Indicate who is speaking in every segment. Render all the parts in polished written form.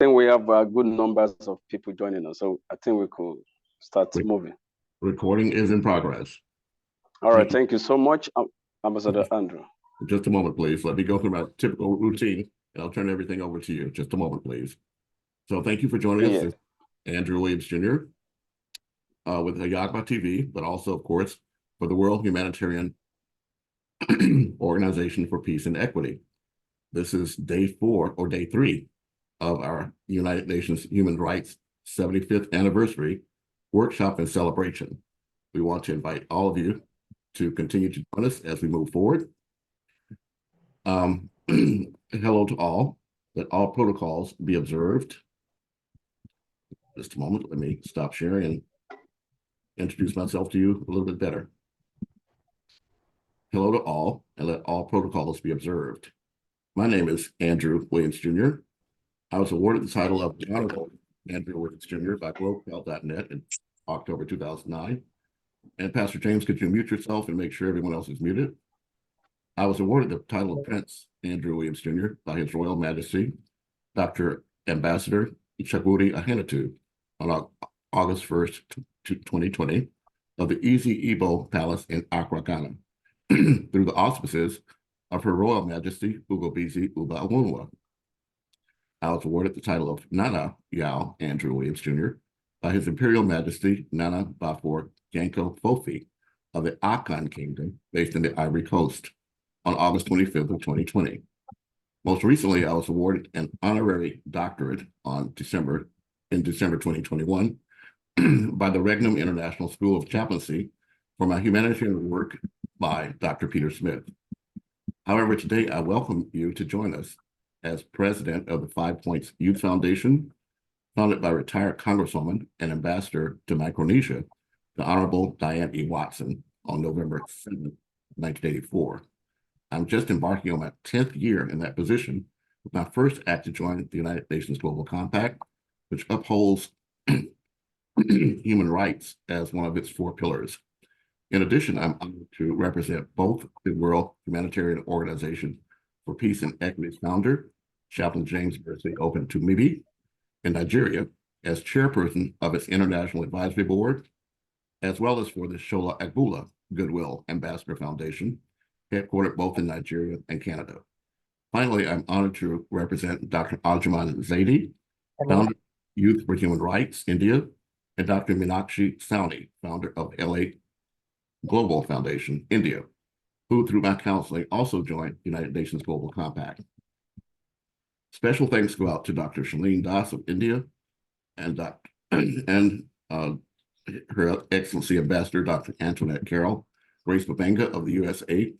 Speaker 1: think we have good numbers of people joining us, so I think we could start moving.
Speaker 2: Recording is in progress.
Speaker 1: All right, thank you so much, Ambassador Andrew.
Speaker 2: Just a moment, please. Let me go through my typical routine, and I'll turn everything over to you. Just a moment, please. So thank you for joining us. This is Andrew Williams Jr. With AHIABGA-TV, but also, of course, for the World Humanitarian Organization for Peace and Equity. This is day 4 or day 3 of our United Nations Human Rights 75th anniversary workshop and celebration. We want to invite all of you to continue to join us as we move forward. Hello to all. Let all protocols be observed. Just a moment, let me stop sharing and introduce myself to you a little bit better. Hello to all, and let all protocols be observed. My name is Andrew Williams Jr. I was awarded the title of Honorable Andrew Williams Jr. by GlobeHealth.net in October 2009. And Pastor James, could you mute yourself and make sure everyone else is muted? I was awarded the title of Prince Andrew Williams Jr. by His Royal Majesty, Dr. Ambassador Chaplain James on August 1st, 2020, of the Easy Igbo Palace in Accra, Ghana, through the auspices of Her Royal Majesty Ugobizi Uba Awunwa. I was awarded the title of Nana Yao Andrew Williams Jr. by His Imperial Majesty Nana Bafor Yanko Fofi of the Akan Kingdom, based in the Ivory Coast, on August 25th of 2020. Most recently, I was awarded an honorary doctorate in December 2021 by the Regnum International School of Chaplaincy for my humanitarian work by Dr. Peter Smith. However, today I welcome you to join us as president of the 5 Points Youth Foundation, founded by retired Congresswoman and Ambassador to Micronesia, the Honorable Diane E. Watson, on November 7, 1984. I'm just embarking on my 10th year in that position, with my first act to join the United Nations Global Compact, which upholds human rights as one of its 4 pillars. In addition, I'm honored to represent both the World Humanitarian Organization for Peace and Equity's founder, Chaplain James Open to Mibi, in Nigeria, as chairperson of its International Advisory Board, as well as for the Shola Agbula Goodwill Ambassador Foundation, headquartered both in Nigeria and Canada. Finally, I'm honored to represent Dr. Ajman Zaidi, founder of Youth for Human Rights, India, and Dr. Meenakshi Sawhney, founder of LA Global Foundation, India, who through my counseling also joined United Nations Global Compact. Special thanks go out to Dr. Shalene Das of India and Her Excellency Ambassador Dr. Antoinette Carroll, Grace Babenga of the USA,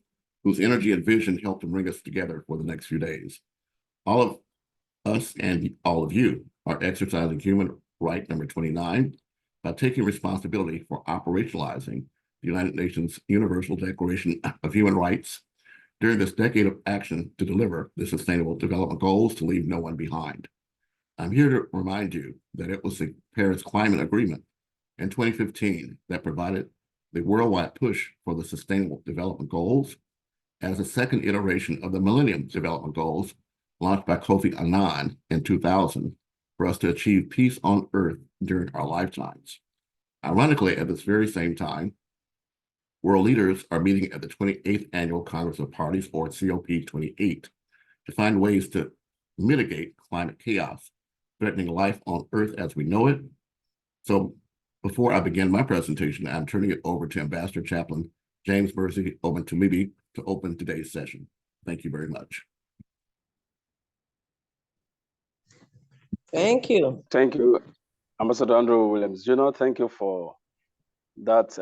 Speaker 2: whose energy and vision helped to bring us together for the next few days. All of us and all of you are exercising human right number 29 by taking responsibility for operationalizing the United Nations Universal Declaration of Human Rights during this decade of action to deliver the Sustainable Development Goals to leave no one behind. I'm here to remind you that it was the Paris Climate Agreement in 2015 that provided the worldwide push for the Sustainable Development Goals as a second iteration of the Millennium Development Goals launched by Kofi Annan in 2000 for us to achieve peace on Earth during our lifetimes. Ironically, at this very same time, world leaders are meeting at the 28th Annual Congress of Parties, or COP28, to find ways to mitigate climate chaos threatening life on Earth as we know it. So before I begin my presentation, I'm turning it over to Ambassador Chaplain James Mercy Obentumibi to open today's session. Thank you very much.
Speaker 3: Thank you.
Speaker 1: Thank you, Ambassador Andrew Williams Jr. Thank you for that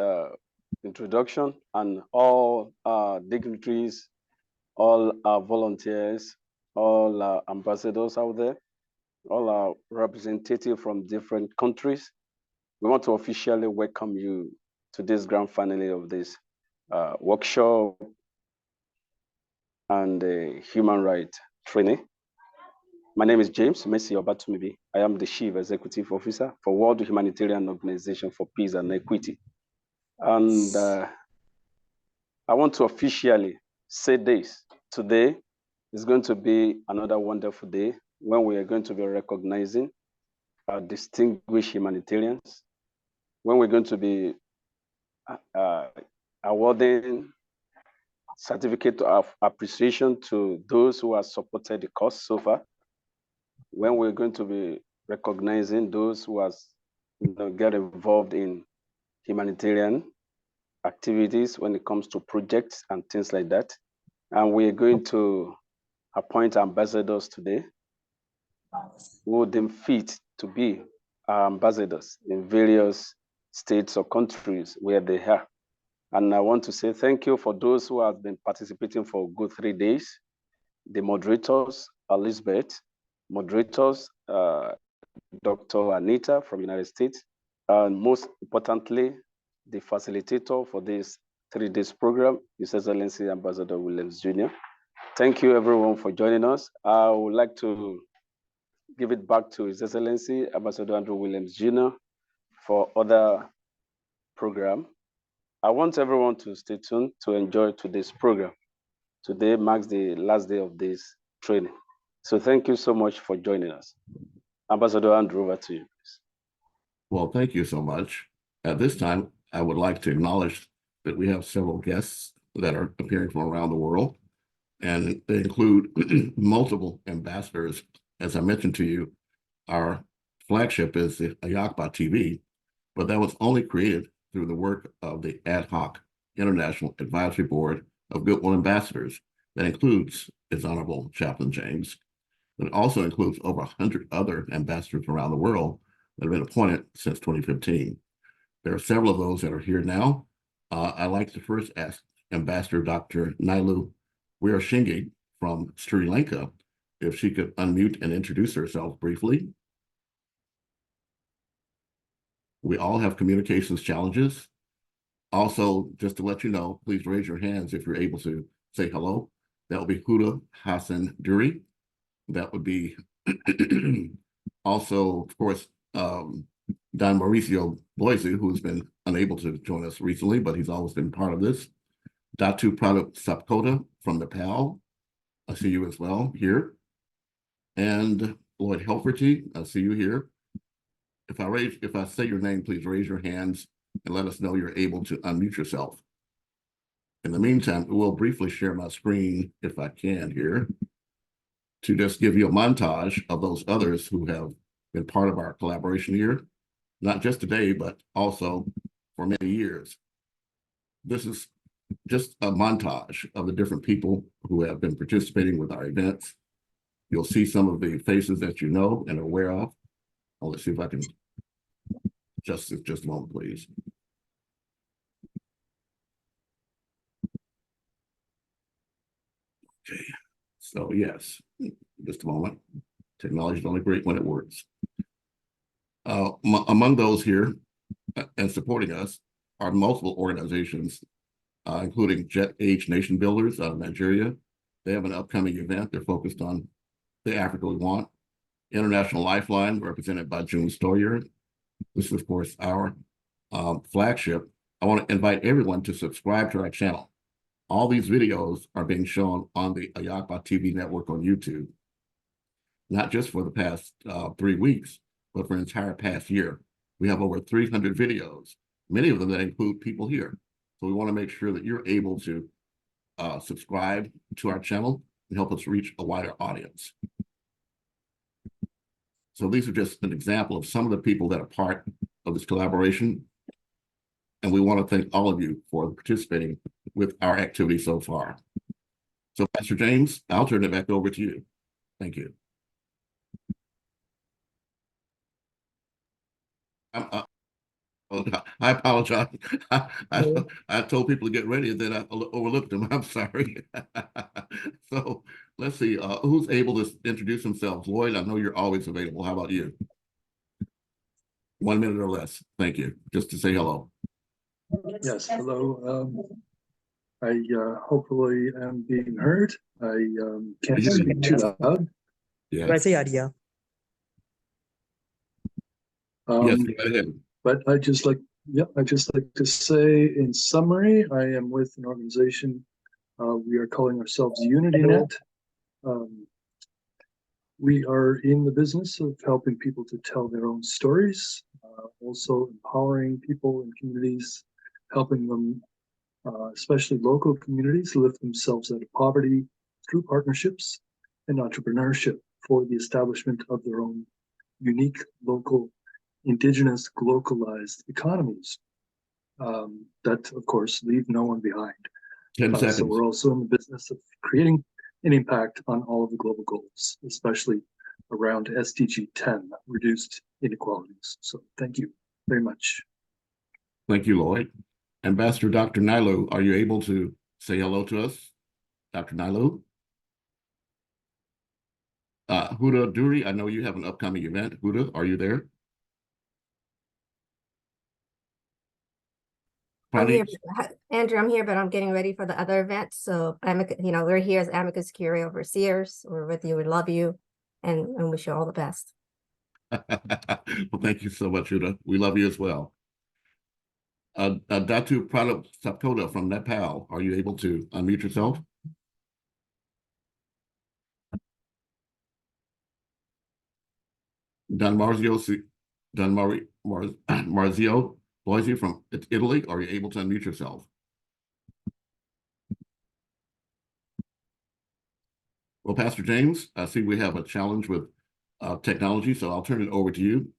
Speaker 1: introduction, and all dignitaries, all our volunteers, all our ambassadors out there, all our representatives from different countries. We want to officially welcome you to this grand finale of this workshop and human rights training. My name is James Mercy Obentumibi. I am the Chief Executive Officer for World Humanitarian Organization for Peace and Equity. And I want to officially say this. Today is going to be another wonderful day, when we are going to be recognizing our distinguished humanitarians, when we're going to be awarding certificate of appreciation to those who have supported the cause so far, when we're going to be recognizing those who have get involved in humanitarian activities when it comes to projects and things like that. And we're going to appoint ambassadors today who would deem fit to be our ambassadors in various states or countries where they are. And I want to say thank you for those who have been participating for a good 3 days. The moderators, Elizabeth, moderators, Dr. Anita from United States, and most importantly, the facilitator for this 3 days program, His Excellency Ambassador Williams Jr. Thank you everyone for joining us. I would like to give it back to His Excellency Ambassador Andrew Williams Jr. for other program. I want everyone to stay tuned to enjoy today's program. Today marks the last day of this training. So thank you so much for joining us. Ambassador Andrew, over to you, please.
Speaker 2: Well, thank you so much. At this time, I would like to acknowledge that we have several guests that are appearing from around the world, and they include multiple ambassadors. As I mentioned to you, our flagship is the AHIABGA-TV, but that was only created through the work of the ad hoc International Advisory Board of Goodwill Ambassadors. That includes His Honorable Chaplain James. It also includes over 100 other ambassadors around the world that have been appointed since 2015. There are several of those that are here now. I'd like to first ask Ambassador Dr. Nailu Weerasinghe from Sri Lanka if she could unmute and introduce herself briefly. We all have communications challenges. Also, just to let you know, please raise your hands if you're able to say hello. That will be Huda Hassan Duri. That would be also, of course, Don Mauricio Boise, who's been unable to join us recently, but he's always been part of this. Datu Pradip Sapkota from Nepal. I see you as well here. And Lloyd Helferty, I see you here. If I say your name, please raise your hands and let us know you're able to unmute yourself. In the meantime, we'll briefly share my screen, if I can here, to just give you a montage of those others who have been part of our collaboration here, not just today, but also for many years. This is just a montage of the different people who have been participating with our events. You'll see some of the faces that you know and are aware of. Let's see if I can, just a moment, please. Okay, so yes, just a moment. Technology is only great when it works. Among those here and supporting us are multiple organizations, including Jet Age Nation Builders out of Nigeria. They have an upcoming event. They're focused on the Africa we want. International Lifeline, represented by June Stoyer. This is, of course, our flagship. I want to invite everyone to subscribe to our channel. All these videos are being shown on the AHIABGA-TV network on YouTube, not just for the past 3 weeks, but for the entire past year. We have over 300 videos, many of them that include people here. So we want to make sure that you're able to subscribe to our channel and help us reach a wider audience. So these are just an example of some of the people that are part of this collaboration. And we want to thank all of you for participating with our activity so far. So Pastor James, I'll turn it back over to you. Thank you. I apologize. I told people to get ready and then I overlooked them. I'm sorry. So let's see, who's able to introduce themselves? Lloyd, I know you're always available. How about you? 1 minute or less. Thank you. Just to say hello.
Speaker 3: Yes, hello. I hopefully am being heard. I can't speak too loud.
Speaker 2: Yeah.
Speaker 4: Yes,
Speaker 2: Yes, go ahead.
Speaker 3: But I just like to say in summary, I am with an organization. We are calling ourselves UnityNet. We are in the business of helping people to tell their own stories, also empowering people and communities, helping them, especially local communities, lift themselves out of poverty through partnerships and entrepreneurship for the establishment of their own unique, local, indigenous, localized economies that, of course, leave no one behind.
Speaker 2: 10 seconds.
Speaker 3: So we're also in the business of creating an impact on all of the global goals, especially around SDG 10, reduced inequalities. So thank you very much.
Speaker 2: Thank you, Lloyd. Ambassador Dr. Nilo, are you able to say hello to us? Dr. Nilo? Huda Duri, I know you have an upcoming event. Huda, are you there?
Speaker 4: I'm here, Andrew, I'm here, but I'm getting ready for the other event. So, we're here as Amicus Curiae Overseers. We're with you. We love you and wish you all the best.
Speaker 2: Well, thank you so much, Huda. We love you as well. Datu Pradap Sapkota from Nepal, are you able to unmute yourself? Marzio Boise from Italy, are you able to unmute yourself? Well, Pastor James, I see we have a challenge with technology, so I'll turn it over to you.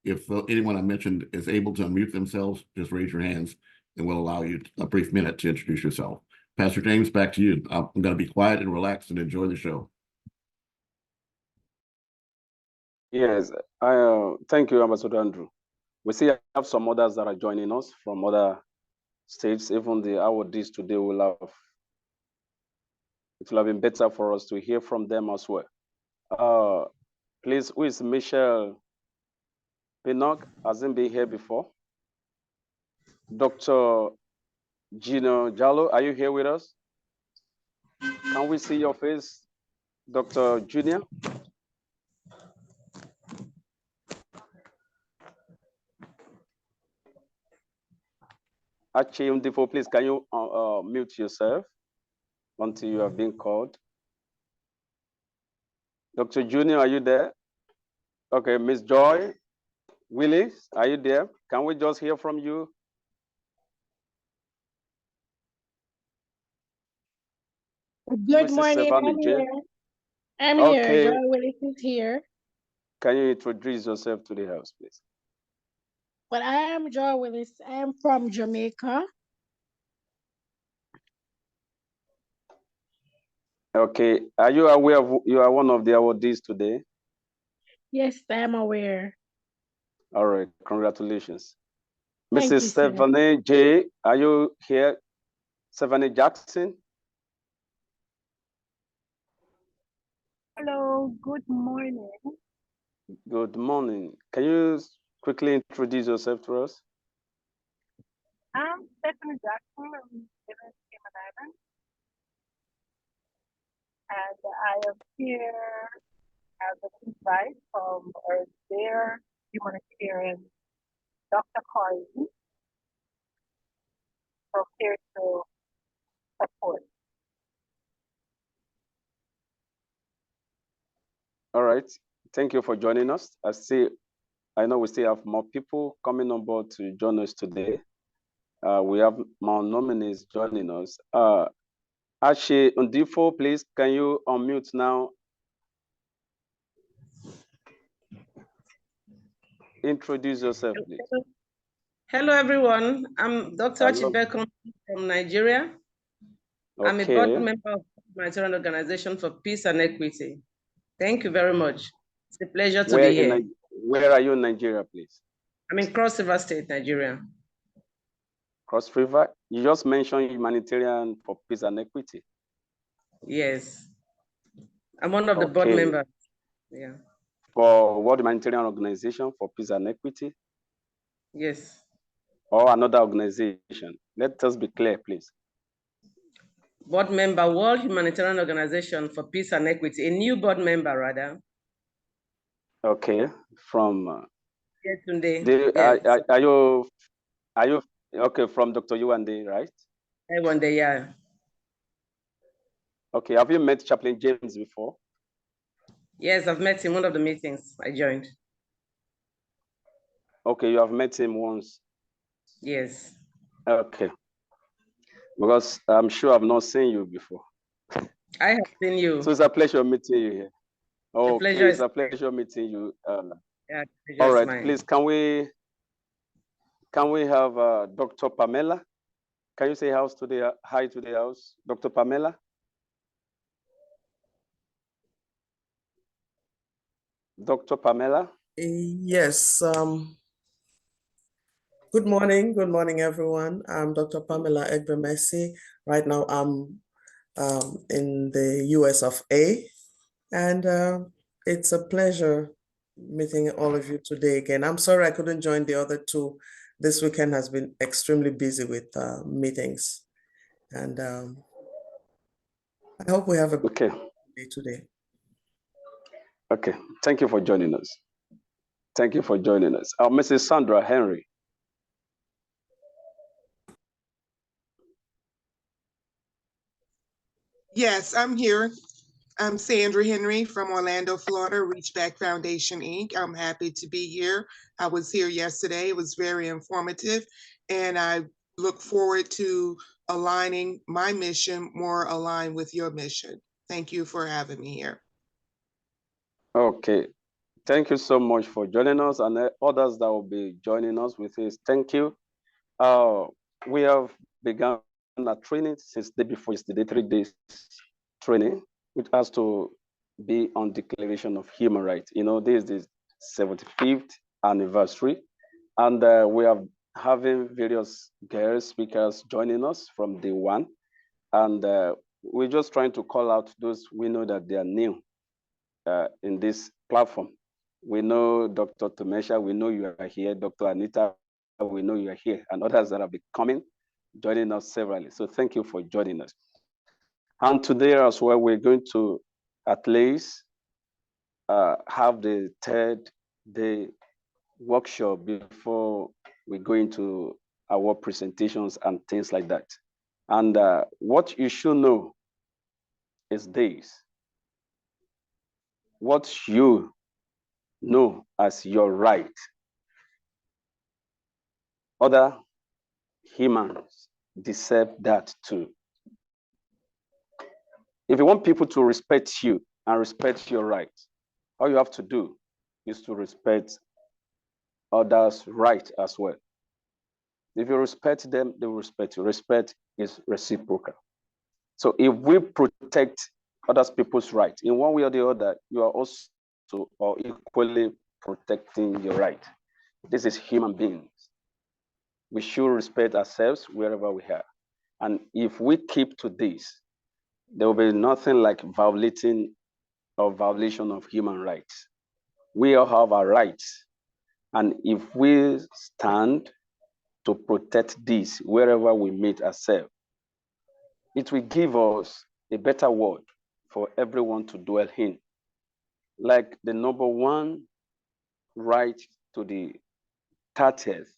Speaker 2: If anyone I mentioned is able to unmute themselves, just raise your hands and we'll allow you a brief minute to introduce yourself. Pastor James, back to you. I'm going to be quiet and relaxed and enjoy the show.
Speaker 1: Yes, thank you, Ambassador Andrew. We see have some others that are joining us from other states. Even the awardees today it will have been better for us to hear from them as well. Please, who is Michelle Pinnock? Hasn't been here before. Dr. Gino Jallo, are you here with us? Can we see your face, Dr. Junior? AHIABGA-TV, please, can you mute yourself until you have been called? Dr. Junior, are you there? Okay, Ms. Joy Willis, are you there? Can we just hear from you?
Speaker 5: Good morning, I'm here. I'm here, Joy Willis is here.
Speaker 1: Can you introduce yourself to the house, please?
Speaker 5: Well, I am Joy Willis. I am from Jamaica.
Speaker 1: Okay, are you aware of you are one of the awardees today?
Speaker 5: Yes, I am aware.
Speaker 1: All right, congratulations.
Speaker 5: Thank
Speaker 1: Mrs.
Speaker 5: you,
Speaker 1: Stephanie J, are you here? Stephanie Jackson?
Speaker 6: Hello, good morning.
Speaker 1: Good morning. Can you quickly introduce yourself to us?
Speaker 6: I'm Stephanie Jackson. I'm living in Cayman Islands. And I am here as an invite from our dear humanitarian Dr. Corey from here to support.
Speaker 1: All right. Thank you for joining us. I know we still have more people coming on board to join us today. We have more nominees joining us. AHIABGA-TV, please, can you unmute now? Introduce yourself, please.
Speaker 7: Hello, everyone. I'm Dr. AHIABGA from Nigeria.
Speaker 1: Okay.
Speaker 7: I'm a board member of the humanitarian organization for peace and equity. Thank you very much. It's a pleasure to be here.
Speaker 1: Where are you in Nigeria, please?
Speaker 7: I'm in Cross River State, Nigeria.
Speaker 1: Cross River? You just mentioned humanitarian for peace and equity.
Speaker 7: Yes. I'm one of the board members. Yeah.
Speaker 1: For what humanitarian organization for peace and equity?
Speaker 7: Yes.
Speaker 1: Or another organization? Let us be clear, please.
Speaker 7: Board member, World Humanitarian Organization for Peace and Equity, a new board member, rather.
Speaker 1: Okay, from
Speaker 7: yes.
Speaker 1: Are you okay from Dr. Yuande, right?
Speaker 7: Yuande, yeah.
Speaker 1: Okay, have you met Chaplain James before?
Speaker 7: Yes, I've met him one of the meetings I joined.
Speaker 1: Okay, you have met him once.
Speaker 7: Yes.
Speaker 1: Okay. Because I'm sure I've not seen you before.
Speaker 7: I have seen you.
Speaker 1: So it's a pleasure meeting you here. Okay, it's a
Speaker 7: mine.
Speaker 1: pleasure meeting you.
Speaker 7: Yeah,
Speaker 1: all right,
Speaker 7: mine.
Speaker 1: please, can we have Dr. Pamela? Can you say hi to the house, Dr. Pamela? Dr. Pamela?
Speaker 8: Yes. Good morning, everyone. I'm Dr. Pamela Egbemesi. Right now, I'm in the US of A, and it's a pleasure meeting all of you today again. I'm sorry I couldn't join the other two. This weekend has been extremely busy with meetings, and I hope we have a good day today.
Speaker 1: Okay, thank you for joining us. Thank you for joining us. Mrs. Sandra Henry.
Speaker 9: Yes, I'm here. I'm Sandra Henry from Orlando, Florida, Reachback Foundation, Inc. I'm happy to be here. I was here yesterday. It was very informative, and I look forward to aligning my mission more aligned with your mission. Thank you for having me here.
Speaker 1: Okay, thank you so much for joining us, and others that will be joining us with this. Thank you. We have begun a training since the day before yesterday, 3 days training, which has to be on Declaration of Human Rights. You know, this is the 75th anniversary, and we are having various guest speakers joining us from day one, and we're just trying to call out those we know that they are new in this platform. We know Dr. Tomesha, we know you are here, Dr. Anita, we know you are here, and others that have been coming, joining us severally. So thank you for joining us. And today as well, we're going to at least have the third day workshop before we go into our presentations and things like that. And what you should know is this. What you know as your right, other humans deserve that too. If you want people to respect you and respect your rights, all you have to do is to respect others' right as well. If you respect them, they will respect you. Respect is reciprocal. So if we protect other people's rights in one way or the other, you are also or equally protecting your right. This is human beings. We should respect ourselves wherever we are. And if we keep to this, there will be nothing like violation of human rights. We all have our rights. And if we stand to protect this wherever we meet ourselves, it will give us a better world for everyone to dwell in. Like the number one right to the 30th,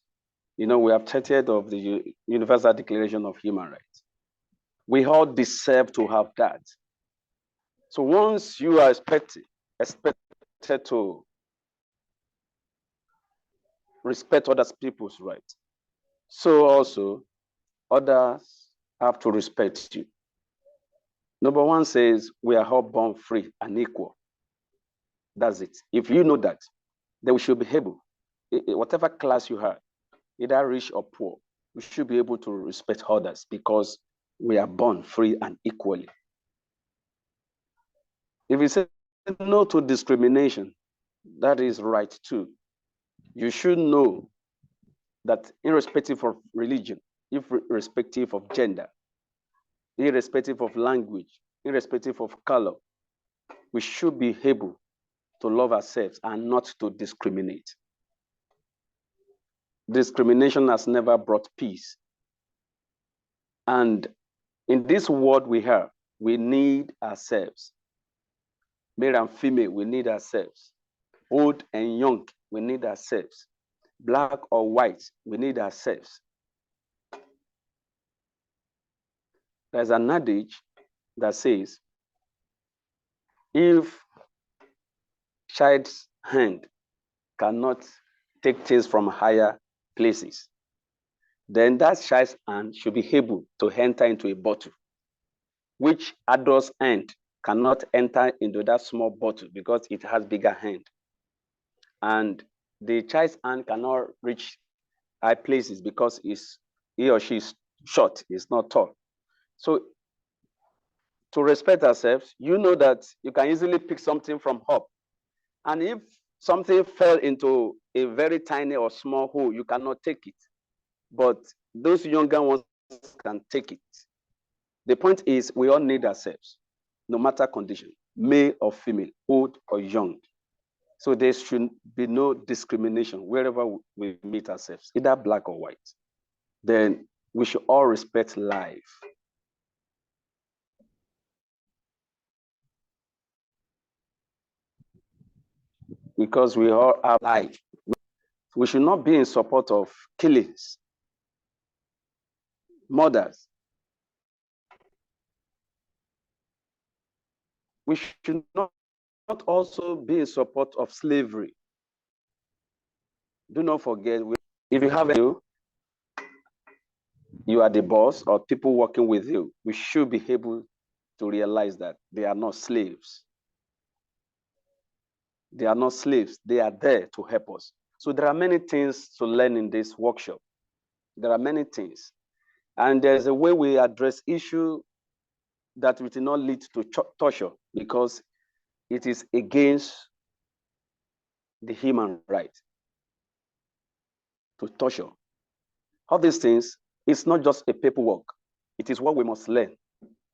Speaker 1: you know, we have 30th of the Universal Declaration of Human Rights. We all deserve to have that. So once you are expected to respect other people's rights, so also others have to respect you. Number one says we are all born free and equal. That's it. If you know that, then we should be able, whatever class you have, either rich or poor, we should be able to respect others because we are born free and equally. If you say no to discrimination, that is right too. You should know that irrespective of religion, irrespective of gender, irrespective of language, irrespective of color, we should be able to love ourselves and not to discriminate. Discrimination has never brought peace. And in this world we have, we need ourselves. Male and female, we need ourselves. Old and young, we need ourselves. Black or white, we need ourselves. There's an adage that says, if child's hand cannot take things from higher places, then that child's hand should be able to enter into a bottle, which adult's hand cannot enter into that small bottle because it has bigger hand. And the child's hand cannot reach high places because he or she is short, is not tall. So to respect ourselves, you know that you can easily pick something from up. And if something fell into a very tiny or small hole, you cannot take it. But those younger ones can take it. The point is, we all need ourselves, no matter condition, male or female, old or young. So there should be no discrimination wherever we meet ourselves, either black or white. Then we should all respect life. Because we all have life. We should not be in support of killings, murders. We should not also be in support of slavery. Do not forget, if you have you are the boss or people working with you, we should be able to realize that they are not slaves. They are not slaves. They are there to help us. So there are many things to learn in this workshop. There are many things. And there's a way we address issue that will not lead to torture because it is against the human right to torture. All these things, it's not just a paperwork. It is what we must learn.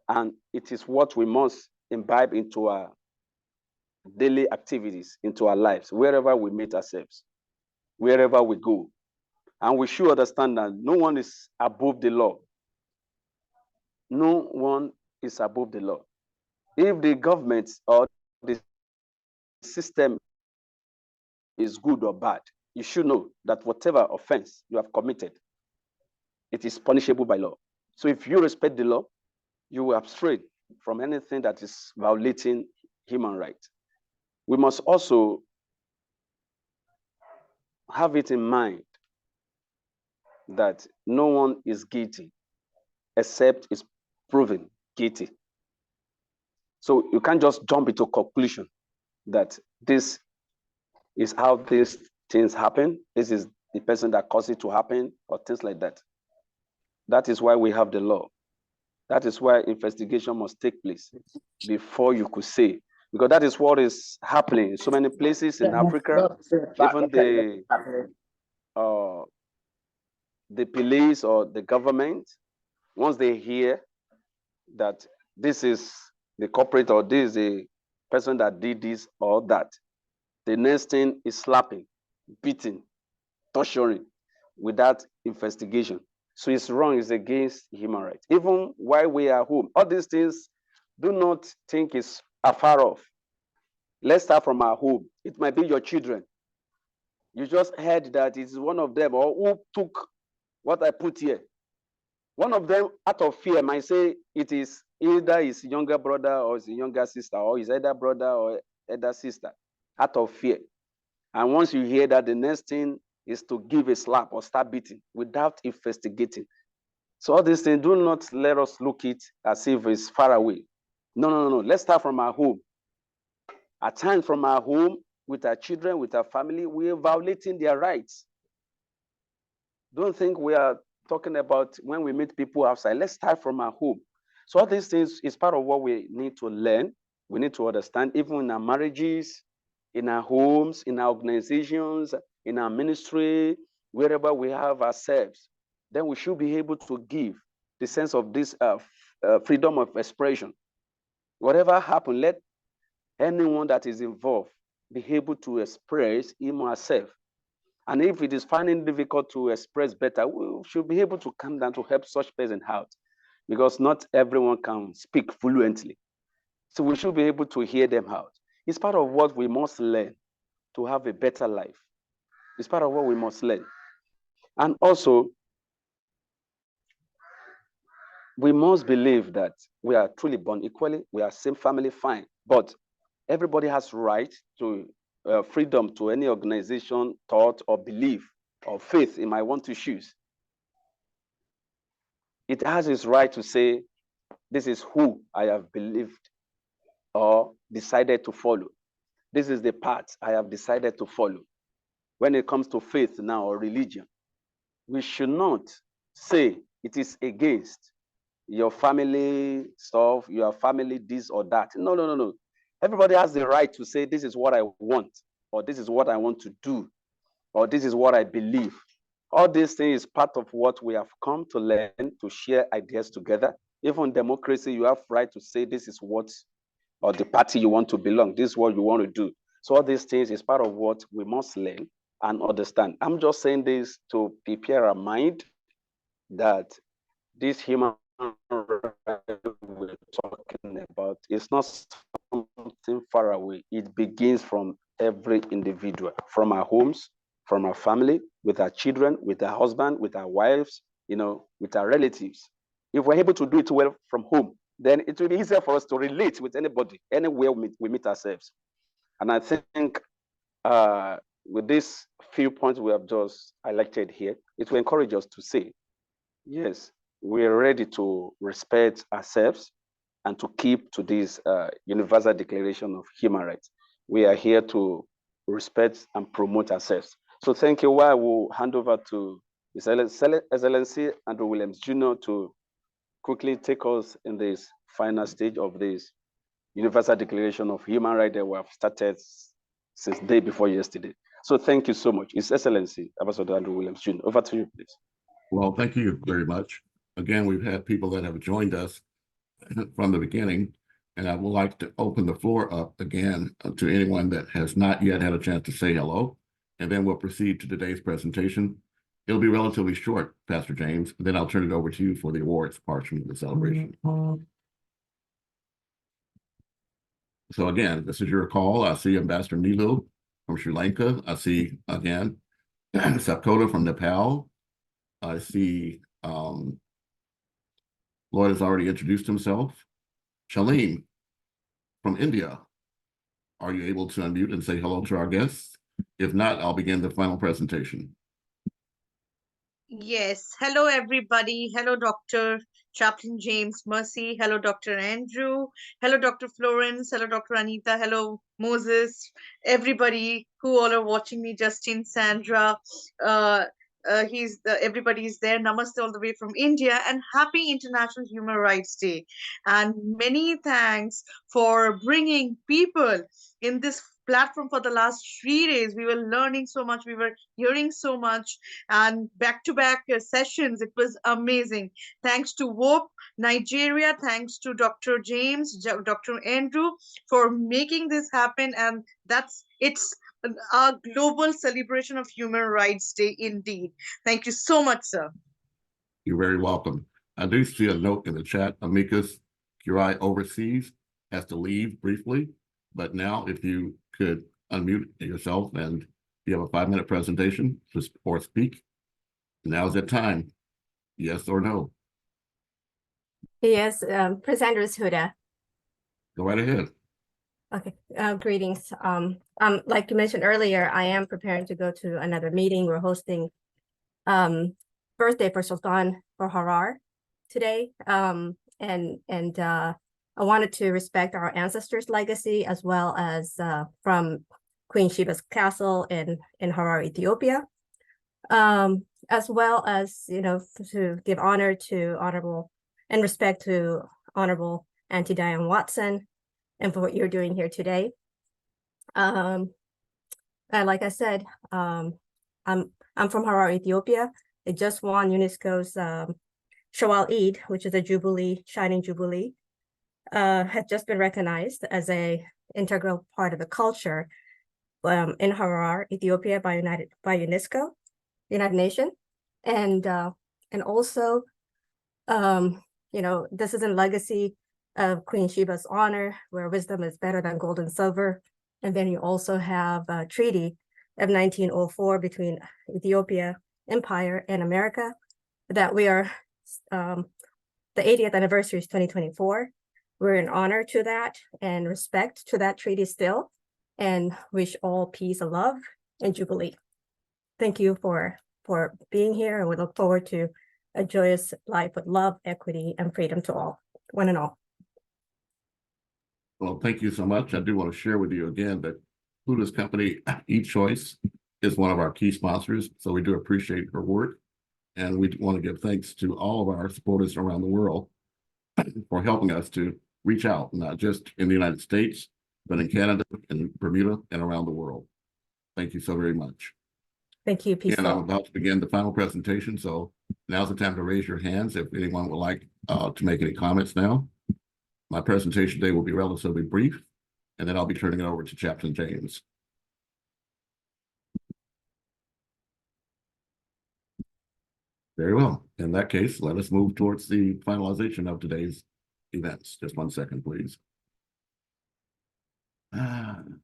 Speaker 1: And it is what we must imbibe into our daily activities, into our lives, wherever we meet ourselves, wherever we go. And we should understand that no one is above the law. No one is above the law. If the government or the system is good or bad, you should know that whatever offense you have committed, it is punishable by law. So if you respect the law, you will abstain from anything that is violating human rights. We must also have it in mind that no one is guilty except is proven guilty. So you can't just jump into conclusion that this is how these things happen. This is the person that caused it to happen or things like that. That is why we have the law. That is why investigation must take place before you could say, because that is what is happening in so many places in Africa. Even the police or the government, once they hear that this is the culprit or this is the person that did this or that, the next thing is slapping, beating, torturing without investigation. So it's wrong, it's against human rights. Even while we are home, all these things, do not think it's afar off. Let's start from our home. It might be your children. You just heard that it's one of them or who took what I put here. One of them, out of fear, might say it is either his younger brother or his younger sister or his elder brother or elder sister, out of fear. And once you hear that, the next thing is to give a slap or start beating without investigating. So all these things, do not let us look it as if it's far away. No. Let's start from our home. At times from our home, with our children, with our family, we are violating their rights. Don't think we are talking about when we meet people outside. Let's start from our home. So all these things is part of what we need to learn. We need to understand, even in our marriages, in our homes, in our organizations, in our ministry, wherever we have ourselves, then we should be able to give the sense of this freedom of expression. Whatever happens, let anyone that is involved be able to express him or herself. And if it is finding difficult to express better, we should be able to come down to help such person out, because not everyone can speak fluently. So we should be able to hear them out. It's part of what we must learn to have a better life. It's part of what we must learn. And also, we must believe that we are truly born equally. We are same family, fine. But everybody has right to freedom to any organization, thought, or belief, or faith it might want to choose. It has its right to say, this is who I have believed or decided to follow. This is the path I have decided to follow. When it comes to faith now or religion, we should not say it is against your family stuff, your family this or that. No, no, no, no. Everybody has the right to say, this is what I want, or this is what I want to do, or this is what I believe. All these things is part of what we have come to learn, to share ideas together. Even democracy, you have right to say this is what, or the party you want to belong, this is what you want to do. So all these things is part of what we must learn and understand. I'm just saying this to prepare our mind that this human right we're talking about is not something far away. It begins from every individual, from our homes, from our family, with our children, with our husband, with our wives, with our relatives. If we're able to do it well from home, then it will be easier for us to relate with anybody, anywhere we meet ourselves. And I think with these few points we have just highlighted here, it will encourage us to say, yes, we're ready to respect ourselves and to keep to this Universal Declaration of Human Rights. We are here to respect and promote ourselves. So thank you. I will hand over to His Excellency Andrew Williams Jr. to quickly take us in this final stage of this Universal Declaration of Human Rights that we have started since the day before yesterday. So thank you so much. His Excellency Ambassador Andrew Williams Jr. Over to you, please.
Speaker 2: Well, thank you very much. Again, we've had people that have joined us from the beginning, and I would like to open the floor up again to anyone that has not yet had a chance to say hello, and then we'll proceed to today's presentation. It'll be relatively short, Pastor James, and then I'll turn it over to you for the awards portion of the celebration. So again, this is your call. I see Ambassador Nilu from Sri Lanka. I see, again, Sapkota from Nepal. I see Lloyd has already introduced himself. Shaleen from India. Are you able to unmute and say hello to our guests? If not, I'll begin the final presentation.
Speaker 10: Yes. Hello, everybody. Hello, Dr. Chaplain James Mercy. Hello, Dr. Andrew. Hello, Dr. Florence. Hello, Dr. Anita. Hello, Moses. Everybody who all are watching me, Justin, Sandra, everybody's there. Namaste all the way from India, and happy International Human Rights Day. And many thanks for bringing people in this platform for the last 3 days. We were learning so much, we were hearing so much, and back-to-back sessions. It was amazing. Thanks to WHOPE Nigeria, thanks to Dr. James, Dr. Andrew for making this happen. And it's a global celebration of Human Rights Day indeed. Thank you so much, sir.
Speaker 2: You're very welcome. I do see a note in the chat. Amicus Curiae Overseas has to leave briefly, but now if you could unmute yourself and you have a 5-minute presentation or speak, now's the time. Yes or no?
Speaker 4: Yes, presenters Huda.
Speaker 2: Go right ahead.
Speaker 4: Okay, greetings. Like you mentioned earlier, I am preparing to go to another meeting. We're hosting birthday for Sultan for Harar today. I wanted to respect our ancestors' legacy, as well as from Queen Sheba's castle in Harar, Ethiopia, as well as, to give honor to and respect to Honorable Auntie Diane Watson, and for what you're doing here today. And like I said, I'm from Harar, Ethiopia. It just won UNESCO's Shawwal Eid, which is a jubilee, shining jubilee, had just been recognized as a integral part of the culture in Harar, Ethiopia by UNESCO, United Nations, and also, this is in legacy of Queen Sheba's honor, where wisdom is better than gold and silver. And then you also have a treaty of 1904 between Ethiopia Empire and America that we are, the 80th anniversary is 2024. We're in honor to that and respect to that treaty still. and wish all peace and love and jubilee. Thank you for being here, and we look forward to a joyous life with love, equity, and freedom to all, one and all.
Speaker 2: Well, thank you so much. I do want to share with you again that Pluto's company, Eat Choice, is one of our key sponsors. So we do appreciate her work. And we want to give thanks to all of our supporters around the world for helping us to reach out, not just in the United States, but in Canada and Bermuda and around the world. Thank you so very much.
Speaker 4: Thank you, Peace.
Speaker 2: And I'm about to begin the final presentation. So now's the time to raise your hands if anyone would like to make any comments now. My presentation today will be relatively brief, and then I'll be turning it over to Chaplain James. Very well. In that case, let us move towards the finalization of today's events. Just 1 second, please. In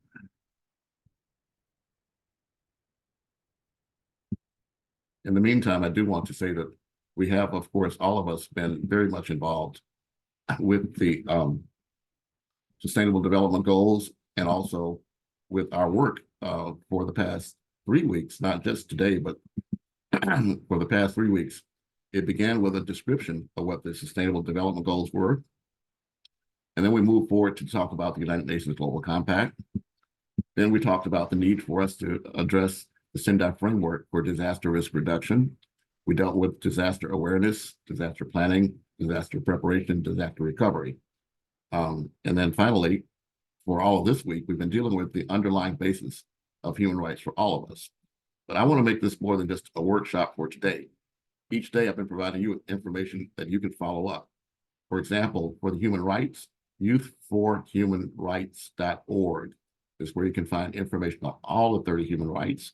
Speaker 2: the meantime, I do want to say that we have, of course, all of us been very much involved with the Sustainable Development Goals and also with our work for the past 3 weeks, not just today, but for the past 3 weeks. It began with a description of what the Sustainable Development Goals were. And then we moved forward to talk about the United Nations Global Compact. Then we talked about the need for us to address the Sendai framework for disaster risk reduction. We dealt with disaster awareness, disaster planning, disaster preparation, disaster recovery. And then finally, for all of this week, we've been dealing with the underlying basis of human rights for all of us. But I want to make this more than just a workshop for today. Each day I've been providing you with information that you can follow up. For example, for the human rights, youthforhumanrights.org is where you can find information on all the 30 human rights.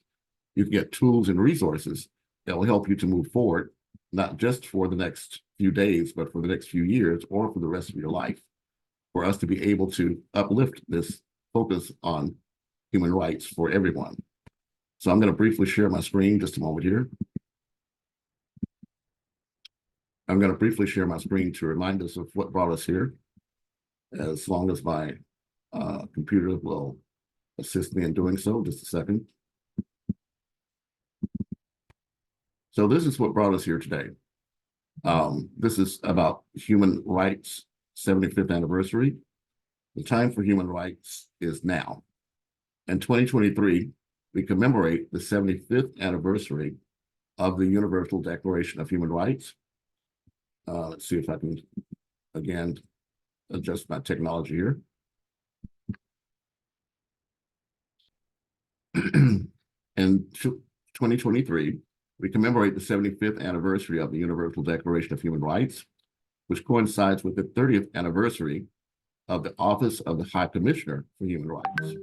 Speaker 2: You can get tools and resources that will help you to move forward, not just for the next few days, but for the next few years or for the rest of your life, for us to be able to uplift this focus on human rights for everyone. So I'm going to briefly share my screen just a moment here. I'm going to briefly share my screen to remind us of what brought us here, as long as my computer will assist me in doing so. Just a second. So this is what brought us here today. This is about human rights 75th anniversary. The time for human rights is now. In 2023, we commemorate the 75th anniversary of the Universal Declaration of Human Rights. Let's see if I can, again, adjust my technology here. In 2023, we commemorate the 75th anniversary of the Universal Declaration of Human Rights, which coincides with the 30th anniversary of the Office of the High Commissioner for Human Rights.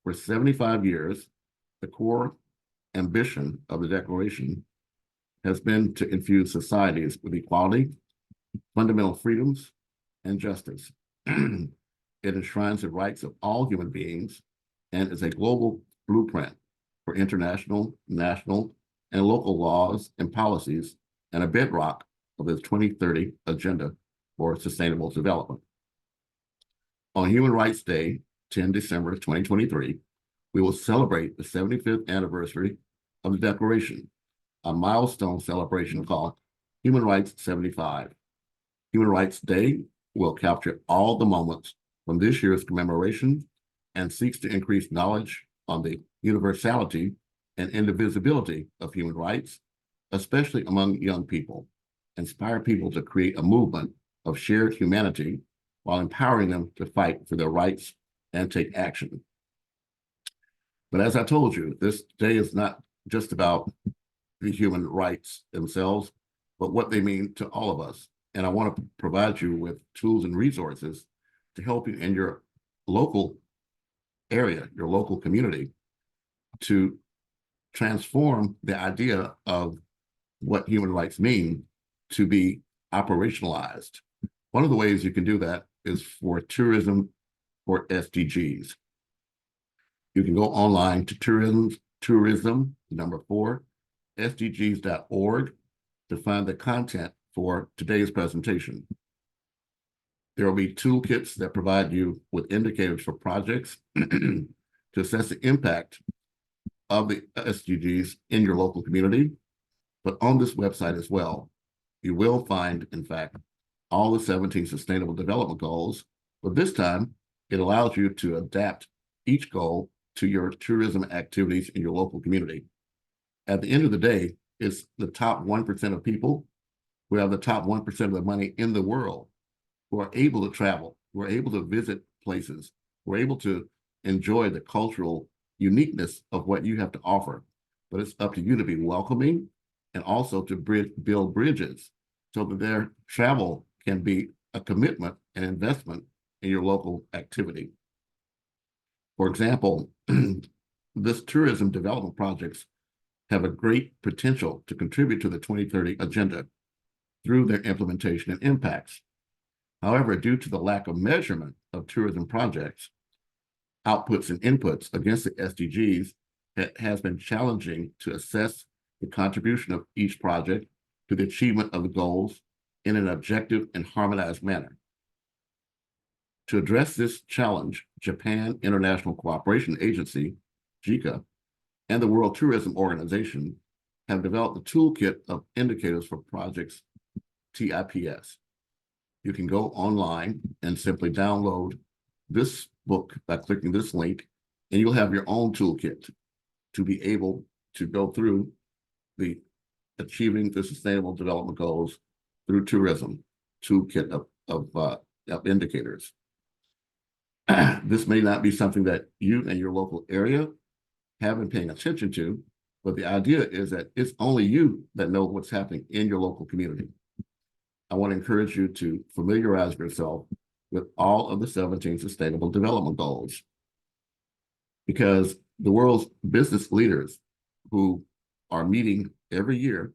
Speaker 2: For 75 years, the core ambition of the Declaration has been to infuse societies with equality, fundamental freedoms, and justice. It enshrines the rights of all human beings and is a global blueprint for international, national, and local laws and policies, and a bedrock of the 2030 Agenda for Sustainable Development. On Human Rights Day, 10 December 2023, we will celebrate the 75th anniversary of the Declaration, a milestone celebration called Human Rights 75. Human Rights Day will capture all the moments from this year's commemoration and seeks to increase knowledge on the universality and indivisibility of human rights, especially among young people, inspire people to create a movement of shared humanity while empowering them to fight for their rights and take action. But as I told you, this day is not just about the human rights themselves, but what they mean to all of us. And I want to provide you with tools and resources to help you in your local area, your local community, to transform the idea of what human rights mean to be operationalized. One of the ways you can do that is for tourism for SDGs. You can go online to tourism, number 4, SDGs.org to find the content for today's presentation. There will be toolkits that provide you with indicators for projects to assess the impact of the SDGs in your local community. But on this website as well, you will find, in fact, all the 17 Sustainable Development Goals, but this time it allows you to adapt each goal to your tourism activities in your local community. At the end of the day, it's the top 1% of people who have the top 1% of the money in the world who are able to travel, who are able to visit places, who are able to enjoy the cultural uniqueness of what you have to offer. But it's up to you to be welcoming and also to build bridges so that their travel can be a commitment and investment in your local activity. For example, this tourism development projects have a great potential to contribute to the 2030 agenda through their implementation and impacts. However, due to the lack of measurement of tourism projects, outputs and inputs against the SDGs, it has been challenging to assess the contribution of each project to the achievement of the goals in an objective and harmonized manner. To address this challenge, Japan International Cooperation Agency, JICA, and the World Tourism Organization have developed a toolkit of indicators for projects, TIPS. You can go online and simply download this book by clicking this link, and you'll have your own toolkit to be able to go through the achieving the Sustainable Development Goals through tourism toolkit of indicators. This may not be something that you and your local area have been paying attention to, but the idea is that it's only you that know what's happening in your local community. I want to encourage you to familiarize yourself with all of the 17 Sustainable Development Goals, because the world's business leaders who are meeting every year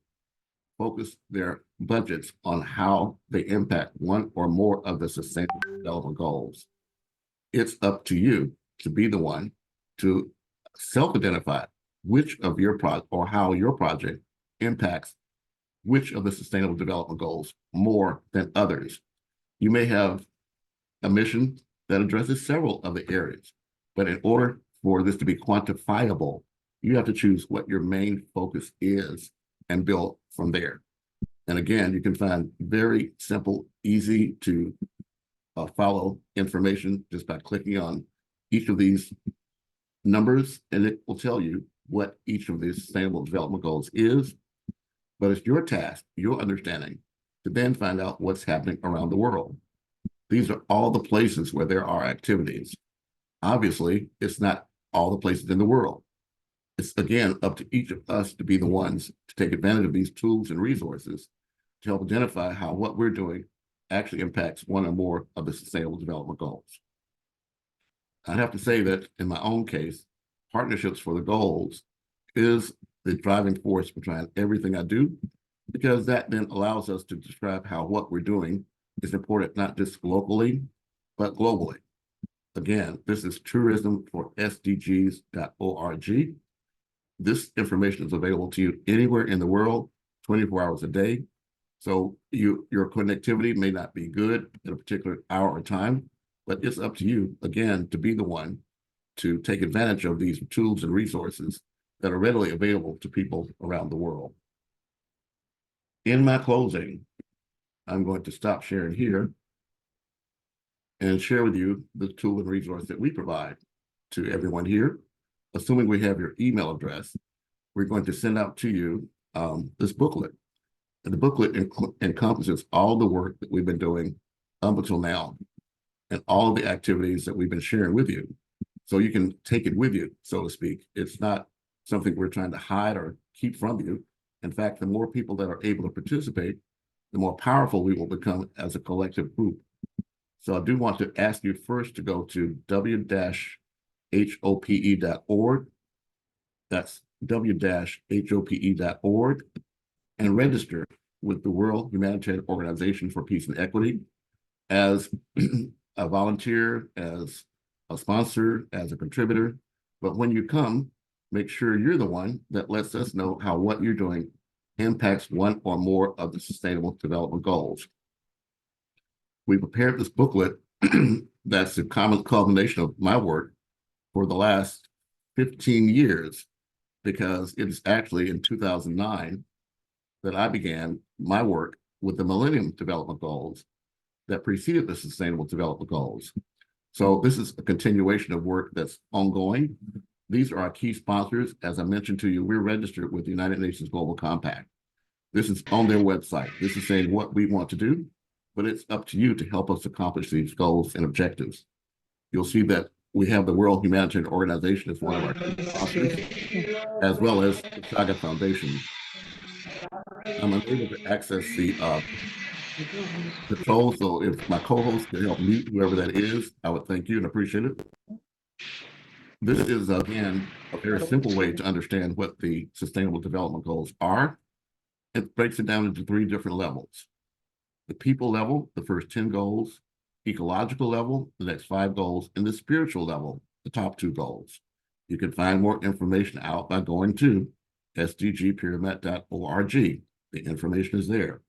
Speaker 2: focus their budgets on how they impact one or more of the Sustainable Development Goals. It's up to you to be the one to self-identify which of your project or how your project impacts which of the Sustainable Development Goals more than others. You may have a mission that addresses several of the areas, but in order for this to be quantifiable, you have to choose what your main focus is and build from there. And again, you can find very simple, easy to follow information just by clicking on each of these numbers, and it will tell you what each of these Sustainable Development Goals is. But it's your task, your understanding, to then find out what's happening around the world. These are all the places where there are activities. Obviously, it's not all the places in the world. It's, again, up to each of us to be the ones to take advantage of these tools and resources to help identify how what we're doing actually impacts one or more of the Sustainable Development Goals. I'd have to say that in my own case, Partnerships for the Goals is the driving force behind everything I do, because that then allows us to describe how what we're doing is important, not just locally, but globally. Again, this is tourismforsdgs.org. This information is available to you anywhere in the world, 24 hours a day. So your connectivity may not be good at a particular hour or time, but it's up to you, again, to be the one to take advantage of these tools and resources that are readily available to people around the world. In my closing, I'm going to stop sharing here and share with you the tool and resource that we provide to everyone here. Assuming we have your email address, we're going to send out to you this booklet. And the booklet encompasses all the work that we've been doing up until now and all the activities that we've been sharing with you. So you can take it with you, so to speak. It's not something we're trying to hide or keep from you. In fact, the more people that are able to participate, the more powerful we will become as a collective group. So I do want to ask you first to go to w-hope.org. That's w-hope.org, and register with the World Humanitarian Organization for Peace and Equity as a volunteer, as a sponsor, as a contributor. But when you come, make sure you're the one that lets us know how what you're doing impacts one or more of the Sustainable Development Goals. we prepared this booklet that's a common culmination of my work for the last 15 years, because it's actually in 2009 that I began my work with the Millennium Development Goals that preceded the Sustainable Development Goals. So this is a continuation of work that's ongoing. These are our key sponsors. As I mentioned to you, we're registered with the United Nations Global Compact. This is on their website. This is saying what we want to do, but it's up to you to help us accomplish these goals and objectives. You'll see that we have the World Humanitarian Organization as one of our key sponsors, as well as the Saga Foundation. I'm unable to access the controls, so if my co-host can help mute whoever that is, I would thank you and appreciate it. This is, again, a very simple way to understand what the Sustainable Development Goals are. It breaks it down into 3 different levels. The people level, the first 10 goals, ecological level, the next 5 goals, and the spiritual level, the top 2 goals. You can find more information out by going to sdgpyramid.org. The information is there.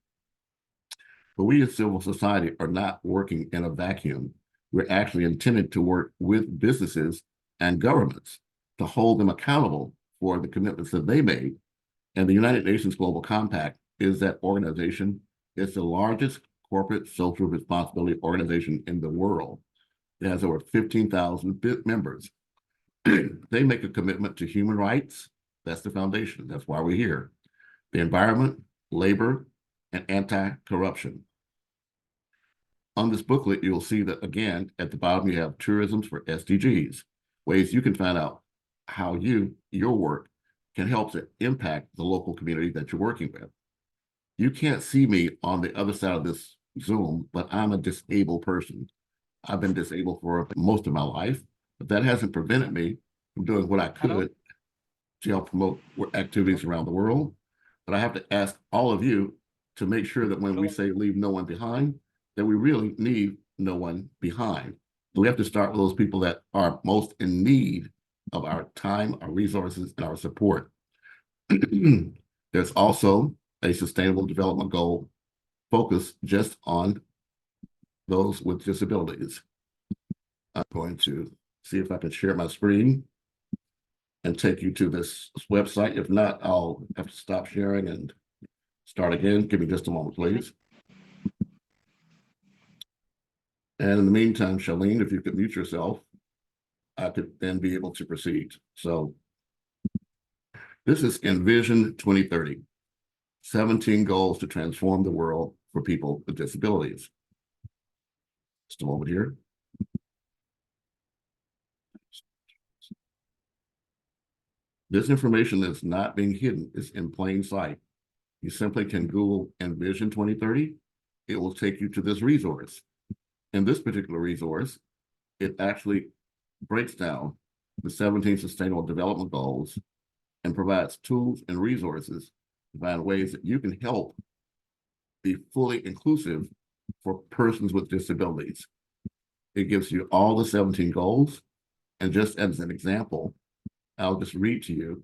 Speaker 2: But we as civil society are not working in a vacuum. We're actually intended to work with businesses and governments to hold them accountable for the commitments that they made. And the United Nations Global Compact is that organization. It's the largest corporate social responsibility organization in the world. It has over 15,000 members. They make a commitment to human rights. That's the foundation. That's why we're here. The environment, labor, and anti-corruption. On this booklet, you'll see that, again, at the bottom, you have tourisms for SDGs, ways you can find out how your work can help to impact the local community that you're working with. You can't see me on the other side of this Zoom, but I'm a disabled person. I've been disabled for most of my life, but that hasn't prevented me from doing what I could to help promote activities around the world. But I have to ask all of you to make sure that when we say leave no one behind, that we really leave no one behind. We have to start with those people that are most in need of our time, our resources, and our support. There's also a sustainable development goal focused just on those with disabilities. I'm going to see if I can share my screen and take you to this website. If not, I'll have to stop sharing and start again. Give me just a moment, please. And in the meantime, Charlene, if you could mute yourself, I could then be able to proceed. So this is Envision 2030, 17 goals to transform the world for people with disabilities. Just a moment here. This information that's not being hidden is in plain sight. You simply can Google Envision 2030. It will take you to this resource. In this particular resource, it actually breaks down the 17 Sustainable Development Goals and provides tools and resources to find ways that you can help be fully inclusive for persons with disabilities. It gives you all the 17 goals. And just as an example, I'll just read to you,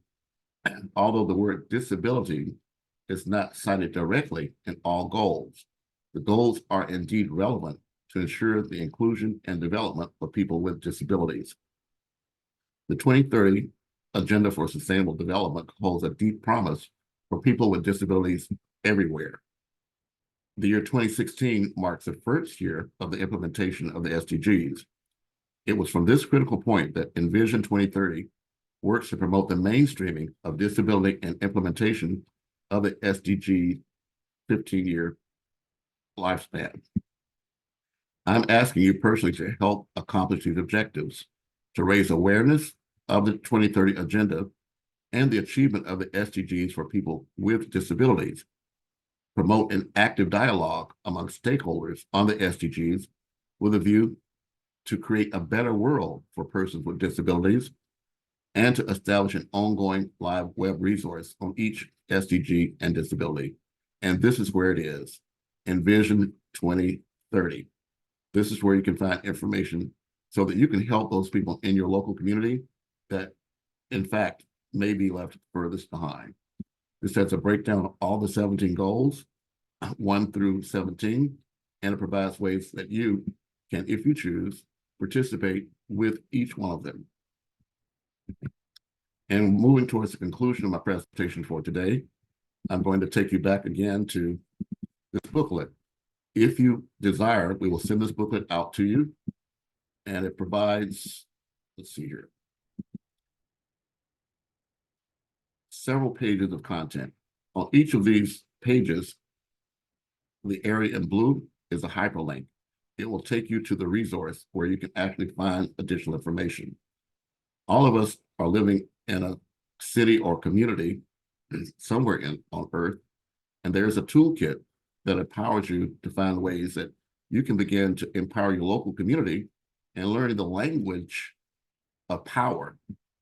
Speaker 2: although the word disability is not cited directly in all goals, the goals are indeed relevant to ensure the inclusion and development of people with disabilities. The 2030 Agenda for Sustainable Development holds a deep promise for people with disabilities everywhere. The year 2016 marks the first year of the implementation of the SDGs. It was from this critical point that Envision 2030 works to promote the mainstreaming of disability and implementation of the SDG 15-year lifespan. I'm asking you personally to help accomplish these objectives, to raise awareness of the 2030 Agenda and the achievement of the SDGs for people with disabilities, promote an active dialogue among stakeholders on the SDGs with a view to create a better world for persons with disabilities, and to establish an ongoing live web resource on each SDG and disability. And this is where it is, Envision 2030. This is where you can find information so that you can help those people in your local community that, in fact, may be left furthest behind. This has a breakdown of all the 17 goals, 1 through 17. and it provides ways that you can, if you choose, participate with each one of them. And moving towards the conclusion of my presentation for today, I'm going to take you back again to this booklet. If you desire, we will send this booklet out to you, and it provides, let's see here, several pages of content. On each of these pages, the area in blue is a hyperlink. It will take you to the resource where you can actually find additional information. All of us are living in a city or community somewhere on Earth, and there's a toolkit that empowers you to find ways that you can begin to empower your local community and learning the language of power,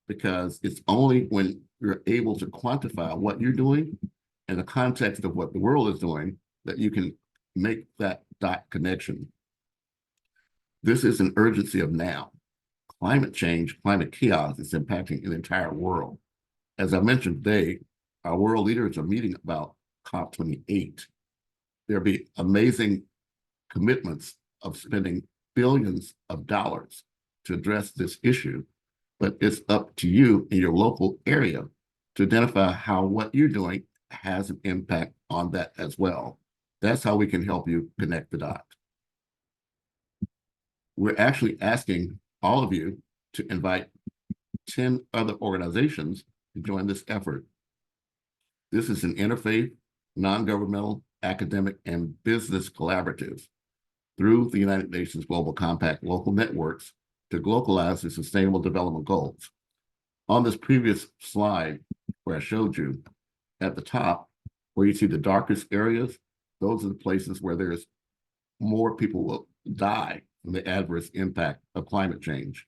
Speaker 2: because it's only when you're able to quantify what you're doing in the context of what the world is doing that you can make that dot connection. This is an urgency of now. Climate change, climate chaos is impacting the entire world. As I mentioned today, our world leaders are meeting about COP28. There'll be amazing commitments of spending billions of dollars to address this issue, but it's up to you in your local area to identify how what you're doing has an impact on that as well. That's how we can help you connect the dots. We're actually asking all of you to invite 10 other organizations to join this effort. This is an interfaith, non-governmental, academic, and business collaborative through the United Nations Global Compact local networks to localize the Sustainable Development Goals. On this previous slide where I showed you, at the top, where you see the darkest areas, those are the places where there's more people will die from the adverse impact of climate change.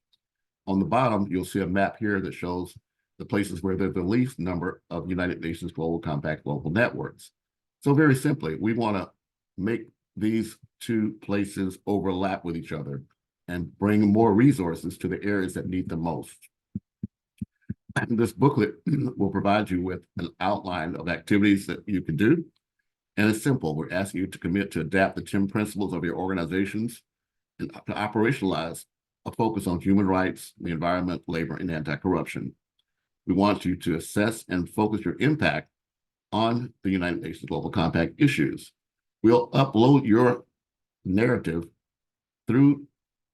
Speaker 2: On the bottom, you'll see a map here that shows the places where there's the least number of United Nations Global Compact local networks. So very simply, we want to make these two places overlap with each other and bring more resources to the areas that need the most. This booklet will provide you with an outline of activities that you can do. And it's simple. We're asking you to commit to adapt the 10 principles of your organizations and to operationalize a focus on human rights, the environment, labor, and anti-corruption. We want you to assess and focus your impact on the United Nations Global Compact issues. We'll upload your narrative through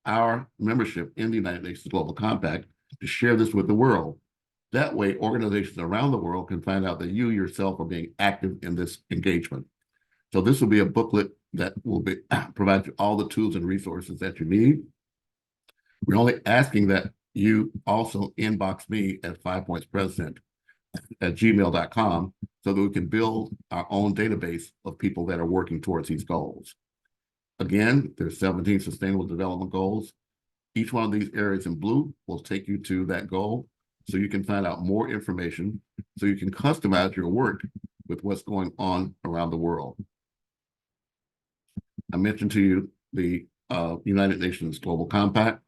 Speaker 2: our membership in the United Nations Global Compact to share this with the world. That way, organizations around the world can find out that you yourself are being active in this engagement. So this will be a booklet that will provide you all the tools and resources that you need. We're only asking that you also inbox me at 5pointspresident@gmail.com so that we can build our own database of people that are working towards these goals. Again, there's 17 Sustainable Development Goals. Each one of these areas in blue will take you to that goal so you can find out more information, so you can customize your work with what's going on around the world. I mentioned to you the United Nations Global Compact.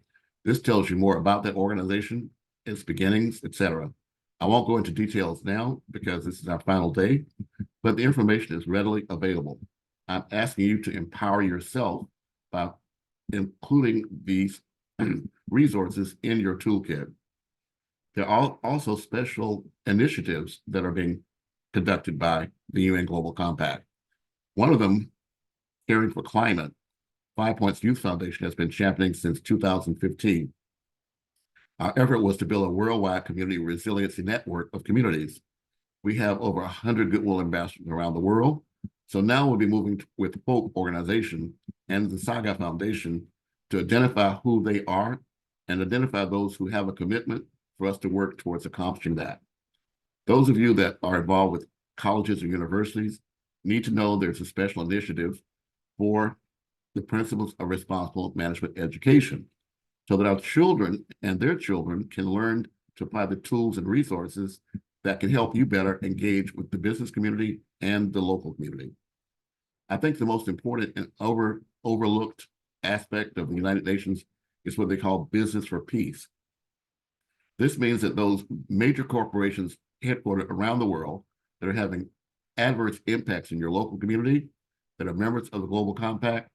Speaker 2: This tells you more about that organization, its beginnings, etc. I won't go into details now because this is our final day, but the information is readily available. I'm asking you to empower yourself by including these resources in your toolkit. There are also special initiatives that are being conducted by the UN Global Compact. One of them, Caring for Climate, 5 Points Youth Foundation has been championing since 2015. Our effort was to build a worldwide community resiliency network of communities. We have over 100 Goodwill ambassadors around the world. So now we'll be moving with the HOPE organization and the Saga Foundation to identify who they are and identify those who have a commitment for us to work towards accomplishing that. Those of you that are involved with colleges or universities need to know there's a special initiative for the principles of responsible management education so that our children and their children can learn to apply the tools and resources that can help you better engage with the business community and the local community. I think the most important and overlooked aspect of the United Nations is what they call business for peace. This means that those major corporations headquartered around the world that are having adverse impacts in your local community, that are members of the Global Compact,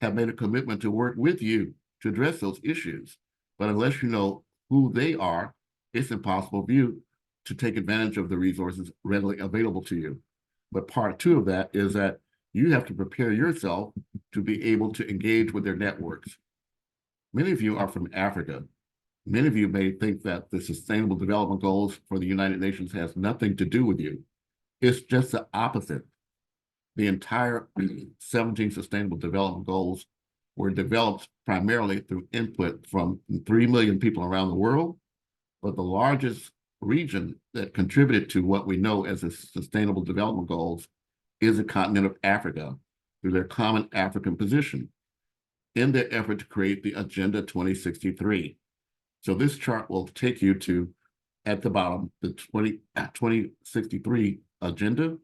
Speaker 2: have made a commitment to work with you to address those issues. But unless you know who they are, it's impossible for you to take advantage of the resources readily available to you. But part two of that is that you have to prepare yourself to be able to engage with their networks. Many of you are from Africa. Many of you may think that the Sustainable Development Goals for the United Nations has nothing to do with you. It's just the opposite. The entire 17 Sustainable Development Goals were developed primarily through input from 3 million people around the world, but the largest region that contributed to what we know as the Sustainable Development Goals is the continent of Africa through their Common African Position in their effort to create the Agenda 2063. So this chart will take you to, at the bottom, the 2063 agenda,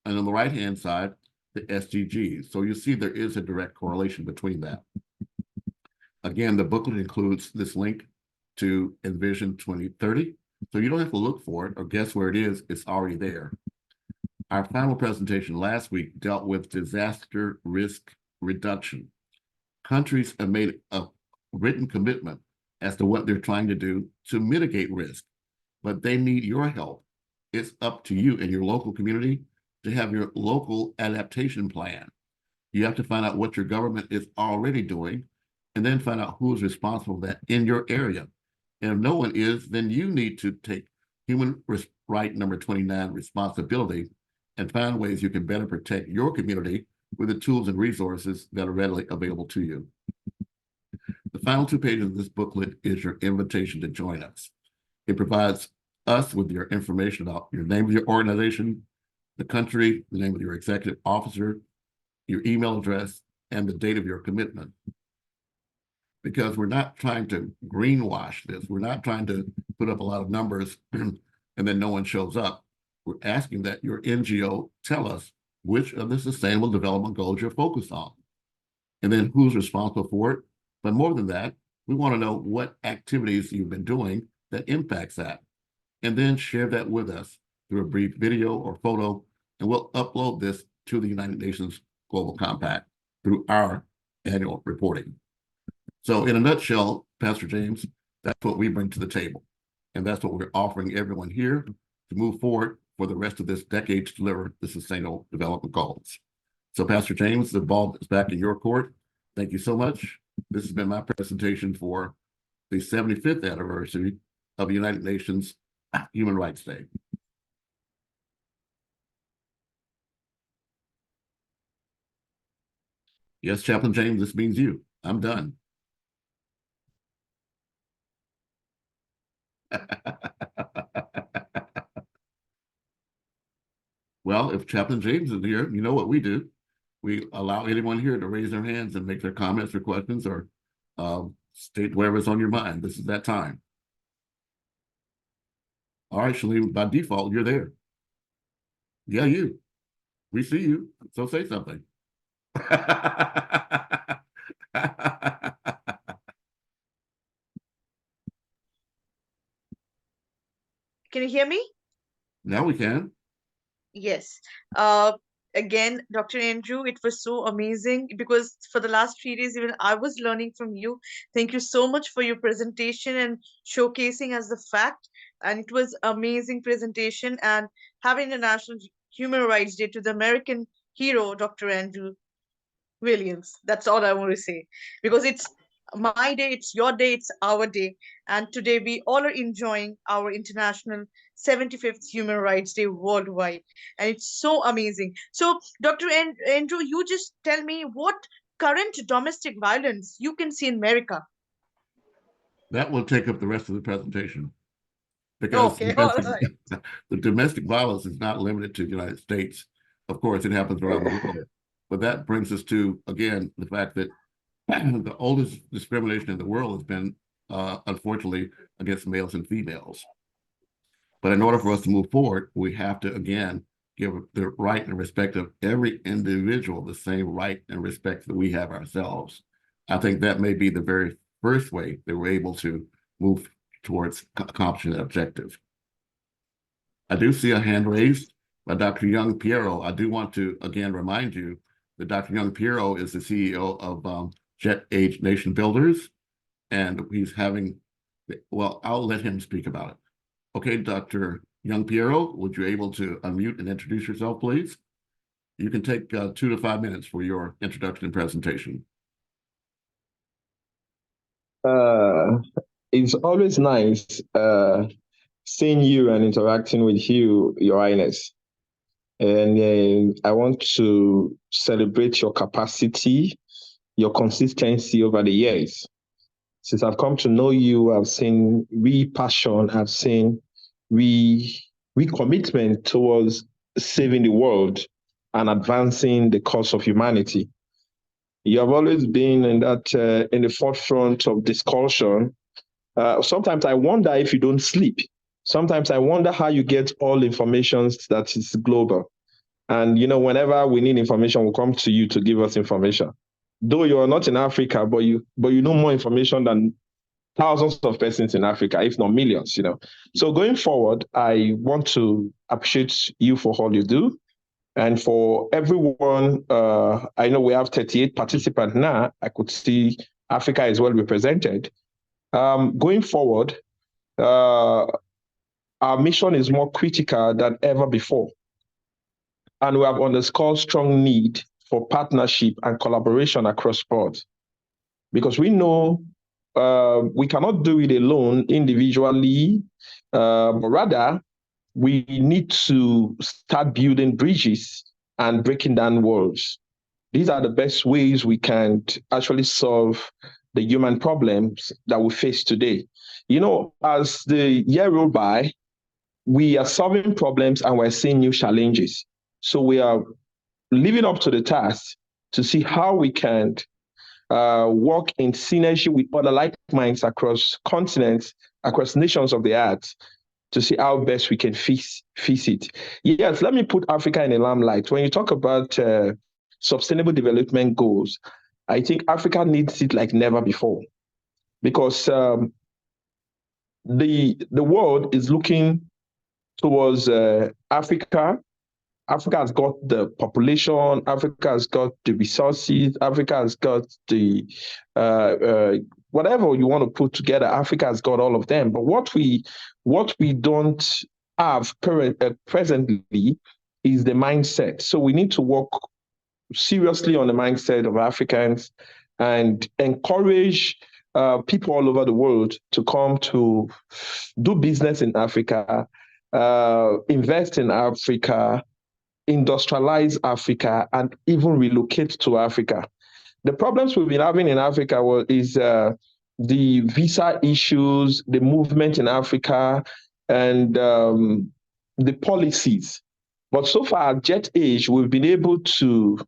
Speaker 2: and on the right-hand side, the SDGs. So you see there is a direct correlation between that. Again, the booklet includes this link to Envision 2030. So you don't have to look for it or guess where it is, it's already there. Our final presentation last week dealt with disaster risk reduction. Countries have made a written commitment as to what they're trying to do to mitigate risk, but they need your help. It's up to you and your local community to have your local adaptation plan. You have to find out what your government is already doing and then find out who is responsible for that in your area. And if no one is, then you need to take human right number 29 responsibility and find ways you can better protect your community with the tools and resources that are readily available to you. The final 2 pages of this booklet is your invitation to join us. It provides us with your information about your name of your organization, the country, the name of your executive officer, your email address, and the date of your commitment. Because we're not trying to greenwash this. We're not trying to put up a lot of numbers and then no one shows up. We're asking that your NGO tell us which of the Sustainable Development Goals you're focused on, and then who's responsible for it. But more than that, we want to know what activities you've been doing that impacts that, and then share that with us through a brief video or photo, and we'll upload this to the United Nations Global Compact through our annual reporting. So in a nutshell, Pastor James, that's what we bring to the table. And that's what we're offering everyone here to move forward for the rest of this decade to deliver the Sustainable Development Goals. So Pastor James, the ball is back in your court. Thank you so much. This has been my presentation for the 75th anniversary of the United Nations Human Rights Day. Yes, Chaplain James, this means you. I'm done. Well, if Chaplain James is here, you know what we do. We allow anyone here to raise their hands and make their comments or questions or state whatever's on your mind. This is that time. All right, Shalene, by default, you're there. Yeah, you. We see you, so say something.
Speaker 10: Can you hear me?
Speaker 2: Now we can.
Speaker 10: Yes. Again, Dr. Andrew, it was so amazing because for the last 3 days, even I was learning from you. Thank you so much for your presentation and showcasing as the fact. And it was amazing presentation, and having International Human Rights Day to the American hero, Dr. Andrew Williams. That's all I want to say, because it's my day, it's your day, it's our day. And today we all are enjoying our International 75th Human Rights Day worldwide. And it's so amazing. So Dr. Andrew, you just tell me what current domestic violence you can see in America.
Speaker 2: That will take up the rest of the presentation. Because the domestic violence is not limited to the United States. Of course, it happens around the world. But that brings us to, again, the fact that the oldest discrimination in the world has been, unfortunately, against males and females. But in order for us to move forward, we have to, again, give the right and respect of every individual the same right and respect that we have ourselves. I think that may be the very first way that we're able to move towards accomplishing that objective. I do see a hand raised by Dr. Young Piero. I do want to, again, remind you that Dr. Young Piero is the CEO of Jet Age Nation Builders, and he's having, well, I'll let him speak about it. Okay, Dr. Young Piero, would you able to unmute and introduce yourself, please? You can take 2 to 5 minutes for your introduction and presentation.
Speaker 11: It's always nice seeing you and interacting with you, Your Highness. And I want to celebrate your capacity, your consistency over the years. Since I've come to know you, I've seen passion, I've seen commitment towards saving the world and advancing the cause of humanity. You have always been in that in the forefront of discussion. Sometimes I wonder if you don't sleep. Sometimes I wonder how you get all information that is global. And whenever we need information, we'll come to you to give us information. Though you are not in Africa, but you know more information than thousands of persons in Africa, if not millions. So going forward, I want to appreciate you for all you do. And for everyone, I know we have 38 participants now. I could see Africa is well represented. Going forward, our mission is more critical than ever before. And we have underscored strong need for partnership and collaboration across boards. Because we know we cannot do it alone individually, but rather we need to start building bridges and breaking down walls. These are the best ways we can actually solve the human problems that we face today. As the year rolled by, we are solving problems and we're seeing new challenges. So we are living up to the task to see how we can work in synergy with other like minds across continents, across nations of the earth, to see how best we can fix it. Yes, let me put Africa in a limelight. When you talk about sustainable development goals, I think Africa needs it like never before, because the world is looking towards Africa. Africa has got the population, Africa has got the resources, Africa has got the whatever you want to put together, Africa has got all of them. But what we don't have presently is the mindset. So we need to work seriously on the mindset of Africans and encourage people all over the world to come to do business in Africa, invest in Africa, industrialize Africa, and even relocate to Africa. The problems we've been having in Africa is the visa issues, the movement in Africa, and the policies. But so far at Jet Age, we've been able to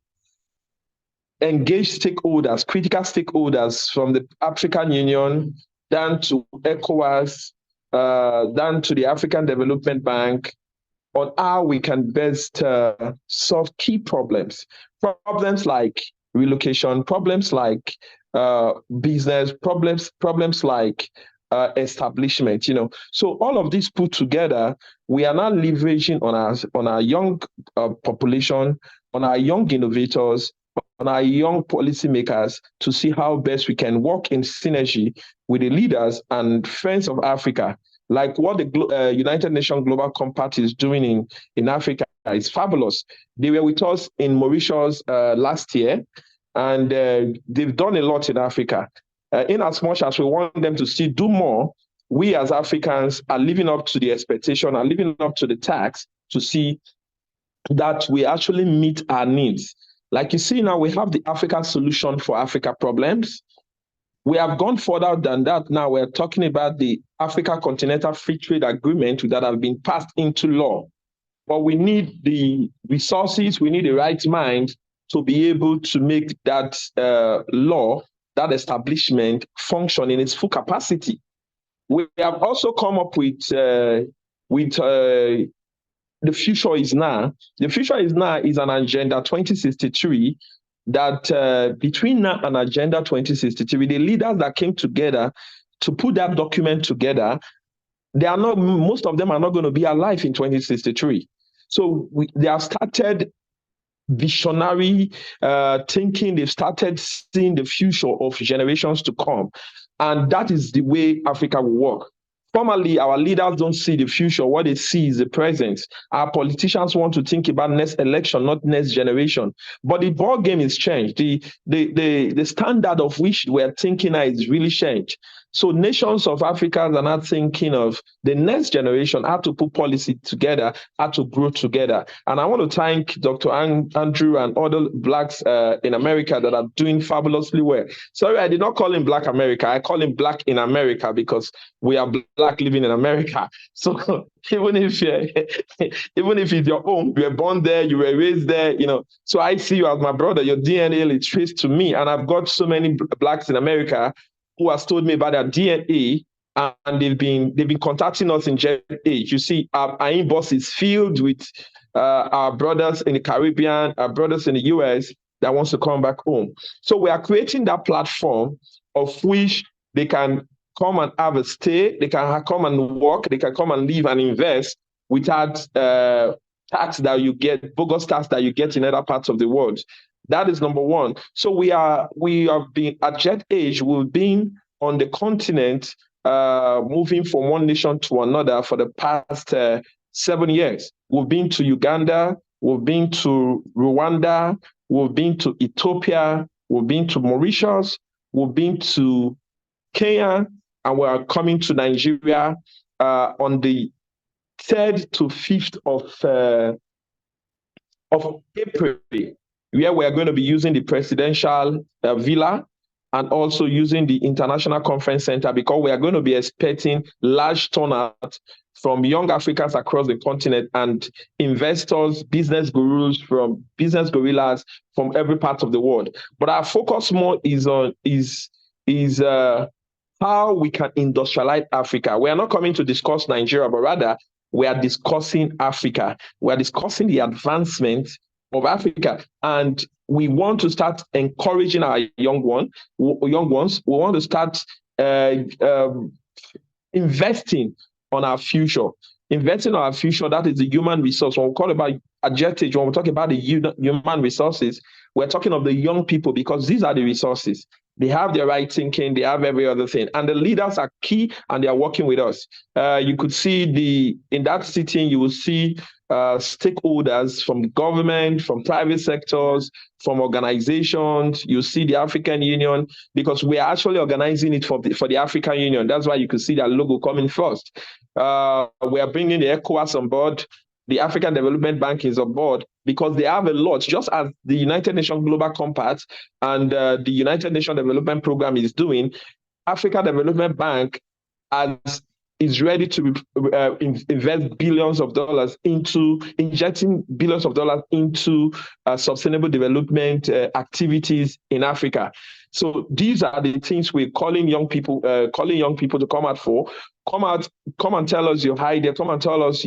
Speaker 11: engage stakeholders, critical stakeholders from the African Union down to ECOWAS, down to the African Development Bank, on how we can best solve key problems like relocation, problems like business, problems like establishment. So all of this put together, we are now leveraging on our young population, on our young innovators, on our young policymakers to see how best we can work in synergy with the leaders and friends of Africa. Like what the United Nations Global Compact is doing in Africa is fabulous. They were with us in Mauritius last year, and they've done a lot in Africa. In as much as we want them to still do more, we as Africans are living up to the expectation, are living up to the task to see that we actually meet our needs. Like you see now, we have the African solution for Africa problems. We have gone further than that. Now we're talking about the Africa Continental Free Trade Agreement that have been passed into law. But we need the resources, we need the right mind to be able to make that law, that establishment function in its full capacity. We have also come up with the future is now. The future is now is an Agenda 2063 that between now and Agenda 2063, the leaders that came together to put that document together, most of them are not going to be alive in 2063. So they have started visionary thinking. They've started seeing the future of generations to come. And that is the way Africa will work. Formerly, our leaders don't see the future. What they see is the present. Our politicians want to think about next election, not next generation. But the ball game is changed. The standard of which we're thinking now is really changed. So nations of Africa are not thinking of the next generation, how to put policy together, how to grow together. And I want to thank Dr. Andrew and other Blacks in America that are doing fabulously well. Sorry, I did not call him Black America. I call him Black in America because we are Black living in America. So even if it's your own, you were born there, you were raised there, you know. So I see you as my brother. Your DNA is traced to me, and I've got so many Blacks in America who has told me about their DNA, and they've been contacting us in Jet Age. You see, our inbox is filled with our brothers in the Caribbean, our brothers in the US that wants to come back home. So we are creating that platform of which they can come and have a stay, they can come and work, they can come and live and invest without tax that you get, bogus tax that you get in other parts of the world. That is number one. So we have been at Jet Age, we've been on the continent, moving from one nation to another for the past 7 years. We've been to Uganda, we've been to Rwanda, we've been to Ethiopia, we've been to Mauritius, we've been to Kenya, and we are coming to Nigeria on the 3rd to 5th of April, where we are going to be using the presidential villa and also using the International Conference Center, because we are going to be expecting large turnout from young Africans across the continent and investors, business gurus, from business gorillas from every part of the world. But our focus more is on how we can industrialize Africa. We are not coming to discuss Nigeria, but rather we are discussing Africa. We are discussing the advancement of Africa, and we want to start encouraging our young ones. We want to start investing on our future. Investing on our future, that is the human resource. When we call about adjectives, when we talk about the human resources, we're talking of the young people, because these are the resources. They have their right thinking, they have every other thing. And the leaders are key, and they are working with us. You could see in that sitting, you will see stakeholders from the government, from private sectors, from organizations. You see the African Union, because we are actually organizing it for the African Union. That's why you could see that logo coming first. We are bringing the ECOWAS on board. The African Development Bank is on board, because they have a lot, just as the United Nations Global Compact and the United Nations Development Program is doing. Africa Development Bank is ready to invest billions of dollars into injecting billions of dollars into sustainable development activities in Africa. So these are the things we're calling young people to come out for. Come and tell us your idea. Come and tell us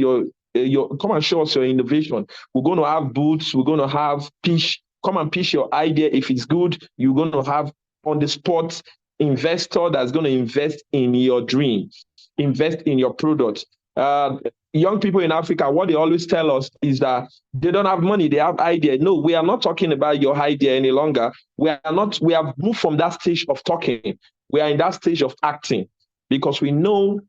Speaker 11: come and show us your innovation. We're going to have booths. We're going to have pitch. Come and pitch your idea. If it's good, you're going to have on the spot investor that's going to invest in your dream, invest in your product. Young people in Africa, what they always tell us is that they don't have money, they have idea. No, we are not talking about your idea any longer. We have moved from that stage of talking. We are in that stage of acting, because we know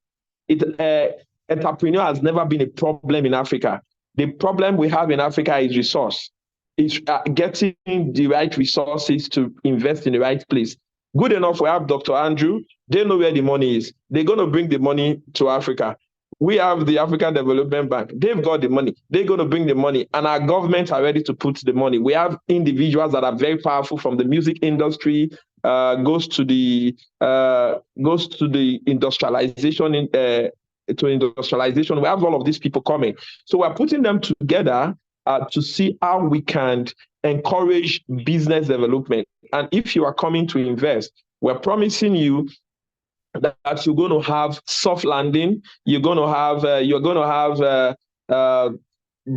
Speaker 11: entrepreneur has never been a problem in Africa. The problem we have in Africa is resource. It's getting the right resources to invest in the right place. Good enough, we have Dr. Andrew. They know where the money is. They're going to bring the money to Africa. We have the African Development Bank. They've got the money. They're going to bring the money, and our governments are ready to put the money. We have individuals that are very powerful, from the music industry, goes to the industrialization to industrialization. We have all of these people coming. So we're putting them together to see how we can encourage business development. And if you are coming to invest, we're promising you that you're going to have soft landing. You're going to have a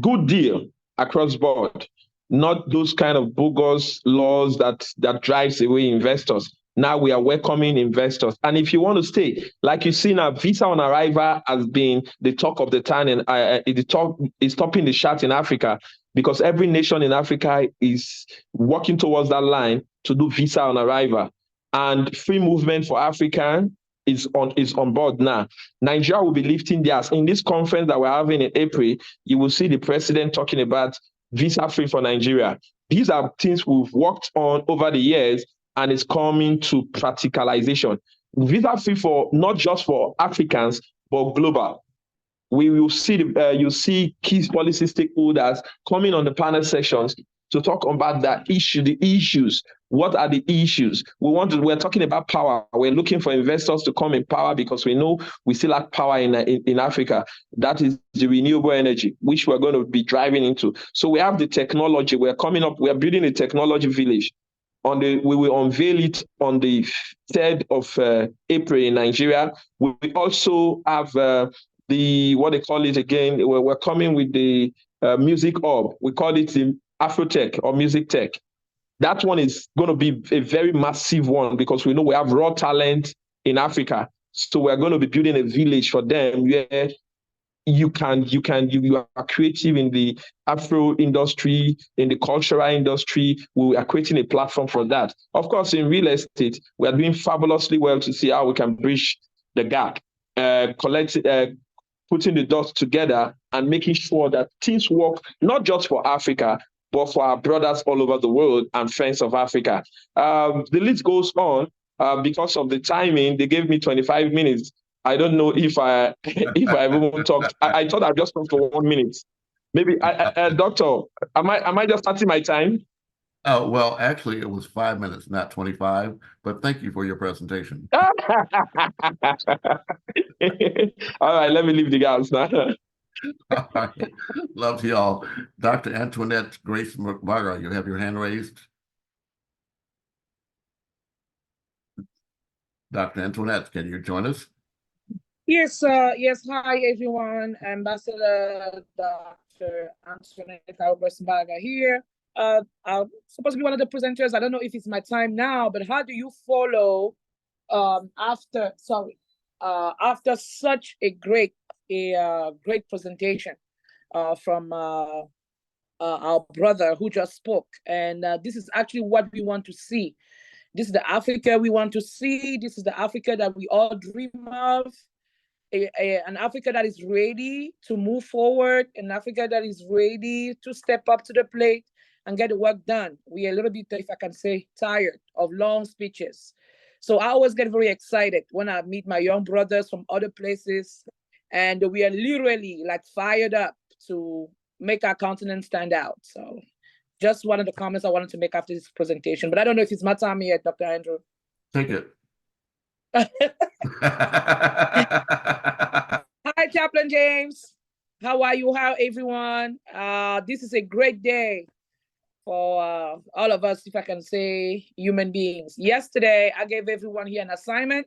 Speaker 11: good deal across board, not those kind of bogus laws that drives away investors. Now we are welcoming investors. And if you want to stay, like you see now, visa on arrival has been the talk of the town, and the talk is topping the chart in Africa. because every nation in Africa is working towards that line to do visa on arrival. And free movement for African is on board now. Nigeria will be lifting theirs. In this conference that we're having in April, you will see the president talking about visa free for Nigeria. These are things we've worked on over the years, and it's coming to practicalization. Visa free for not just for Africans, but global. We will see you see key policy stakeholders coming on the panel sessions to talk about the issues. What are the issues? We're talking about power. We're looking for investors to come in power because we know we still lack power in Africa. That is the renewable energy, which we're going to be driving into. So we have the technology. We're building a technology village. We will unveil it on the 3rd of April in Nigeria. We also have what they call it again, we're coming with the music hub. We call it the Afrotech or Music Tech. That one is going to be a very massive one because we know we have raw talent in Africa. So we're going to be building a village for them where you are creative in the Afro industry, in the cultural industry. We are creating a platform for that. Of course, in real estate, we are doing fabulously well to see how we can bridge the gap, putting the dots together and making sure that things work, not just for Africa, but for our brothers all over the world and friends of Africa. The list goes on because of the timing. They gave me 25 minutes. I don't know if I even talked. I thought I'd just talk for 1 minute. Maybe, Doctor, am I just starting my time?
Speaker 2: Oh, well, actually, it was 5 minutes, not 25, but thank you for your presentation.
Speaker 11: All right, let me leave the guys now.
Speaker 2: All right. Love y'all. Dr. Antoinette Grace McBarger, you have your hand raised. Dr. Antoinette, can you join us?
Speaker 12: Yes, yes. Hi, everyone. Ambassador Dr. Antoinette Grace-McBarger here. I'm supposed to be one of the presenters. I don't know if it's my time now, but how do you follow after such a great presentation from our brother who just spoke? And this is actually what we want to see. This is the Africa we want to see. This is the Africa that we all dream of. An Africa that is ready to move forward, an Africa that is ready to step up to the plate and get the work done. We are a little bit, if I can say, tired of long speeches. So I always get very excited when I meet my young brothers from other places, and we are literally like fired up to make our continent stand out. So just one of the comments I wanted to make after this presentation, but I don't know if it's my time yet, Dr. Andrew.
Speaker 2: Take it.
Speaker 12: Hi, Chaplain James. How are you? How everyone? This is a great day for all of us, if I can say, human beings. Yesterday, I gave everyone here an assignment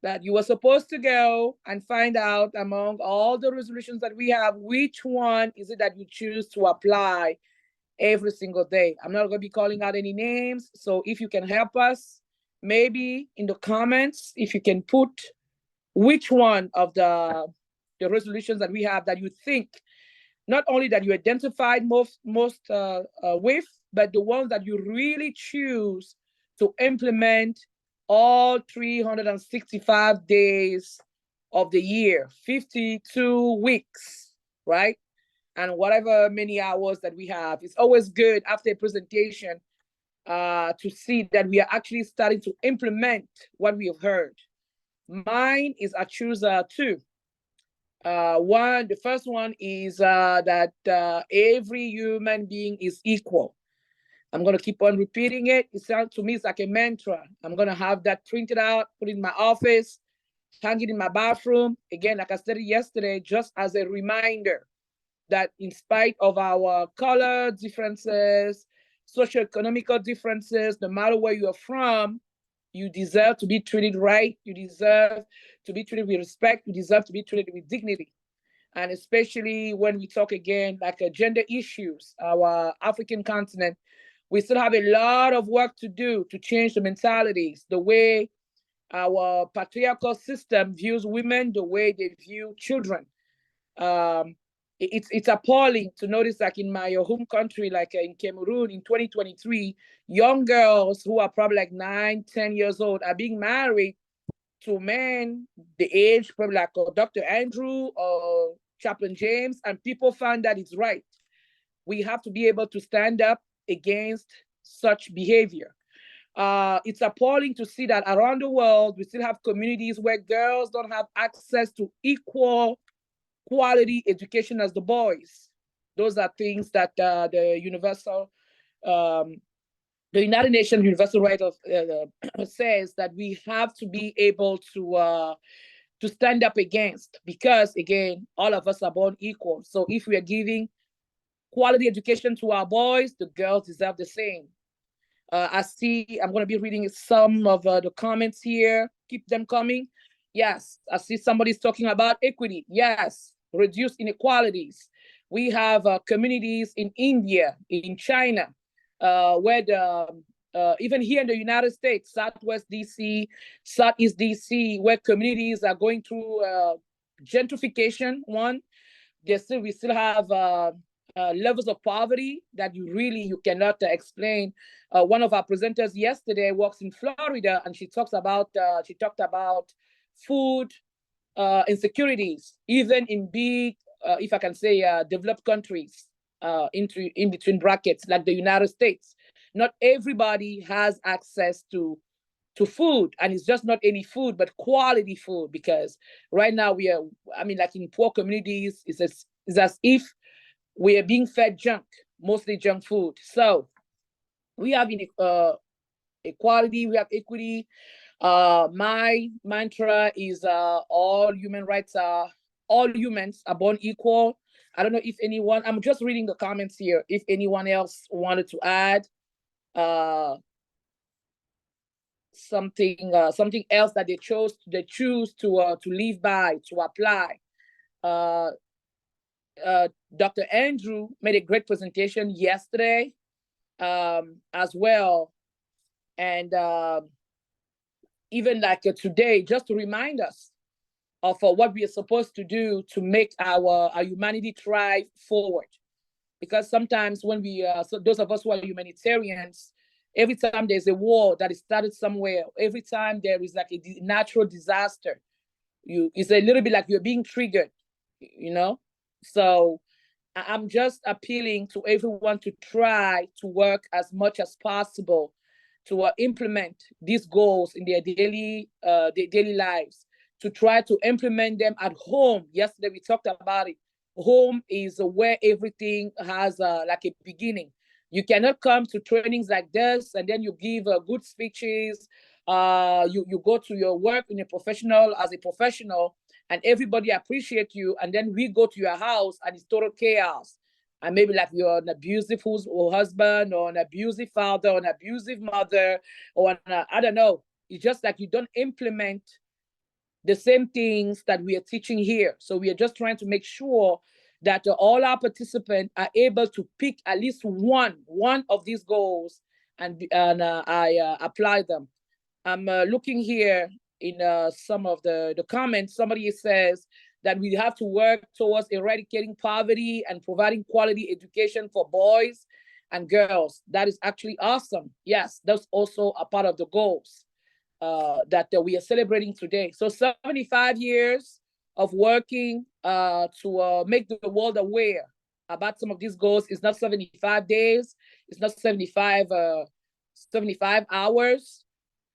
Speaker 12: that you were supposed to go and find out among all the resolutions that we have, which one is it that you choose to apply every single day. I'm not going to be calling out any names. So if you can help us, maybe in the comments, if you can put which one of the resolutions that we have that you think, not only that you identified most with, but the ones that you really choose to implement all 365 days of the year, 52 weeks, right? And whatever many hours that we have. It's always good after a presentation to see that we are actually starting to implement what we have heard. Mine is I choose two. The first one is that every human being is equal. I'm going to keep on repeating it. It sounds to me it's like a mantra. I'm going to have that printed out, put it in my office, hang it in my bathroom. Again, like I said yesterday, just as a reminder that in spite of our color differences, socioeconomical differences, no matter where you are from, you deserve to be treated right. You deserve to be treated with respect. You deserve to be treated with dignity. And especially when we talk again, like gender issues, our African continent, we still have a lot of work to do to change the mentalities, the way our patriarchal system views women, the way they view children. it's appalling to notice, like in my home country, like in Cameroon in 2023, young girls who are probably like 9, 10 years old are being married to men the age probably like Dr. Andrew or Chaplain James, and people find that it's right. We have to be able to stand up against such behavior. It's appalling to see that around the world, we still have communities where girls don't have access to equal quality education as the boys. Those are things that the United Nations Universal Right of says that we have to be able to stand up against, because again, all of us are born equal. So if we are giving quality education to our boys, the girls deserve the same. I see, I'm going to be reading some of the comments here. Keep them coming. Yes, I see somebody's talking about equity. Yes, reduce inequalities. We have communities in India, in China, where even here in the United States, Southwest DC, Southeast DC, where communities are going through gentrification. One, we still have levels of poverty that you cannot explain. One of our presenters yesterday works in Florida, and she talked about food insecurities, even in big, if I can say, developed countries, in between brackets, like the United States. Not everybody has access to food, and it's just not any food, but quality food, because right now like in poor communities, it's as if we are being fed junk, mostly junk food. So we have equality, we have equity. My mantra is all humans are born equal. I don't know if anyone, I'm just reading the comments here, if anyone else wanted to add something else that they choose to live by, to apply. Dr. Andrew made a great presentation yesterday as well. And even like today, just to remind us of what we are supposed to do to make our humanity thrive forward. Because sometimes when so those of us who are humanitarians, every time there's a war that is started somewhere, every time there is like a natural disaster, it's a little bit like you're being triggered, So I'm just appealing to everyone to try to work as much as possible to implement these goals in their daily lives, to try to implement them at home. Yesterday we talked about it. Home is where everything has like a beginning. You cannot come to trainings like this and then you give good speeches. You go to your work as a professional, and everybody appreciate you, and then we go to your house and it's total chaos. And maybe like you're an abusive husband, or an abusive father, or an abusive mother, or I don't know. It's just like you don't implement the same things that we are teaching here. So we are just trying to make sure that all our participants are able to pick at least one of these goals and I apply them. I'm looking here in some of the comments. Somebody says that we have to work towards eradicating poverty and providing quality education for boys and girls. That is actually awesome. Yes, that's also a part of the goals that we are celebrating today. So 75 years of working to make the world aware about some of these goals. It's not 75 days. It's not 75 hours.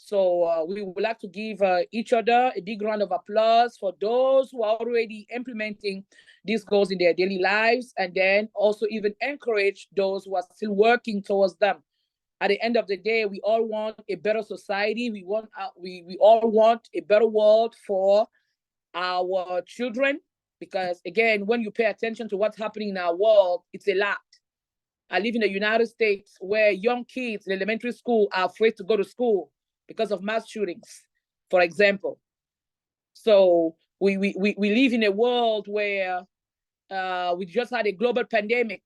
Speaker 12: So we would like to give each other a big round of applause for those who are already implementing these goals in their daily lives, and then also even encourage those who are still working towards them. At the end of the day, we all want a better society. We all want a better world for our children, because again, when you pay attention to what's happening in our world, it's a lot. I live in the United States, where young kids in elementary school are afraid to go to school because of mass shootings, for example. So we live in a world where we just had a global pandemic.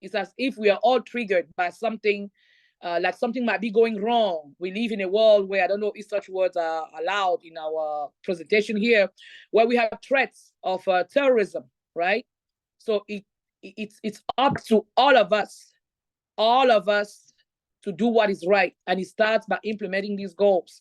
Speaker 12: It's as if we are all triggered by something, like something might be going wrong. We live in a world where, I don't know if such words are allowed in our presentation here, where we have threats of terrorism, right? So it's up to all of us to do what is right. And it starts by implementing these goals.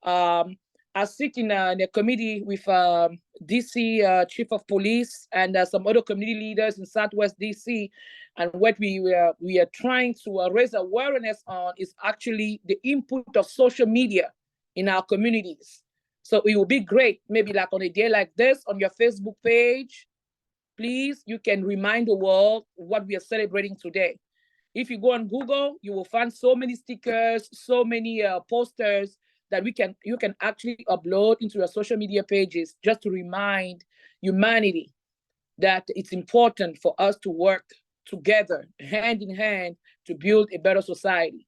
Speaker 12: I sit in a committee with DC Chief of Police and some other community leaders in Southwest DC. And what we are trying to raise awareness on is actually the input of social media in our communities. So it will be great, maybe like on a day like this, on your Facebook page, please, you can remind the world what we are celebrating today. If you go on Google, you will find so many stickers, so many posters that you can actually upload into your social media pages just to remind humanity that it's important for us to work together, hand in hand, to build a better society.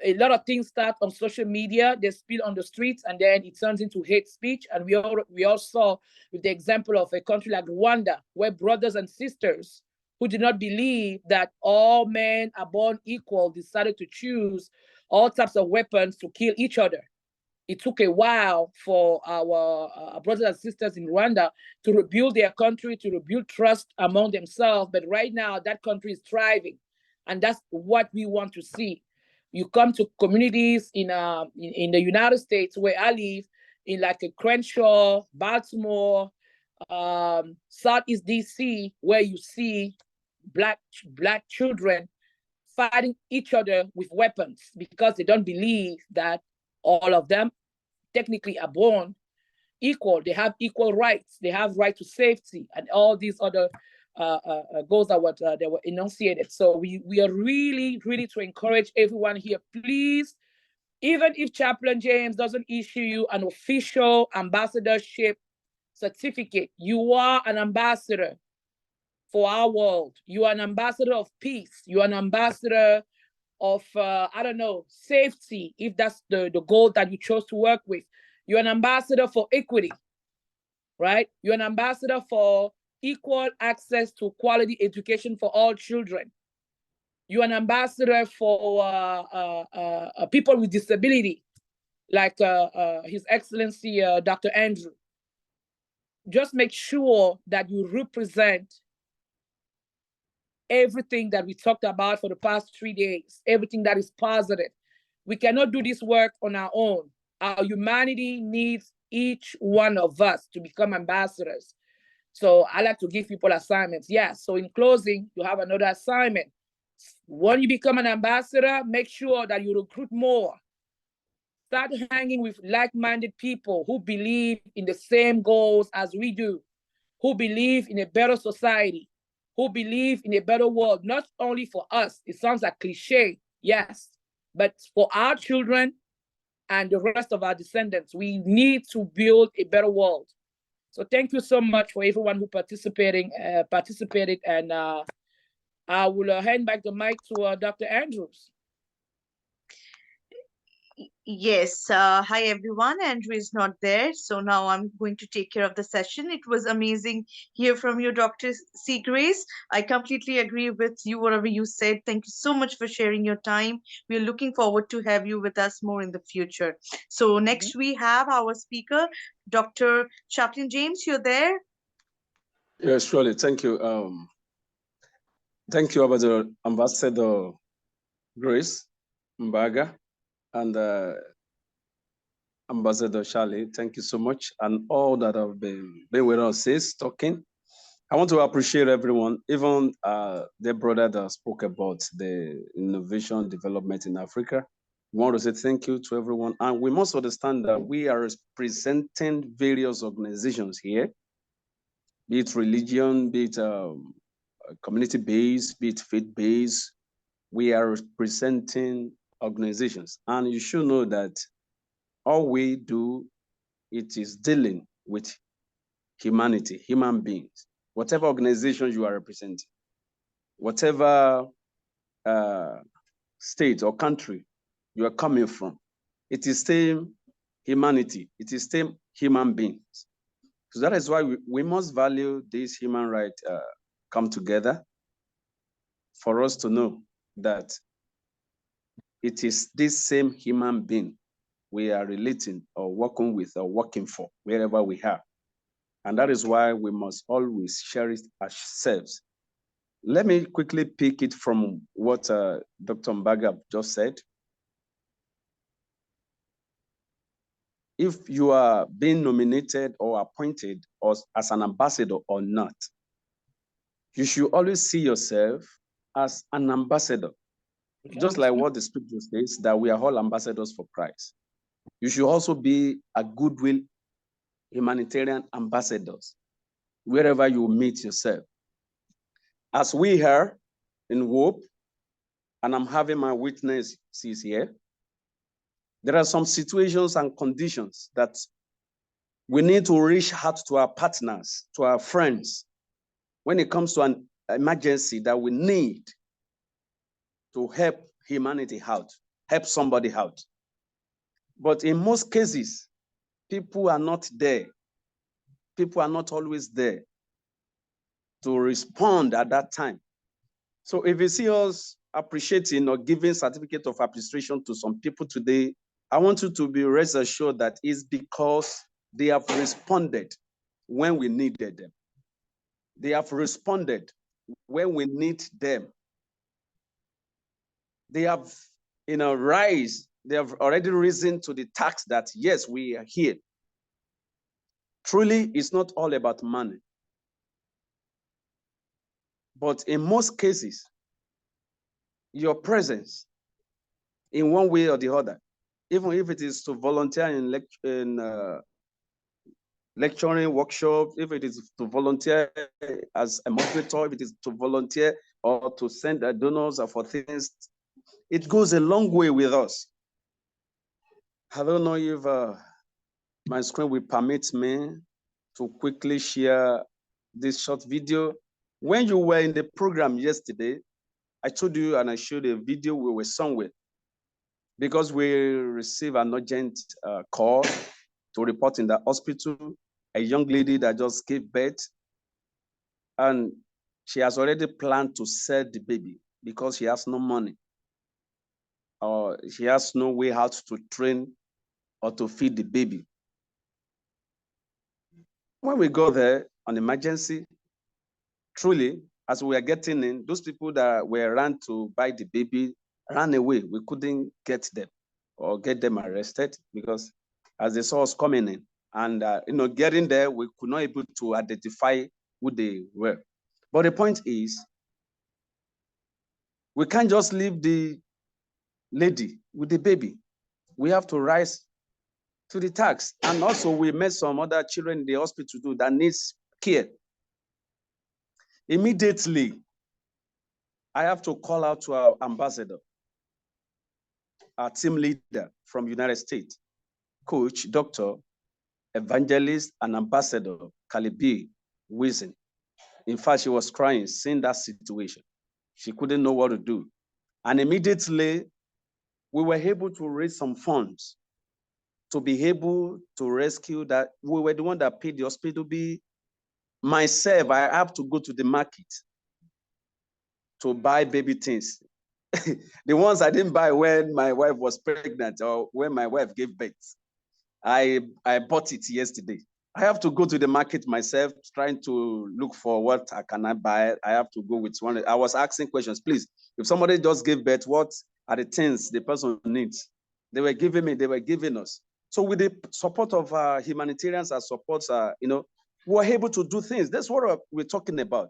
Speaker 12: A lot of things start on social media, they spill on the streets, and then it turns into hate speech. And we all saw with the example of a country like Rwanda, where brothers and sisters who did not believe that all men are born equal decided to choose all types of weapons to kill each other. It took a while for our brothers and sisters in Rwanda to rebuild their country, to rebuild trust among themselves. But right now, that country is thriving. And that's what we want to see. You come to communities in the United States where I live, in like a Crenshaw, Baltimore, Southeast DC, where you see black children fighting each other with weapons because they don't believe that all of them technically are born equal. They have equal rights. They have right to safety and all these other goals that were enunciated. So we are really to encourage everyone here, please, even if Chaplain James doesn't issue you an official ambassadorship certificate, you are an ambassador for our world. You are an ambassador of peace. You are an ambassador of, I don't know, safety, if that's the goal that you chose to work with. You're an ambassador for equity, right? You're an ambassador for equal access to quality education for all children. You're an ambassador for people with disability, like His Excellency, Dr. Andrew. Just make sure that you represent everything that we talked about for the past 3 days, everything that is positive. We cannot do this work on our own. Our humanity needs each one of us to become ambassadors. So I like to give people assignments. Yes, so in closing, you have another assignment. When you become an ambassador, make sure that you recruit more. Start hanging with like-minded people who believe in the same goals as we do, who believe in a better society, who believe in a better world, not only for us. It sounds like cliche, yes, but for our children and the rest of our descendants. We need to build a better world. So thank you so much for everyone who participated, and I will hand back the mic to Dr. Andrews.
Speaker 10: Yes, hi everyone. Andrew is not there, so now I'm going to take care of the session. It was amazing hear from you, Dr. C. Grace. I completely agree with you, whatever you said. Thank you so much for sharing your time. We're looking forward to have you with us more in the future. So next we have our speaker, Dr. Chaplain James. You're there?
Speaker 1: Yes, surely. Thank you. Thank you, Ambassador Grace Mbaga and Ambassador Charlie. Thank you so much, and all that have been with us since talking. I want to appreciate everyone, even the brother that spoke about the innovation development in Africa. We want to say thank you to everyone, and we must understand that we are representing various organizations here, be it religion, be it community-based, be it faith-based. We are representing organizations, and you should know that all we do, it is dealing with humanity, human beings, whatever organization you are representing, whatever state or country you are coming from, it is still humanity, it is still human beings. So that is why we must value these human rights come together for us to know that it is this same human being we are relating or working with or working for wherever we are. And that is why we must always cherish ourselves. Let me quickly pick it from what Dr. Mbaga just said. If you are being nominated or appointed as an ambassador or not, you should always see yourself as an ambassador. Okay. Just like what the scripture says, that we are all ambassadors for Christ. You should also be a goodwill humanitarian ambassadors wherever you meet yourself. As we here in WHOPE, and I'm having my witnesses here, there are some situations and conditions that we need to reach out to our partners, to our friends, when it comes to an emergency that we need to help humanity out, help somebody out. But in most cases, people are not there. People are not always there to respond at that time. So if you see us appreciating or giving certificate of appreciation to some people today, I want you to be rest assured that it's because they have responded when we needed them. They have responded when we need them. They have, rise. They have already risen to the task that, yes, we are here. Truly, it's not all about money. But in most cases, your presence in one way or the other, even if it is to volunteer in lecturing workshops, if it is to volunteer as a moderator, if it is to volunteer or to send donors for things, it goes a long way with us. I don't know if my screen will permit me to quickly share this short video. When you were in the program yesterday, I told you and I showed a video. We were somewhere because we received an urgent call to report in the hospital, a young lady that just gave birth, and she has already planned to sell the baby because she has no money, or she has no way how to train or to feed the baby. When we go there on emergency, truly, as we are getting in, those people that were ran to buy the baby ran away. We couldn't get them or get them arrested because as they saw us coming in and getting there, we could not able to identify who they were. But the point is, we can't just leave the lady with the baby. We have to rise to the task. And also we met some other children in the hospital too that needs care. Immediately, I have to call out to our ambassador, our team leader from United States, coach, doctor, evangelist, and ambassador, Calibi Wizen. In fact, she was crying, seeing that situation. She couldn't know what to do. And immediately, we were able to raise some funds to be able to rescue that. We were the one that paid the hospital bill. Myself, I have to go to the market to buy baby things. The ones I didn't buy when my wife was pregnant or when my wife gave birth. I bought it yesterday. I have to go to the market myself, trying to look for what I can buy. I have to go with one. I was asking questions, please, if somebody just gave birth, what are the things the person needs? They were giving me, they were giving us. So with the support of humanitarians and supports, we were able to do things. That's what we're talking about.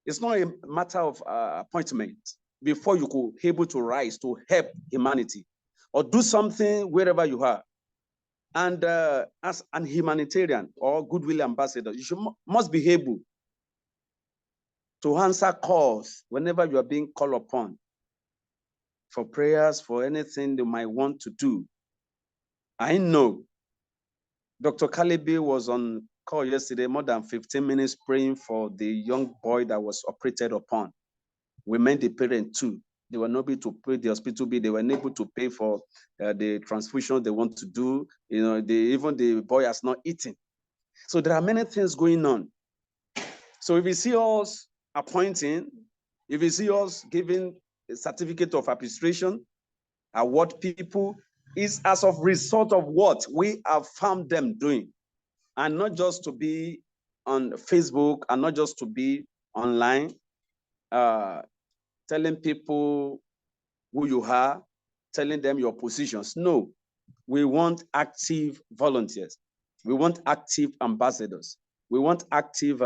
Speaker 1: It's not a matter of appointment before you could be able to rise to help humanity or do something wherever you are. And as an humanitarian or goodwill ambassador, you must be able to answer calls whenever you are being called upon for prayers, for anything they might want to do. I know Dr. Calibi was on call yesterday, more than 15 minutes praying for the young boy that was operated upon. We met the parent too. They were not able to pay the hospital bill. They were unable to pay for the transfusion they want to do. Even the boy has not eaten. So there are many things going on. So if you see us appointing, if you see us giving a certificate of appreciation, award people, is as of result of what we have found them doing. and not just to be on Facebook and not just to be online, telling people who you are, telling them your positions. No, we want active volunteers. We want active ambassadors. We want active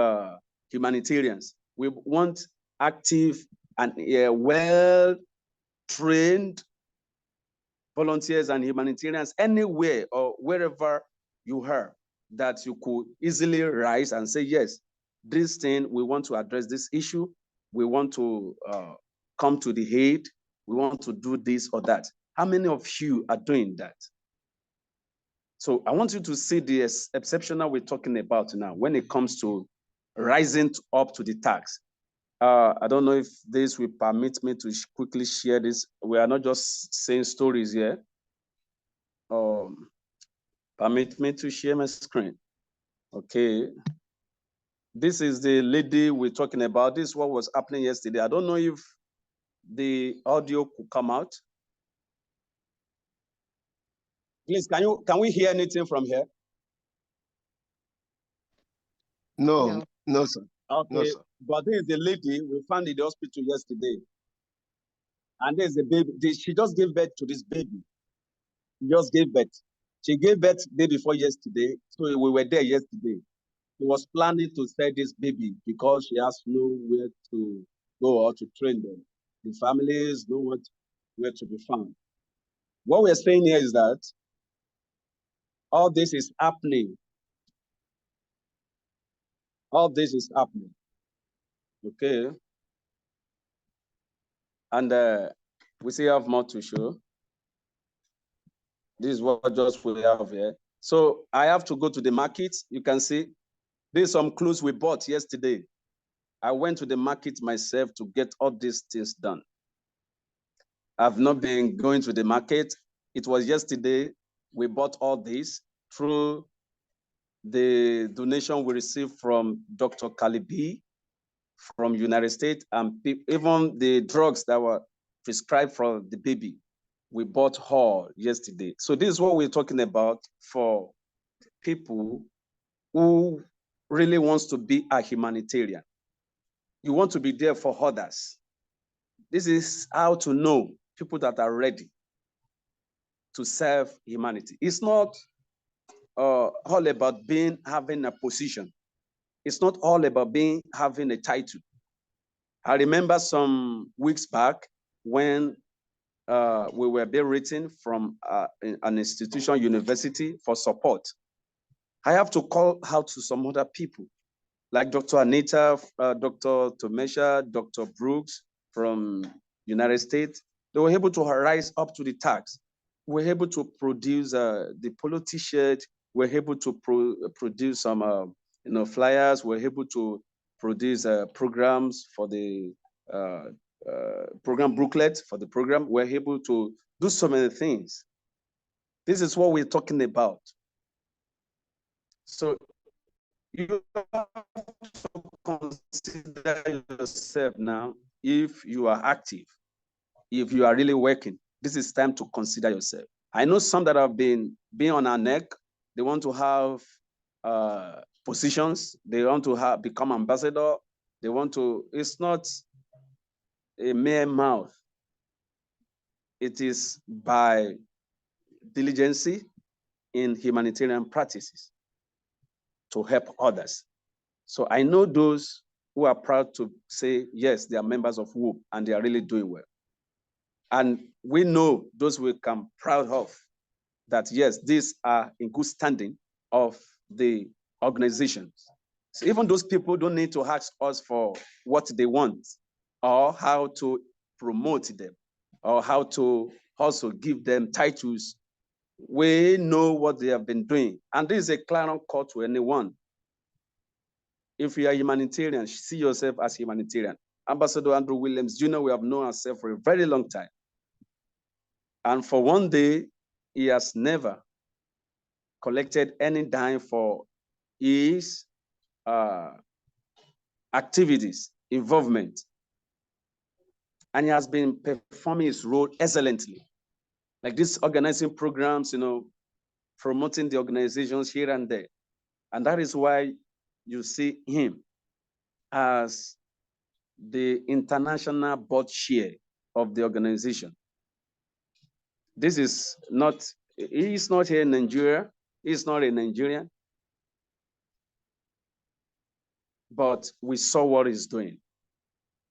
Speaker 1: humanitarians. We want active and well-trained volunteers and humanitarians anywhere or wherever you are, that you could easily rise and say, yes, this thing, we want to address this issue. We want to come to the aid. We want to do this or that. How many of you are doing that? So I want you to see the exceptional we're talking about now when it comes to rising up to the task. I don't know if this will permit me to quickly share this. We are not just saying stories here. Permit me to share my screen. Okay. This is the lady we're talking about. This is what was happening yesterday. I don't know if the audio could come out. Please, can we hear anything from here?
Speaker 13: No, no, sir.
Speaker 1: Okay,
Speaker 13: no, sir.
Speaker 1: But this is the lady we found in the hospital yesterday. And there's a baby. She just gave birth to this baby. She just gave birth. She gave birth the day before yesterday. So we were there yesterday. She was planning to sell this baby because she has nowhere to go or to train them. The families know where to be found. What we're saying here is that all this is happening. All this is happening. Okay. And we still have more to show. This is what just we have here. So I have to go to the market. You can see there's some clothes we bought yesterday. I went to the market myself to get all these things done. I've not been going to the market. It was yesterday we bought all this through the donation we received from Dr. Kalibi from United States, and even the drugs that were prescribed for the baby, we bought all yesterday. So this is what we're talking about for people who really wants to be a humanitarian. You want to be there for others. This is how to know people that are ready to serve humanity. It's not all about having a position. It's not all about having a title. I remember some weeks back when we were being written from an institution, university, for support. I have to call out to some other people, like Dr. Anita, Dr. Tomesha, Dr. Brooks from United States. They were able to rise up to the task. We were able to produce the polo t-shirt. We were able to produce some flyers. We were able to produce programs for the program booklet for the program. We're able to do so many things. This is what we're talking about. So you have to consider yourself now. If you are active, if you are really working, this is time to consider yourself. I know some that have been on our neck. They want to have positions. They want to become ambassador. They want to, it's not a mere mouth. It is by diligence in humanitarian practices to help others. So I know those who are proud to say, yes, they are members of WHOPE and they are really doing well. And we know those we can proud of that, yes, these are in good standing of the organizations. So even those people don't need to ask us for what they want or how to promote them or how to also give them titles. We know what they have been doing. And this is a clarion call to anyone. If you are humanitarian, see yourself as humanitarian. Ambassador Andrew Williams Jr., we have known ourselves for a very long time. And for one day, he has never collected any dime for his activities, involvement. And he has been performing his role excellently. Like this, organizing programs, promoting the organizations here and there. And that is why you see him as the international board chair of the organization. This is not, he is not here in Nigeria. He's not a Nigerian. But we saw what he's doing.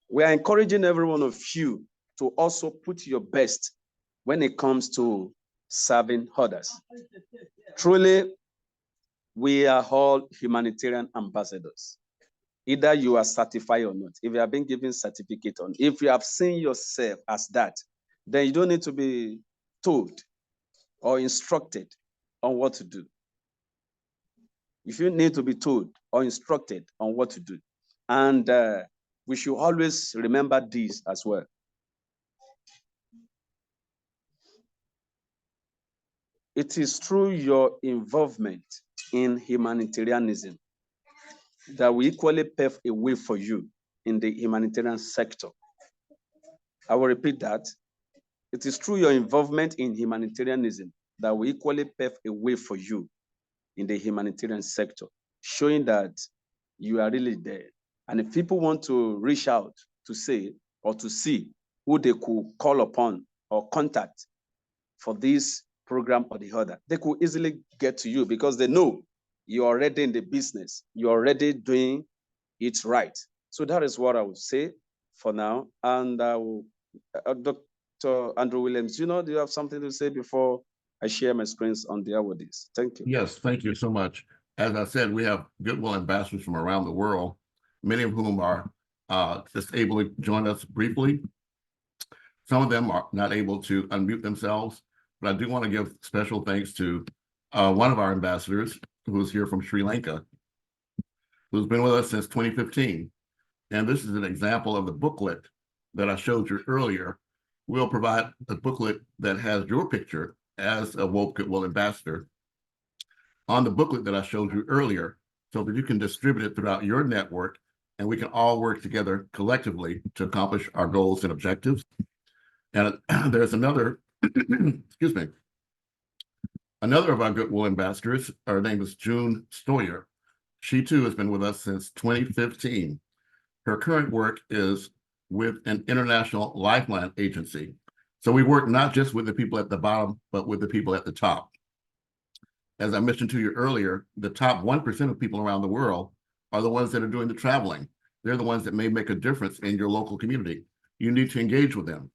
Speaker 1: We are encouraging every one of you to also put your best when it comes to serving others. Truly, we are all humanitarian ambassadors. Either you are certified or not. If you have been given certificate on, if you have seen yourself as that, then you don't need to be told or instructed on what to do. If you need to be told or instructed on what to do. And we should always remember this as well. It is through your involvement in humanitarianism that we equally pave a way for you in the humanitarian sector. I will repeat that. It is through your involvement in humanitarianism that we equally pave a way for you in the humanitarian sector, showing that you are really there. And if people want to reach out to say or to see who they could call upon or contact for this program or the other, they could easily get to you because they know you're already in the business. You're already doing it right. So that is what I would say for now. And Dr. Andrew Williams, do you have something to say before I share my screens on the hour this? Thank you.
Speaker 2: Yes, thank you so much. As I said, we have goodwill ambassadors from around the world, many of whom are just able to join us briefly. Some of them are not able to unmute themselves, but I do want to give special thanks to one of our ambassadors who is here from Sri Lanka, who's been with us since 2015. And this is an example of the booklet that I showed you earlier. We'll provide a booklet that has your picture as a WHOPE Goodwill Ambassador on the booklet that I showed you earlier so that you can distribute it throughout your network and we can all work together collectively to accomplish our goals and objectives. And there's another, excuse me, another of our Goodwill Ambassadors, her name is June Stoyer. She too has been with us since 2015. Her current work is with an international lifeline agency. So we work not just with the people at the bottom, but with the people at the top. As I mentioned to you earlier, the top 1% of people around the world are the ones that are doing the traveling. They're the ones that may make a difference in your local community. You need to engage with them.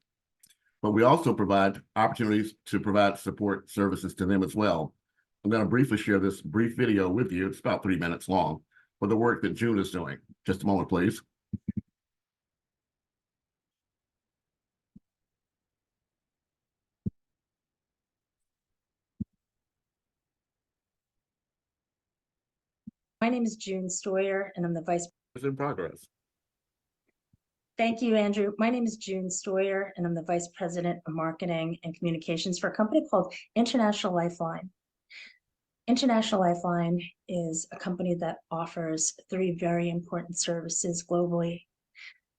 Speaker 2: But we also provide opportunities to provide support services to them as well. I'm going to briefly share this brief video with you. It's about 3 minutes long for the work that June is doing. Just a moment, please.
Speaker 14: My name is June Stoyer, and I'm the Vice
Speaker 2: President. In progress.
Speaker 14: Thank you, Andrew. My name is June Stoyer, and I'm the Vice President of Marketing and Communications for a company called International Lifeline. International Lifeline is a company that offers 3 very important services globally.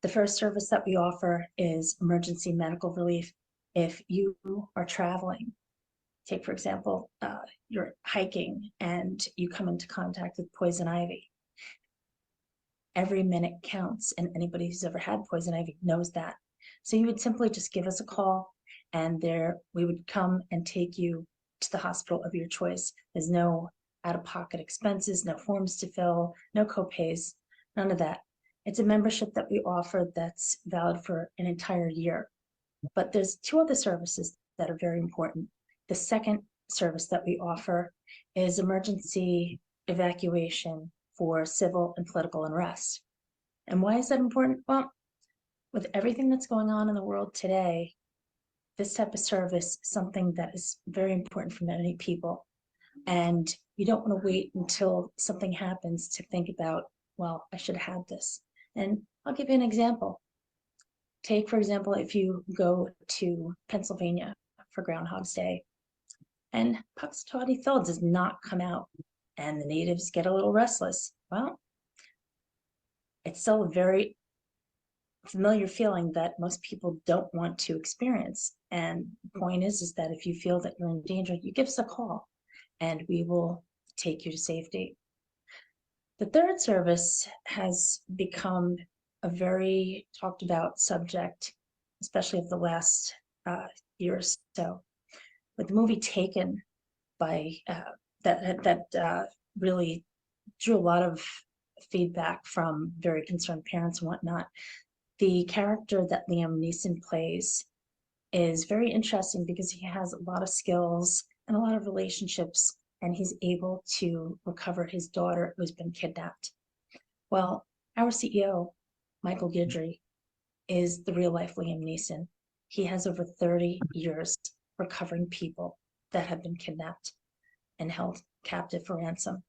Speaker 14: The first service that we offer is emergency medical relief. If you are traveling, take, for example, you're hiking and you come into contact with poison ivy. Every minute counts, and anybody who's ever had poison ivy knows that. So you would simply just give us a call, and we would come and take you to the hospital of your choice. There's no out-of-pocket expenses, no forms to fill, no co-pays, none of that. It's a membership that we offer that's valid for an entire year. But there's 2 other services that are very important. The second service that we offer is emergency evacuation for civil and political unrest. And why is that important? Well, with everything that's going on in the world today, this type of service is something that is very important for many people. And you don't want to wait until something happens to think about, well, I should have had this. And I'll give you an example. Take, for example, if you go to Pennsylvania for Groundhog's Day, and Puxatawny Phil does not come out, and the natives get a little restless. Well, it's still a very familiar feeling that most people don't want to experience. And the point is that if you feel that you're in danger, you give us a call, and we will take you to safety. The third service has become a very talked about subject, especially of the last year or so. With the movie Taken by that really drew a lot of feedback from very concerned parents and whatnot. The character that Liam Neeson plays is very interesting because he has a lot of skills and a lot of relationships, and he's able to recover his daughter who's been kidnapped. Well, our CEO, Michael Guidry, is the real life Liam Neeson. He has over 30 years recovering people that have been kidnapped and held captive for ransom.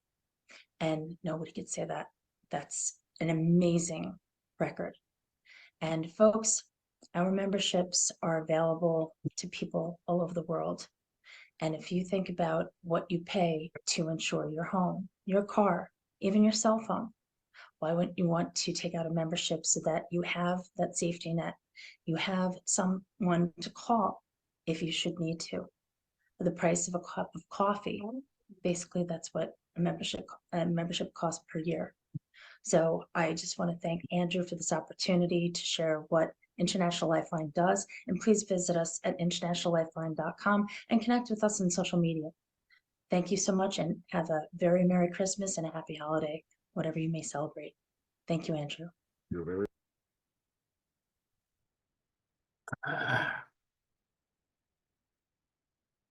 Speaker 14: And nobody could say that. That's an amazing record. And folks, our memberships are available to people all over the world. And if you think about what you pay to insure your home, your car, even your cell phone, why wouldn't you want to take out a membership so that you have that safety net? You have someone to call if you should need to. For the price of a cup of coffee, basically that's what a membership costs per year. So I just want to thank Andrew for this opportunity to share what International Lifeline does. And please visit us at internationallifeline.com and connect with us on social media. Thank you so much and have a very Merry Christmas and a happy holiday, whatever you may celebrate. Thank you, Andrew.
Speaker 2: You're very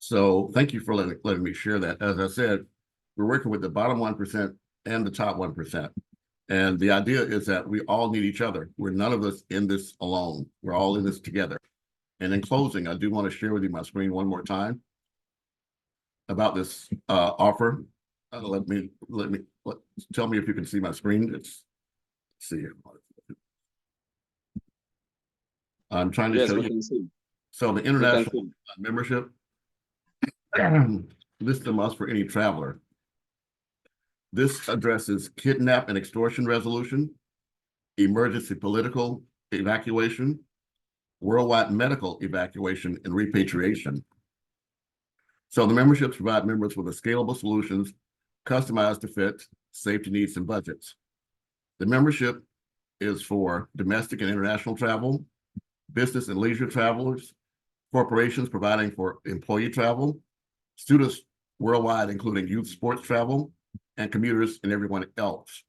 Speaker 2: So thank you for letting me share that. As I said, we're working with the bottom 1% and the top 1%. And the idea is that we all need each other. We're none of us in this alone. We're all in this together. And in closing, I do want to share with you my screen one more time about this offer. Tell me if you can see my screen. Let's see here. I'm trying to show you. So the international membership list them us for any traveler. This addresses kidnap and extortion resolution, emergency political evacuation, worldwide medical evacuation, and repatriation. So the memberships provide members with a scalable solutions customized to fit safety needs and budgets. The membership is for domestic and international travel, business and leisure travelers, corporations providing for employee travel, students worldwide, including youth sports travel, and commuters and everyone else.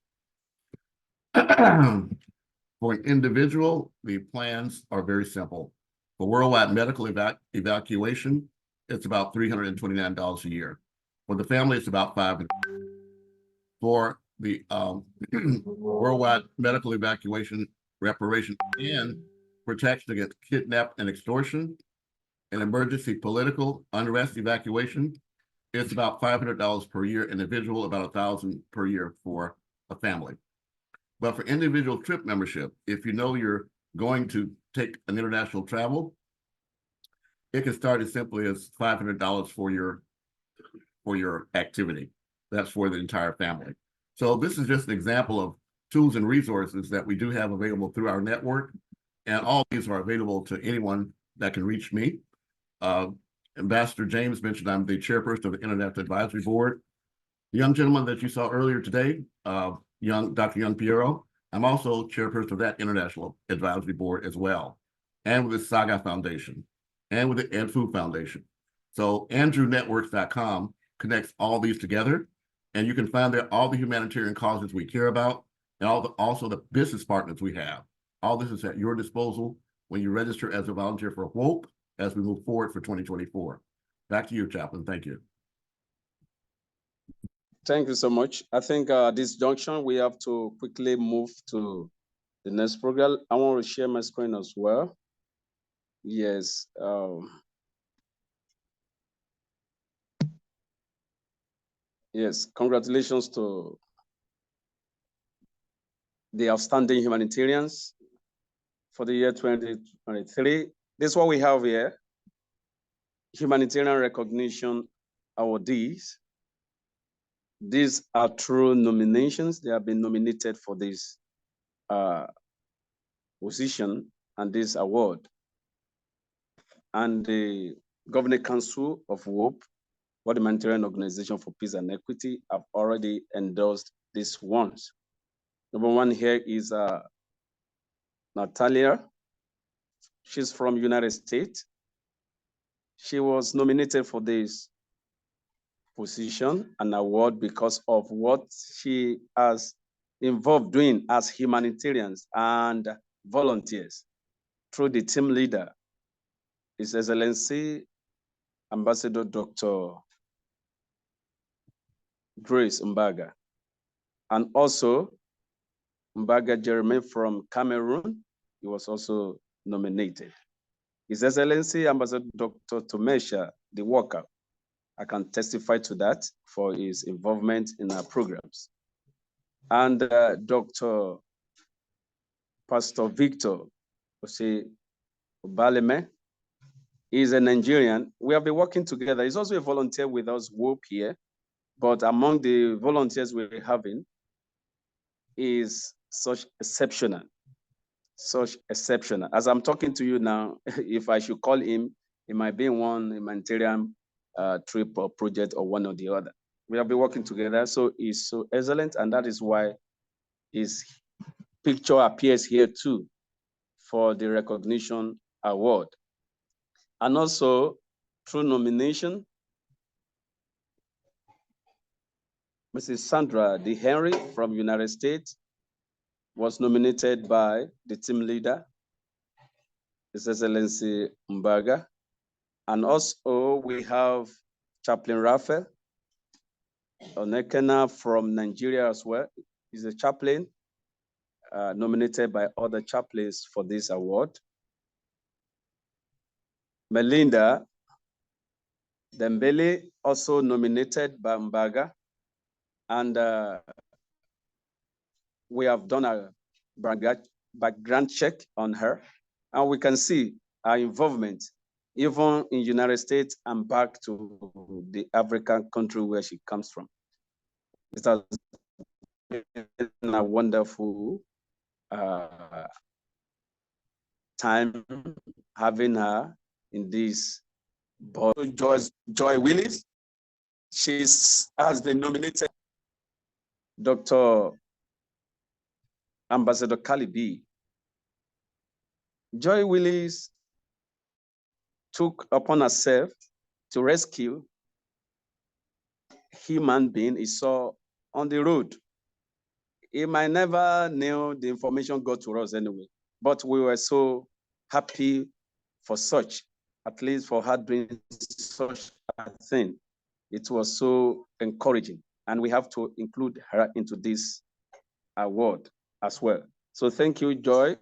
Speaker 2: For an individual, the plans are very simple. For worldwide medical evacuation, it's about $329 a year. For the family, it's about $500. For the worldwide medical evacuation, reparation, and protection against kidnap and extortion, and emergency political unrest evacuation, it's about $500 per year individual, about $1,000 per year for a family. But for individual trip membership, if you know you're going to take an international travel, it can start as simply as $500 for your activity. That's for the entire family. So this is just an example of tools and resources that we do have available through our network. And all these are available to anyone that can reach me. Ambassador James mentioned I'm the chairperson of the International Advisory Board. The young gentleman that you saw earlier today, Dr. Young Piero, I'm also chairperson of that International Advisory Board as well, and with the Saga Foundation, and with the EdFood Foundation. So AndrewNetworks.com connects all these together, and you can find there all the humanitarian causes we care about, and also the business partners we have. All this is at your disposal when you register as a volunteer for WHOPE as we move forward for 2024. Back to you, Chaplain. Thank you.
Speaker 1: Thank you so much. I think at this junction, we have to quickly move to the next program. I want to share my screen as well. Yes. Yes, congratulations to the outstanding humanitarians for the year 2023. This is what we have here. Humanitarian recognition awardees. These are true nominations. They have been nominated for this position and this award. And the Governing Council of WHOPE, World Humanitarian Organization for Peace and Equity, have already endorsed these ones. Number one here is Natalia. She's from United States. She was nominated for this position and award because of what she has involved doing as humanitarians and volunteers through the team leader, His Excellency Ambassador Dr. Grace Mbaga, and also Mbaga Jeremy from Cameroon. He was also nominated. His Excellency Ambassador Dr. Tomesha, the worker, I can testify to that for his involvement in our programs. And Dr. Pastor Victor Ose Obaleme is a Nigerian. We have been working together. He's also a volunteer with us, WHOPE here. But among the volunteers we're having is such exceptional. As I'm talking to you now, if I should call him, it might be one humanitarian trip or project or one or the other. We have been working together, so he's so excellent, and that is why his picture appears here too for the recognition award. And also through nomination, Mrs. Sandra D. Henry from United States was nominated by the team leader, His Excellency Mbaga. And also we have Chaplain Raphael Onekena from Nigeria as well. He's a chaplain nominated by other chaplains for this award. Melinda Dembele, also nominated by Mbaga. And we have done a background check on her, and we can see her involvement, even in United States and back to the African country where she comes from. It has been a wonderful time having her in this board. Joy Willis, she has been nominated. Dr. Ambassador Kalibi. Joy Willis took upon herself to rescue human being he saw on the road. He might never knew the information got to us anyway, but we were so happy for such, at least for her doing such a thing. It was so encouraging, and we have to include her into this award as well. So thank you, Joy.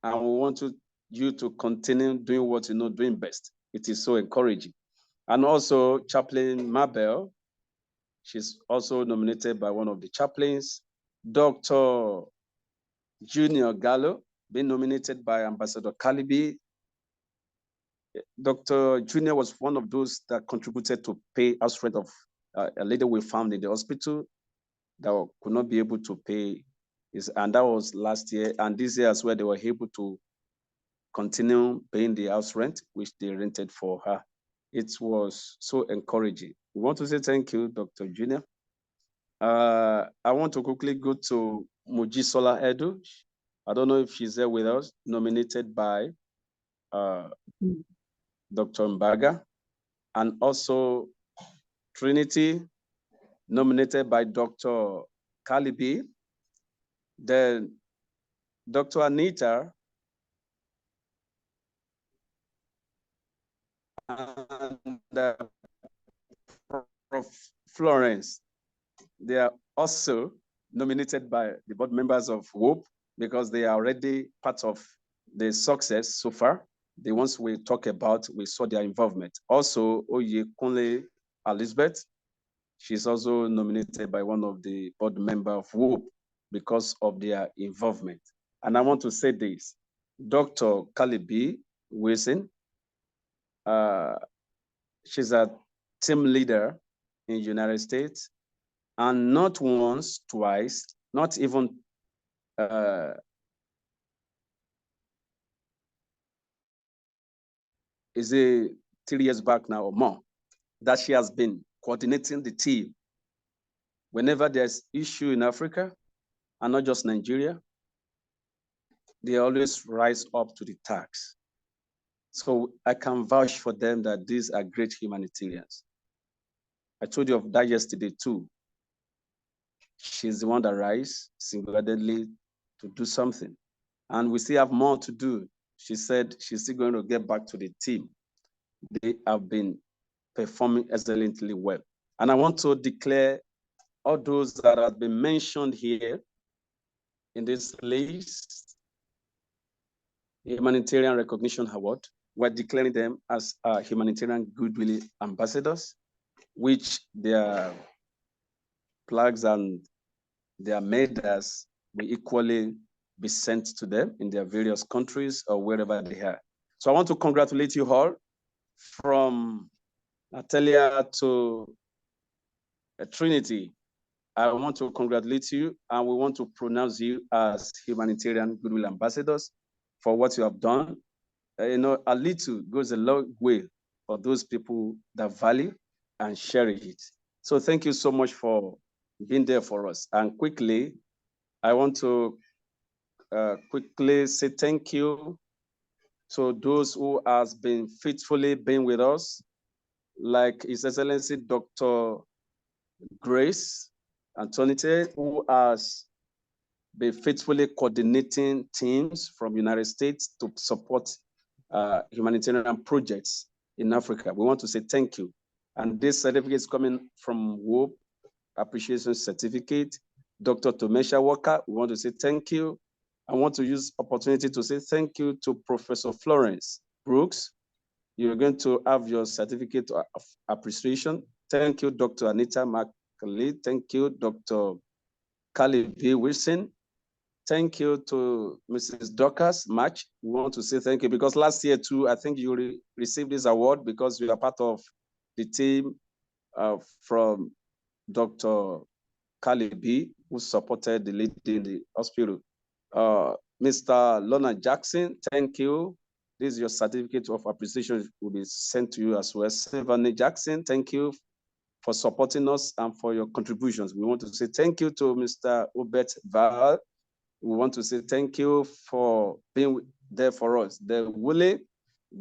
Speaker 1: And we want you to continue doing what you know doing best. It is so encouraging. And also Chaplain Mabel, she's also nominated by one of the chaplains. Dr. Junior Gallo, being nominated by Ambassador Kalibi. Dr. Junior was one of those that contributed to pay house rent of a lady we found in the hospital that could not be able to pay. And that was last year. And this year as well, they were able to continue paying the house rent, which they rented for her. It was so encouraging. We want to say thank you, Dr. Junior. I want to quickly go to Mojisola Edu. I don't know if she's there with us, nominated by Dr. Mbaga. And also Trinity, nominated by Dr. Kalibi. Then Dr. Anita and Prof. Florence. They are also nominated by the board members of WHOPE because they are already part of the success so far. The ones we talk about, we saw their involvement. Also, Oyekunle Elizabeth, she's also nominated by one of the board members of WHOPE because of their involvement. And I want to say this, Dr. Kalibi Wilson, she's a team leader in the United States, and not once, twice, not even is it 3 years back now or more, that she has been coordinating the team Whenever there's issue in Africa, and not just Nigeria, they always rise up to the task. So I can vouch for them that these are great humanitarians. I told you of that yesterday too. She's the one that rise single-handedly to do something. And we still have more to do. She said she's still going to get back to the team. They have been performing excellently well. And I want to declare all those that have been mentioned here in this list, Humanitarian Recognition Award. We're declaring them as humanitarian goodwill ambassadors, which their flags and their medals will equally be sent to them in their various countries or wherever they are. So I want to congratulate you all, from Natalia to Trinity. I want to congratulate you, and we want to pronounce you as humanitarian goodwill ambassadors for what you have done. You know, a little goes a long way for those people that value and cherish it. So thank you so much for being there for us. And quickly, I want to quickly say thank you to those who has been faithfully been with us, like His Excellency Dr. Grace Antonite, who has been faithfully coordinating teams from United States to support humanitarian projects in Africa. We want to say thank you. And this certificate is coming from WHOPE Appreciation Certificate. Dr. Tomesha Walker, we want to say thank you. I want to use opportunity to say thank you to Professor Florence Brooks. You're going to have your certificate of appreciation. Thank you, Dr. Anita McLeod. Thank you, Dr. Kali B. Wilson. Thank you to Mrs. Dorcas Match. We want to say thank you because last year too, I think you received this award because you are part of the team from Dr. Kali B, who supported the lady in the hospital. Mr. Lorna Jackson, thank you. This is your certificate of appreciation will be sent to you as well. Sylvanie Jackson, thank you for supporting us and for your contributions. We want to say thank you to Mr. Obet Val. We want to say thank you for being there for us. The Willie,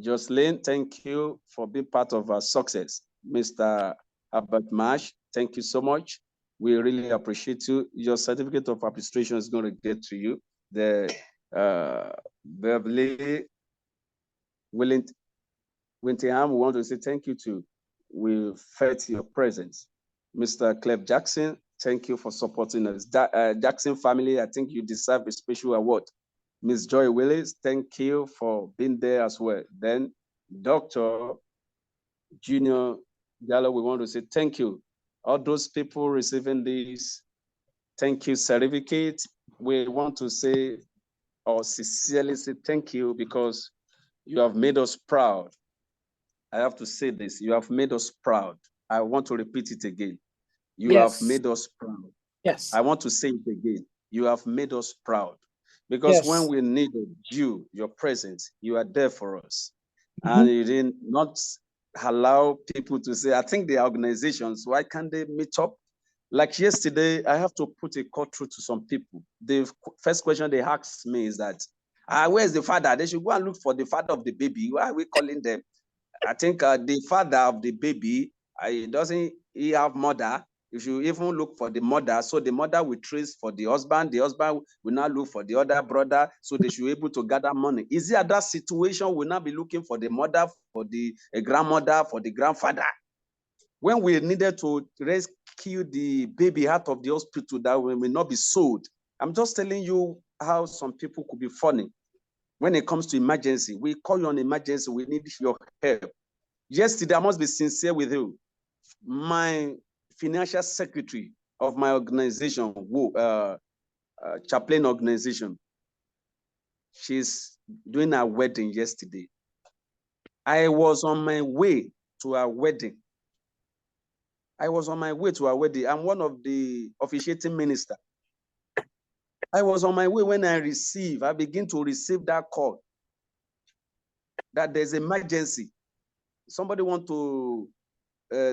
Speaker 1: Jocelyn, thank you for being part of our success. Mr. Albert Marsh, thank you so much. We really appreciate you. Your certificate of appreciation is going to get to you. The Beverly Wintingham, we want to say thank you to. We felt your presence. Mr. Clef Jackson, thank you for supporting us. Jackson family, I think you deserve a special award. Ms. Joy Willis, thank you for being there as well. Then Dr. Junior Gallo, we want to say thank you. All those people receiving this thank you certificate, we want to say or sincerely say thank you because you have made us proud. I have to say this, you have made us proud. I want to repeat it again. You have made us proud.
Speaker 12: Yes.
Speaker 1: I want to say it again. You have made us proud. Because when we needed you, your presence, you are there for us. And you did not allow people to say, I think the organizations, why can't they meet up? Like yesterday, I have to put a call through to some people. The first question they asked me is that, where's the father? They should go and look for the father of the baby. Why are we calling them? I think the father of the baby, doesn't he have mother? You should even look for the mother. So the mother will trace for the husband will now look for the other brother. So they should be able to gather money. Is it at that situation we'll now be looking for the mother, for the grandmother, for the grandfather? When we needed to rescue the baby out of the hospital that we will not be sold. I'm just telling you how some people could be funny. When it comes to emergency, we call you on emergency, we need your help. Yesterday, I must be sincere with you. My financial secretary of my organization, Chaplain organization, she's doing her wedding yesterday. I was on my way to her wedding. I'm one of the officiating minister. I was on my way when I begin to receive that call that there's emergency. Somebody want to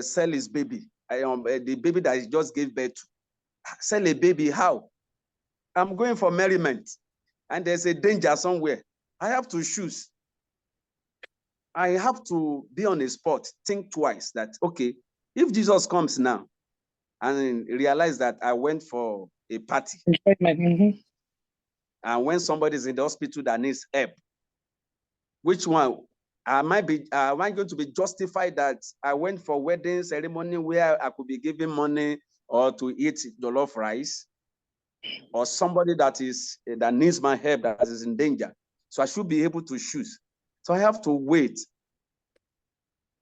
Speaker 1: sell his baby, the baby that he just gave birth to. Sell a baby, how? I'm going for merriment, and there's a danger somewhere. I have to choose. I have to be on the spot, think twice that, okay, if Jesus comes now and realize that I went for a party, and when somebody's in the hospital that needs help, which one? Am I going to be justified that I went for wedding ceremony where I could be given money or to eat jollof rice, or somebody that needs my help, that is in danger? So I should be able to choose. So I have to wait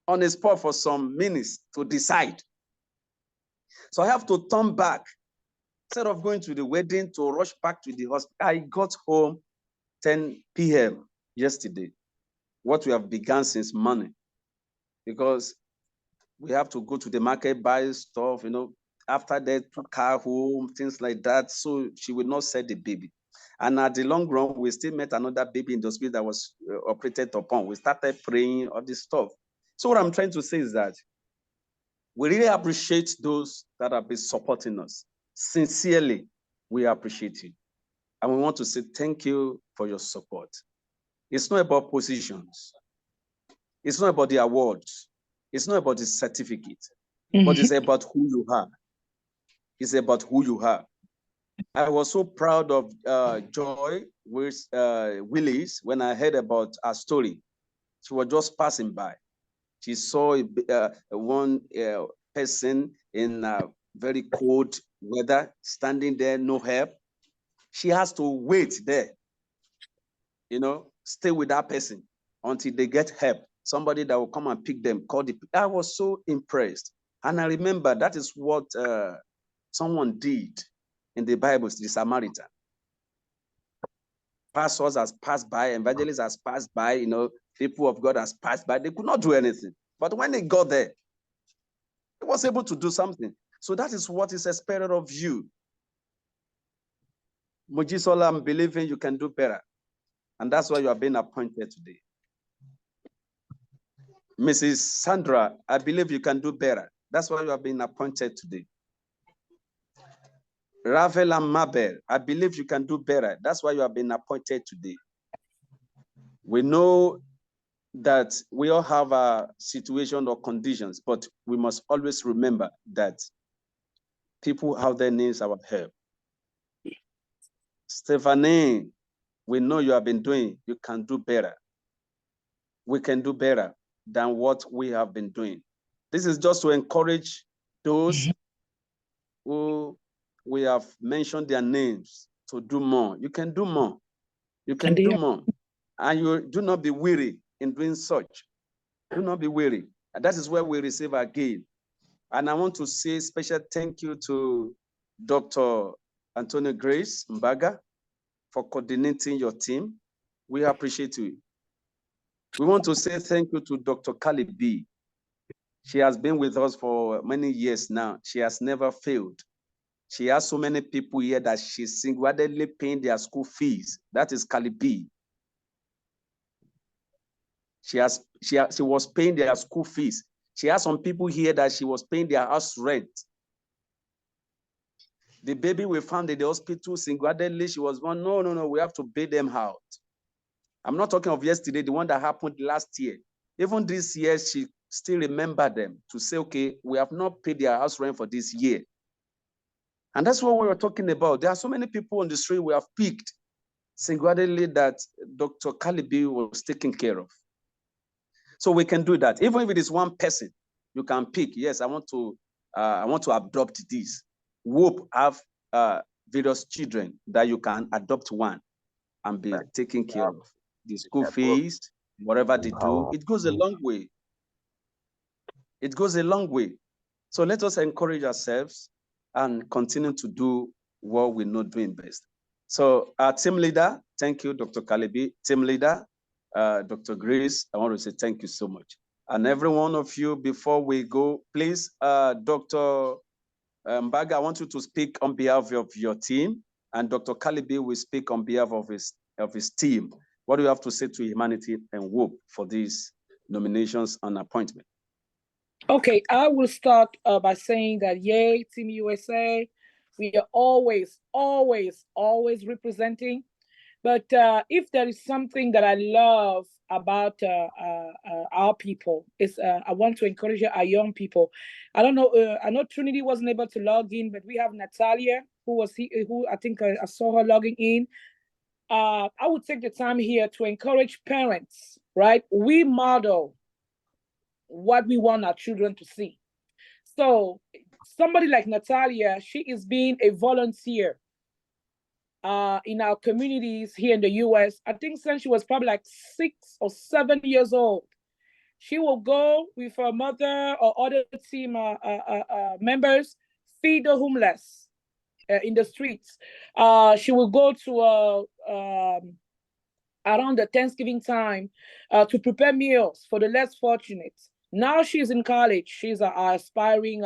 Speaker 1: on the spot for some minutes to decide. So I have to turn back. Instead of going to the wedding, to rush back to the hospital, I got home 10 p.m. yesterday. What we have begun since morning, because we have to go to the market, buy stuff, after that, took her home, things like that. So she will not sell the baby. And at the long run, we still met another baby in the hospital that was operated upon. We started praying, all this stuff. So what I'm trying to say is that we really appreciate those that have been supporting us. Sincerely, we appreciate you. And we want to say thank you for your support. It's not about positions. It's not about the awards. It's not about the certificate, but it's about who you are. It's about who you are. I was so proud of Joy with Willis when I heard about her story. She was just passing by. She saw one person in very cold weather, standing there, no help. She has to wait there, stay with that person until they get help. Somebody that will come and pick them, call the. I was so impressed. And I remember that is what someone did in the Bible, the Samaritan. Pastors has passed by, evangelists has passed by, people of God has passed by. They could not do anything. But when they got there, he was able to do something. So that is what is expected of you. Mojisola, I'm believing you can do better. And that's why you are being appointed today. Mrs. Sandra, I believe you can do better. That's why you are being appointed today. Ravel and Mabel, I believe you can do better. That's why you have been appointed today. We know that we all have a situation or conditions, but we must always remember that people have their needs our help. Stephanie, we know you have been doing, you can do better. We can do better than what we have been doing. This is just to encourage those who we have mentioned their names to do more. You can do more. You can do more. And you do not be weary in doing such. Do not be weary. And that is where we receive our gain. And I want to say special thank you to Dr. Antonio Grace Mbaga for coordinating your team. We appreciate you. We want to say thank you to Dr. Kali B. She has been with us for many years now. She has never failed. She has so many people here that she's single-handedly paying their school fees. That is Kali B. She was paying their school fees. She has some people here that she was paying their house rent. The baby we found in the hospital, single-handedly, she was one, no, we have to pay them out. I'm not talking of yesterday, the one that happened last year. Even this year, she still remembered them to say, okay, we have not paid their house rent for this year. And that's what we were talking about. There are so many people on the street we have picked single-handedly that Dr. Kalibi was taking care of. So we can do that. Even if it is one person, you can pick. Yes, I want to adopt this. WHOPE have various children that you can adopt one and be taken care of. The school fees, whatever they do, it goes a long way. It goes a long way. So let us encourage ourselves and continue to do what we know doing best. So our team leader, thank you, Dr. Kalibi. Team leader, Dr. Grace, I want to say thank you so much. And every one of you, before we go, please, Dr. Mbaga, I want you to speak on behalf of your team, and Dr. Kalibi will speak on behalf of his team. What do you have to say to humanity and WHOPE for these nominations and appointment?
Speaker 12: Okay, I will start by saying that yay, Team USA. We are always, always, always representing. But if there is something that I love about our people, is I want to encourage our young people. I don't know, I know Trinity wasn't able to log in, but we have Natalia, who I think I saw her logging in. I would take the time here to encourage parents, right? We model what we want our children to see. So somebody like Natalia, she is being a volunteer in our communities here in the US. I think since she was probably like 6 or 7 years old, she will go with her mother or other team members, feed the homeless in the streets. She will go to around the Thanksgiving time to prepare meals for the less fortunate. Now she's in college. She's an aspiring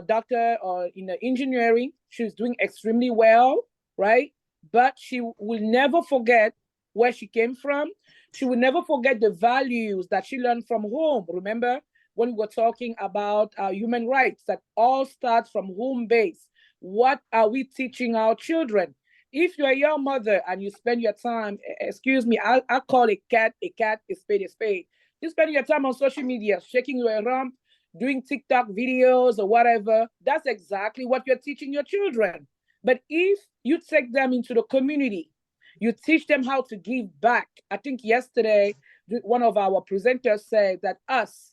Speaker 12: doctor in engineering. She's doing extremely well, right? But she will never forget where she came from. She will never forget the values that she learned from home. Remember when we were talking about human rights, that all starts from home base. What are we teaching our children? If you're a young mother and you spend your time, excuse me, I call a cat, a spade, a spade. You spend your time on social media, shaking your rump, doing TikTok videos or whatever. That's exactly what you're teaching your children. But if you take them into the community, you teach them how to give back. I think yesterday, one of our presenters said that us,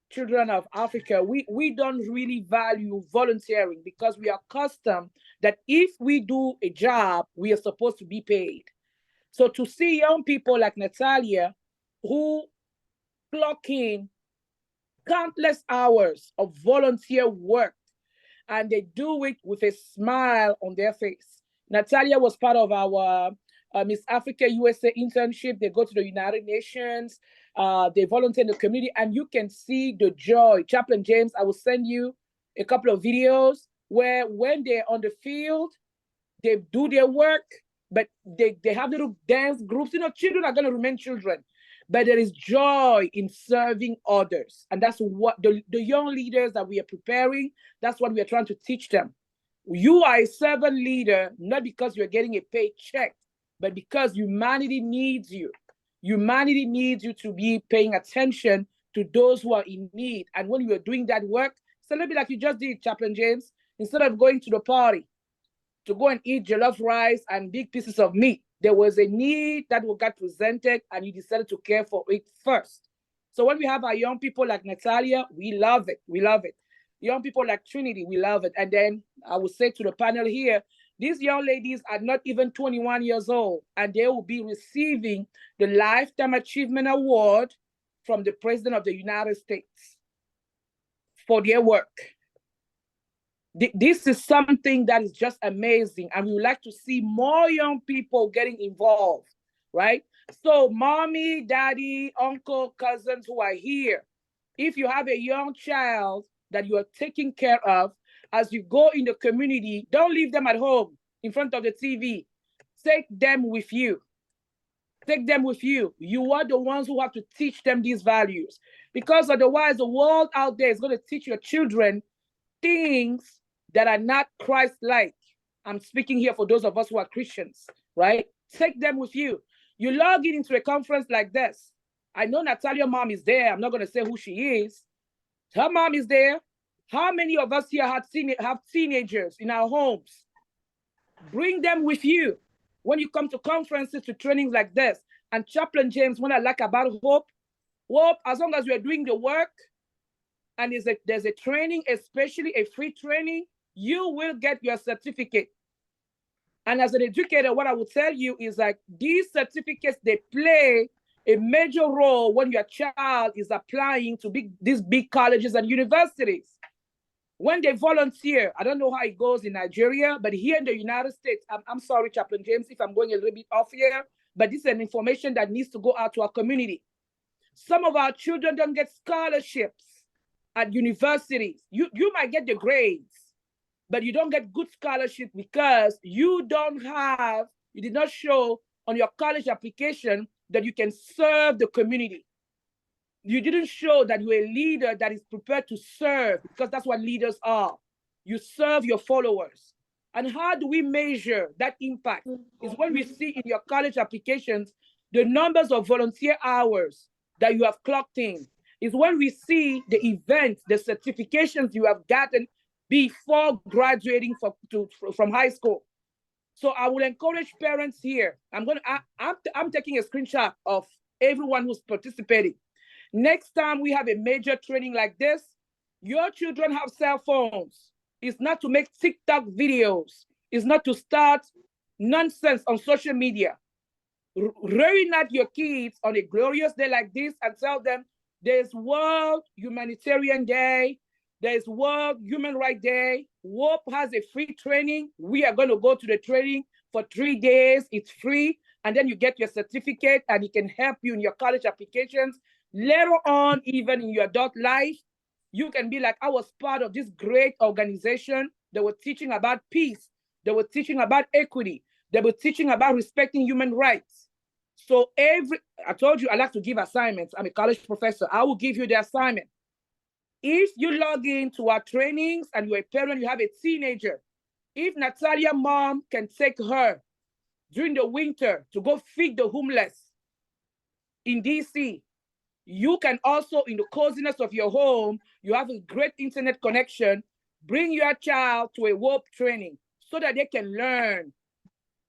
Speaker 12: children of Africa, we don't really value volunteering because we are accustomed that if we do a job, we are supposed to be paid. So to see young people like Natalia who clock in countless hours of volunteer work and they do it with a smile on their face. Natalia was part of our Miss Africa USA internship. They go to the United Nations. They volunteer in the community, and you can see the joy. Chaplain James, I will send you a couple of videos where when they're on the field, they do their work, but they have little dance groups. You know, children are going to remain children, but there is joy in serving others. And that's what the young leaders that we are preparing, that's what we are trying to teach them. You are a servant leader, not because you're getting a paycheck, but because humanity needs you. Humanity needs you to be paying attention to those who are in need. And when you are doing that work, it's a little bit like you just did, Chaplain James. Instead of going to the party to go and eat jollof rice and big pieces of meat, there was a need that got presented and you decided to care for it first. So when we have our young people like Natalia, we love it. We love it. Young people like Trinity, we love it. And then I would say to the panel here, these young ladies are not even 21 years old, and they will be receiving the Lifetime Achievement Award from the President of the United States for their work. This is something that is just amazing, and we would like to see more young people getting involved, right? So mommy, daddy, uncle, cousins who are here, if you have a young child that you are taking care of, as you go in the community, don't leave them at home in front of the TV. Take them with you. Take them with you. You are the ones who have to teach them these values, because otherwise the world out there is going to teach your children things that are not Christ-like. I'm speaking here for those of us who are Christians, right? Take them with you. You log in into a conference like this. I know Natalia's mom is there. I'm not going to say who she is. Her mom is there. How many of us here have teenagers in our homes? Bring them with you when you come to conferences, to trainings like this. And Chaplain James, what I like about Hope, as long as we are doing the work and there's a training, especially a free training, you will get your certificate. And as an educator, what I would tell you is like these certificates, they play a major role when your child is applying to these big colleges and universities. When they volunteer, I don't know how it goes in Nigeria, but here in the United States, I'm sorry, Chaplain James, if I'm going a little bit off here, but this is an information that needs to go out to our community. Some of our children don't get scholarships at universities. You might get the grades, but you don't get good scholarship because you did not show on your college application that you can serve the community. You didn't show that you're a leader that is prepared to serve, because that's what leaders are. you serve your followers. And how do we measure that impact? Is when we see in your college applications the numbers of volunteer hours that you have clocked in. Is when we see the events, the certifications you have gotten before graduating from high school. So I will encourage parents here. I'm taking a screenshot of everyone who's participating. Next time we have a major training like this, your children have cell phones. It's not to make TikTok videos. It's not to start nonsense on social media. Rearing out your kids on a glorious day like this and tell them there's World Humanitarian Day, there's World Human Rights Day. WHOPE has a free training. We are going to go to the training for 3 days. It's free. And then you get your certificate and it can help you in your college applications. Later on, even in your adult life, you can be like, I was part of this great organization. They were teaching about peace. They were teaching about equity. They were teaching about respecting human rights. So I told you I like to give assignments. I'm a college professor. I will give you the assignment. If you log into our trainings and you're a parent, you have a teenager, if Natalia's mom can take her during the winter to go feed the homeless in DC, you can also, in the coziness of your home, you have a great internet connection, bring your child to a WHOPE training so that they can learn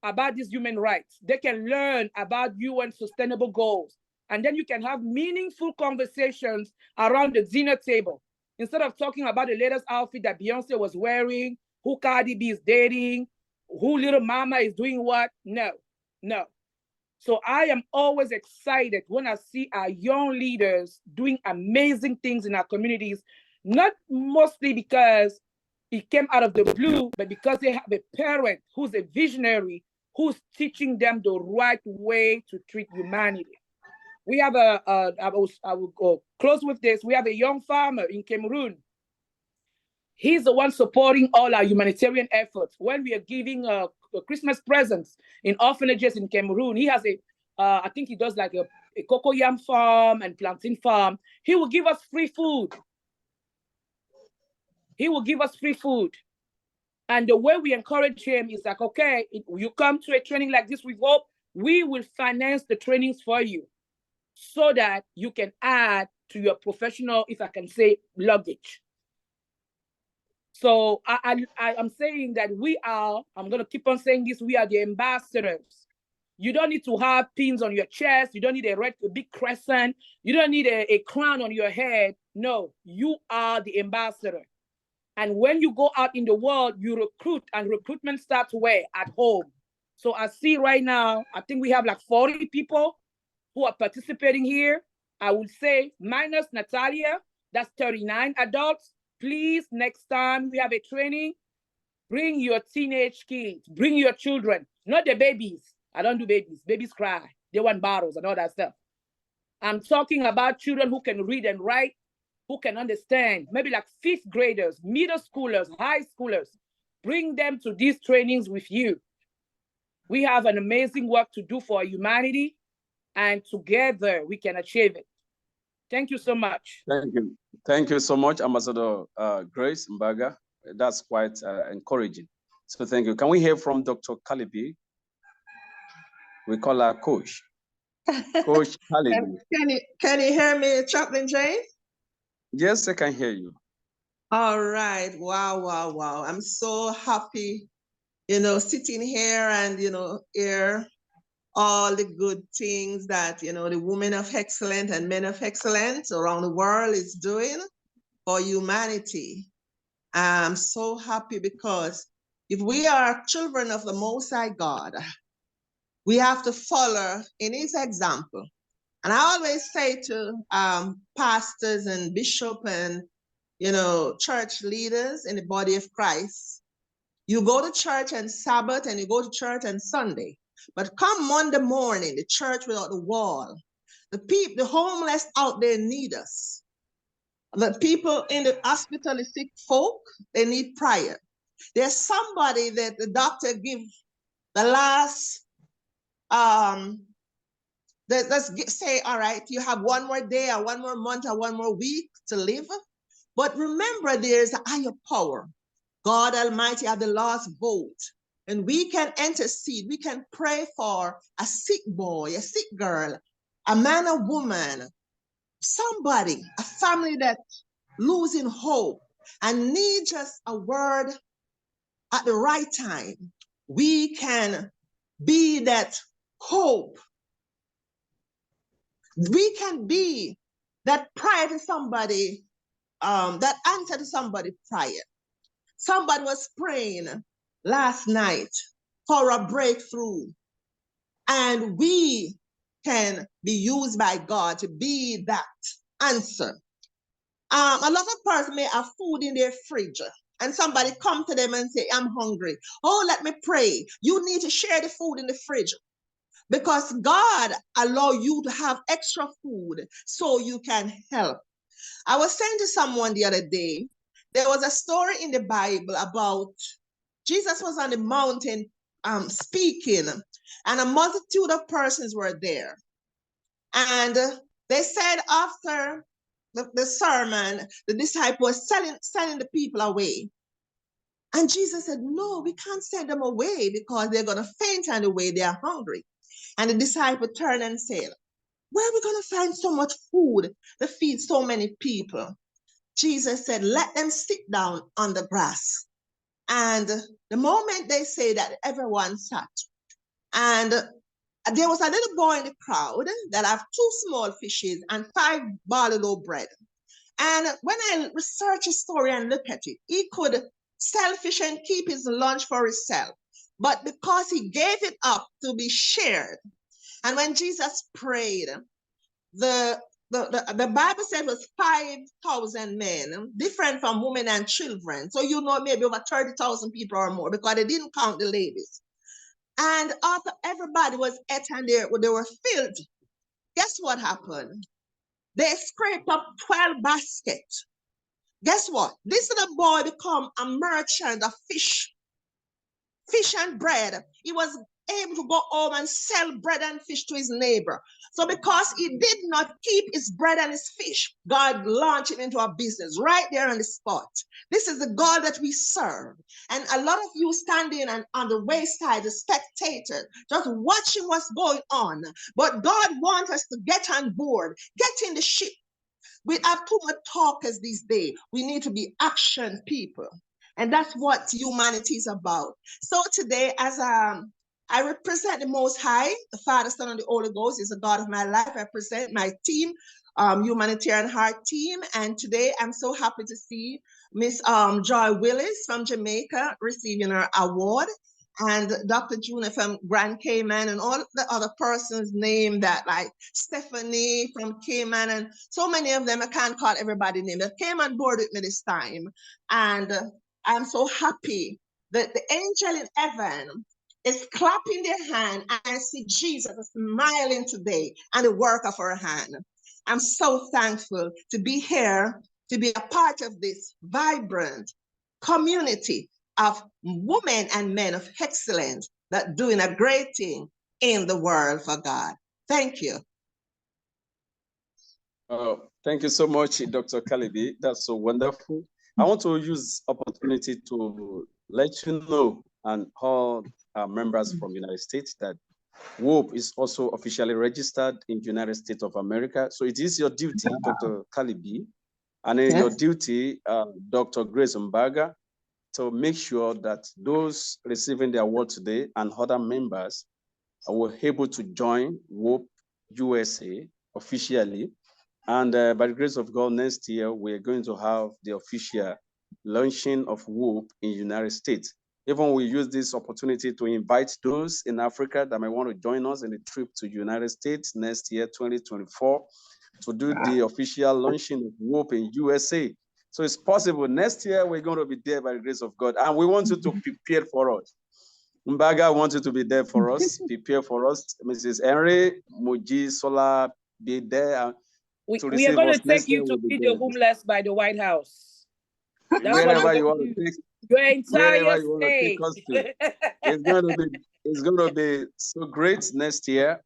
Speaker 12: about these human rights. They can learn about UN sustainable goals. And then you can have meaningful conversations around the dinner table. Instead of talking about the latest outfit that Beyonce was wearing, who Cardi B is dating, who Little Mama is doing what, no. So I am always excited when I see our young leaders doing amazing things in our communities, not mostly because it came out of the blue, but because they have a parent who's a visionary, who's teaching them the right way to treat humanity. We have I will go close with this. We have a young farmer in Cameroon. He's the one supporting all our humanitarian efforts. When we are giving Christmas presents in orphanages in Cameroon, he has I think he does like a cocoyam farm and plantain farm. He will give us free food. He will give us free food. And the way we encourage him is like, okay, you come to a training like this with WHOPE, we will finance the trainings for you so that you can add to your professional, if I can say, luggage. So I'm saying that I'm going to keep on saying this, we are the ambassadors. You don't need to have pins on your chest. You don't need a big crescent. You don't need a crown on your head. No, you are the ambassador. And when you go out in the world, you recruit, and recruitment starts where? At home. So I see right now, I think we have like 40 people who are participating here. I would say minus Natalia, that's 39 adults. Please, next time we have a training, bring your teenage kids, bring your children, not the babies. I don't do babies. Babies cry. They want bottles and all that stuff. I'm talking about children who can read and write, who can understand, maybe like 5th graders, middle schoolers, high schoolers. Bring them to these trainings with you. We have an amazing work to do for humanity, and together we can achieve it. Thank you so much.
Speaker 1: Thank you. Thank you so much, Ambassador Grace Mbaga. That's quite encouraging. So thank you. Can we hear from Dr. Kalibi? We call her Coach. Coach Kalibi.
Speaker 15: Can you hear me, Chaplain James?
Speaker 1: Yes, I can hear you.
Speaker 15: All right. Wow. I'm so happy, sitting here and, hear all the good things that, the women of excellence and men of excellence around the world is doing for humanity. I'm so happy because if we are children of the Most High God, we have to follow in his example. And I always say to pastors and bishops and, church leaders in the body of Christ, you go to church on Sabbath and you go to church on Sunday. But come Monday morning, the church without the wall, the homeless out there need us. The people in the hospital, the sick folk, they need prayer. There's somebody that the doctor gives the last, let's say, all right, you have one more day or one more month or one more week to live. But remember, there's a higher power. God Almighty have the last vote. And we can intercede, we can pray for a sick boy, a sick girl, a man or woman, somebody, a family that losing hope and need just a word at the right time. We can be that hope. We can be that prayer to somebody, that answer to somebody's prayer. Somebody was praying last night for a breakthrough, and we can be used by God to be that answer. A lot of persons may have food in their fridge, and somebody come to them and say, I'm hungry. Oh, let me pray. You need to share the food in the fridge, because God allow you to have extra food so you can help. I was saying to someone the other day, there was a story in the Bible about Jesus was on the mountain speaking, and a multitude of persons were there. And they said after the sermon, the disciples sending the people away. And Jesus said, no, we can't send them away because they're going to faint on the way. They are hungry. And the disciple turned and said, where are we going to find so much food to feed so many people? Jesus said, let them sit down on the grass. And the moment they say that, everyone sat. And there was a little boy in the crowd that had 2 small fishes and 5 barley loaf bread. And when I research his story and look at it, he could sell fish and keep his lunch for himself. But because he gave it up to be shared, and when Jesus prayed, the Bible said it was 5,000 men, different from women and children. So you know maybe over 30,000 people or more, because they didn't count the ladies. And after everybody was ate and they were filled, guess what happened? They scraped up 12 baskets. Guess what? This little boy become a merchant of fish and bread. He was able to go home and sell bread and fish to his neighbor. So because he did not keep his bread and his fish, God launched him into a business right there on the spot. This is the God that we serve. And a lot of you standing on the wayside, the spectators, just watching what's going on. But God wants us to get on board, get in the ship. We have too much talkers these days. We need to be action people. And that's what humanity is about. So today, as I represent the Most High, the Father, Son, and the Holy Ghost is the God of my life. I present my team, Humanitarian Heart Team. And today, I'm so happy to see Miss Joy Willis from Jamaica receiving her award. And Dr. Juna from Grand Cayman, and all the other persons named that, like Stephanie from Cayman, and so many of them, I can't call everybody's name, that came on board with me this time. And I'm so happy that the angel in heaven is clapping their hand, and I see Jesus smiling today and the work of her hand. I'm so thankful to be here, to be a part of this vibrant community of women and men of excellence that doing a great thing in the world for God. Thank you.
Speaker 1: Thank you so much, Dr. Kalibi. That's so wonderful. I want to use opportunity to let you know, and all our members from the United States, that WHOPE is also officially registered in the United States of America. So it is your duty, Dr. Kalibi, and your duty, Dr. Grace Mbaga, to make sure that those receiving the award today and other members were able to join WHOPE USA officially. And by the grace of God, next year, we're going to have the official launching of WHOPE in the United States. Even we use this opportunity to invite those in Africa that may want to join us in the trip to the United States next year, 2024, to do the official launching of WHOPE in USA. So it's possible next year we're going to be there by the grace of God, and we want you to prepare for us. Mbaga wants you to be there for us, prepare for us. Mrs. Henry, Muji, Sola, be there.
Speaker 12: We are going to take you to feed the homeless by the White House. That's
Speaker 1: wherever you want to take
Speaker 12: your entire
Speaker 1: wherever you want to take us to. It's going to be so great next year.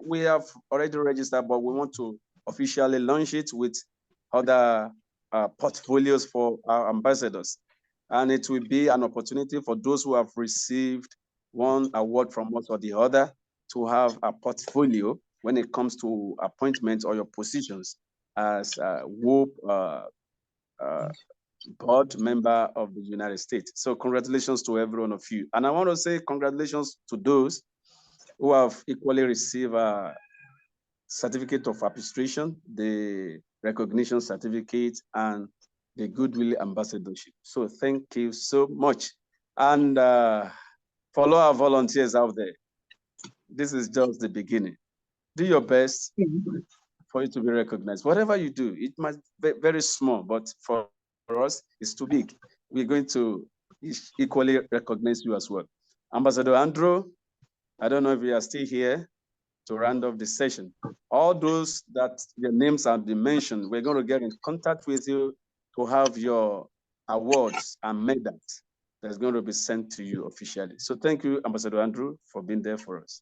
Speaker 1: We have already registered, but we want to officially launch it with other portfolios for our ambassadors. And it will be an opportunity for those who have received one award from us or the other to have a portfolio when it comes to appointments or your positions as WHOPE board member of the United States. So congratulations to every one of you. And I want to say congratulations to those who have equally received a certificate of appreciation, the recognition certificate, and the goodwill ambassadorship. So thank you so much. And for all our volunteers out there, this is just the beginning. Do your best for you to be recognized. Whatever you do, it might be very small, but for us, it's too big. We're going to equally recognize you as well. Ambassador Andrew, I don't know if you are still here to round off the session. All those that their names have been mentioned, we're going to get in contact with you to have your awards and medals that's going to be sent to you officially. So thank you, Ambassador Andrew, for being there for us.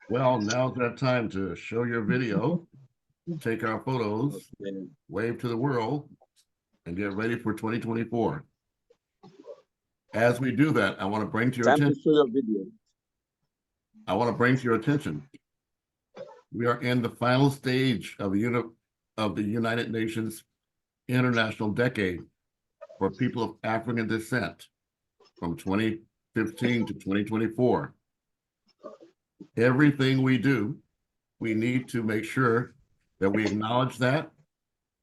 Speaker 2: Well, now's that time to show your video, take our photos, wave to the world, and get ready for 2024. As we do that, I want to bring to your attention.
Speaker 1: To show your video.
Speaker 2: I want to bring to your attention. We are in the final stage of the United Nations International Decade for People of African Descent from 2015 to 2024. Everything we do, we need to make sure that we acknowledge that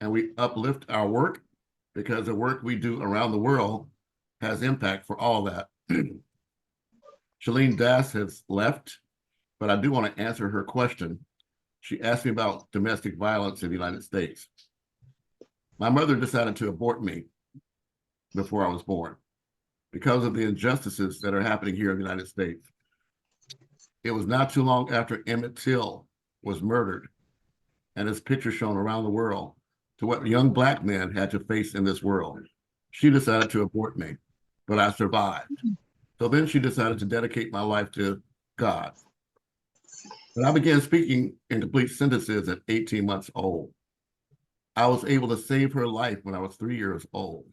Speaker 2: and we uplift our work, because the work we do around the world has impact for all that. Shalene Das has left, but I do want to answer her question. She asked me about domestic violence in the United States. My mother decided to abort me before I was born because of the injustices that are happening here in the United States. It was not too long after Emmett Till was murdered and his picture shown around the world to what young Black men had to face in this world. She decided to abort me, but I survived. So then she decided to dedicate my life to God. But I began speaking in complete sentences at 18 months old. I was able to save her life when I was 3 years old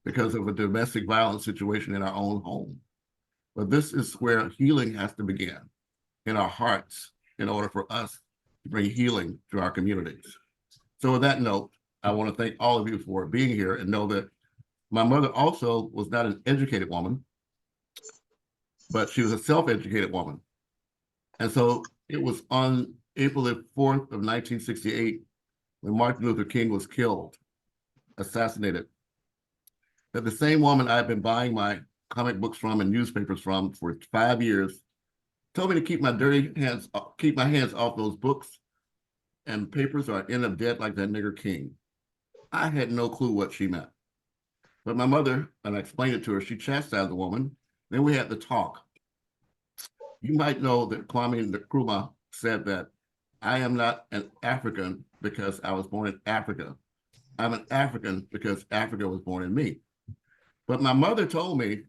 Speaker 2: because of a domestic violence situation in our own home. But this is where healing has to begin, in our hearts, in order for us to bring healing to our communities. So with that note, I want to thank all of you for being here and know that my mother also was not an educated woman, but she was a self-educated woman. And so it was on April the 4th of 1968, when Martin Luther King was killed, assassinated, that the same woman I've been buying my comic books from and newspapers from for 5 years told me to keep my hands off those books and papers, or I'd end up dead like that nigger King. I had no clue what she meant. But my mother, and I explained it to her, she chastised the woman. Then we had the talk. You might know that Kwame Nkrumah said that I am not an African because I was born in Africa. I'm an African because Africa was born in me. But my mother told me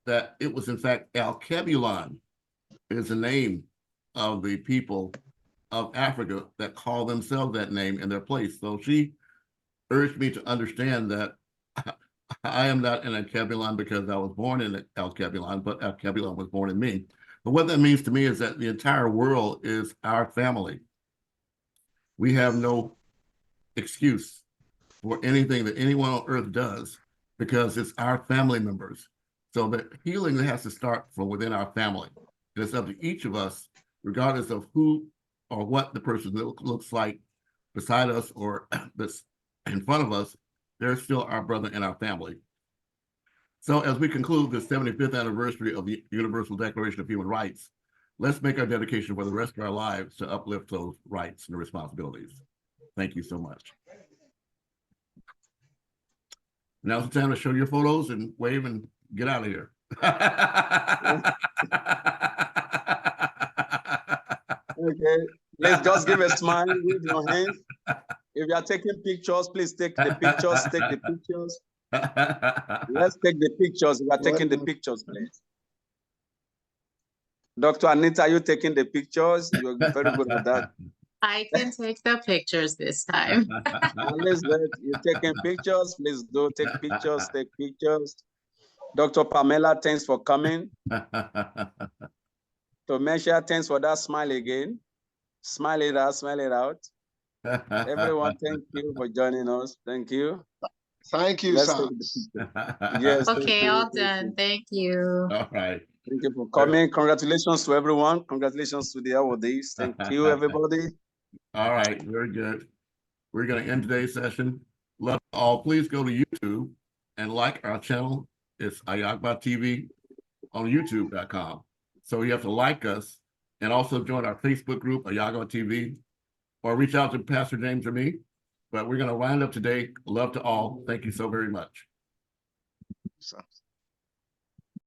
Speaker 2: that it was in fact Al-Kebulan is the name of the people of Africa that call themselves that name in their place. So she urged me to understand that I am not an Al-Kebulan because I was born in Al-Kebulan, but Al-Kebulan was born in me. But what that means to me is that the entire world is our family. We have no excuse for anything that anyone on earth does because it's our family members. So the healing has to start from within our family. And it's up to each of us, regardless of who or what the person looks like beside us or that's in front of us, they're still our brother in our family. So as we conclude the 75th anniversary of the Universal Declaration of Human Rights, let's make our dedication for the rest of our lives to uplift those rights and responsibilities. Thank you so much. Now's the time to show your photos and wave and get out of here.
Speaker 1: Okay, let's just give a smile with your hands. If you are taking pictures, please take the pictures, take the pictures. Let's take the pictures. We are taking the pictures, please. Dr. Anita, are you taking the pictures? You're very good at that.
Speaker 16: I can take the pictures this time.
Speaker 1: Elizabeth, you're taking pictures. Please do take pictures. Take pictures. Dr. Pamela, thanks for coming. Tomesia, thanks for that smile again. Smile it out, smile it out. Everyone, thank you for joining us. Thank you.
Speaker 13: Thank you, sir.
Speaker 1: Yes.
Speaker 16: Okay, all done. Thank you.
Speaker 2: All right.
Speaker 1: Thank you for coming. Congratulations to everyone. Congratulations to the awardees. Thank you, everybody.
Speaker 2: All right, very good. We're going to end today's session. Love all. Please go to YouTube and like our channel. It's AHIABGA-TV on YouTube.com. So you have to like us and also join our Facebook group, AHIABGA-TV, or reach out to Pastor James or me. But we're going to wind up today. Love to all. Thank you so very much.
Speaker 13: So.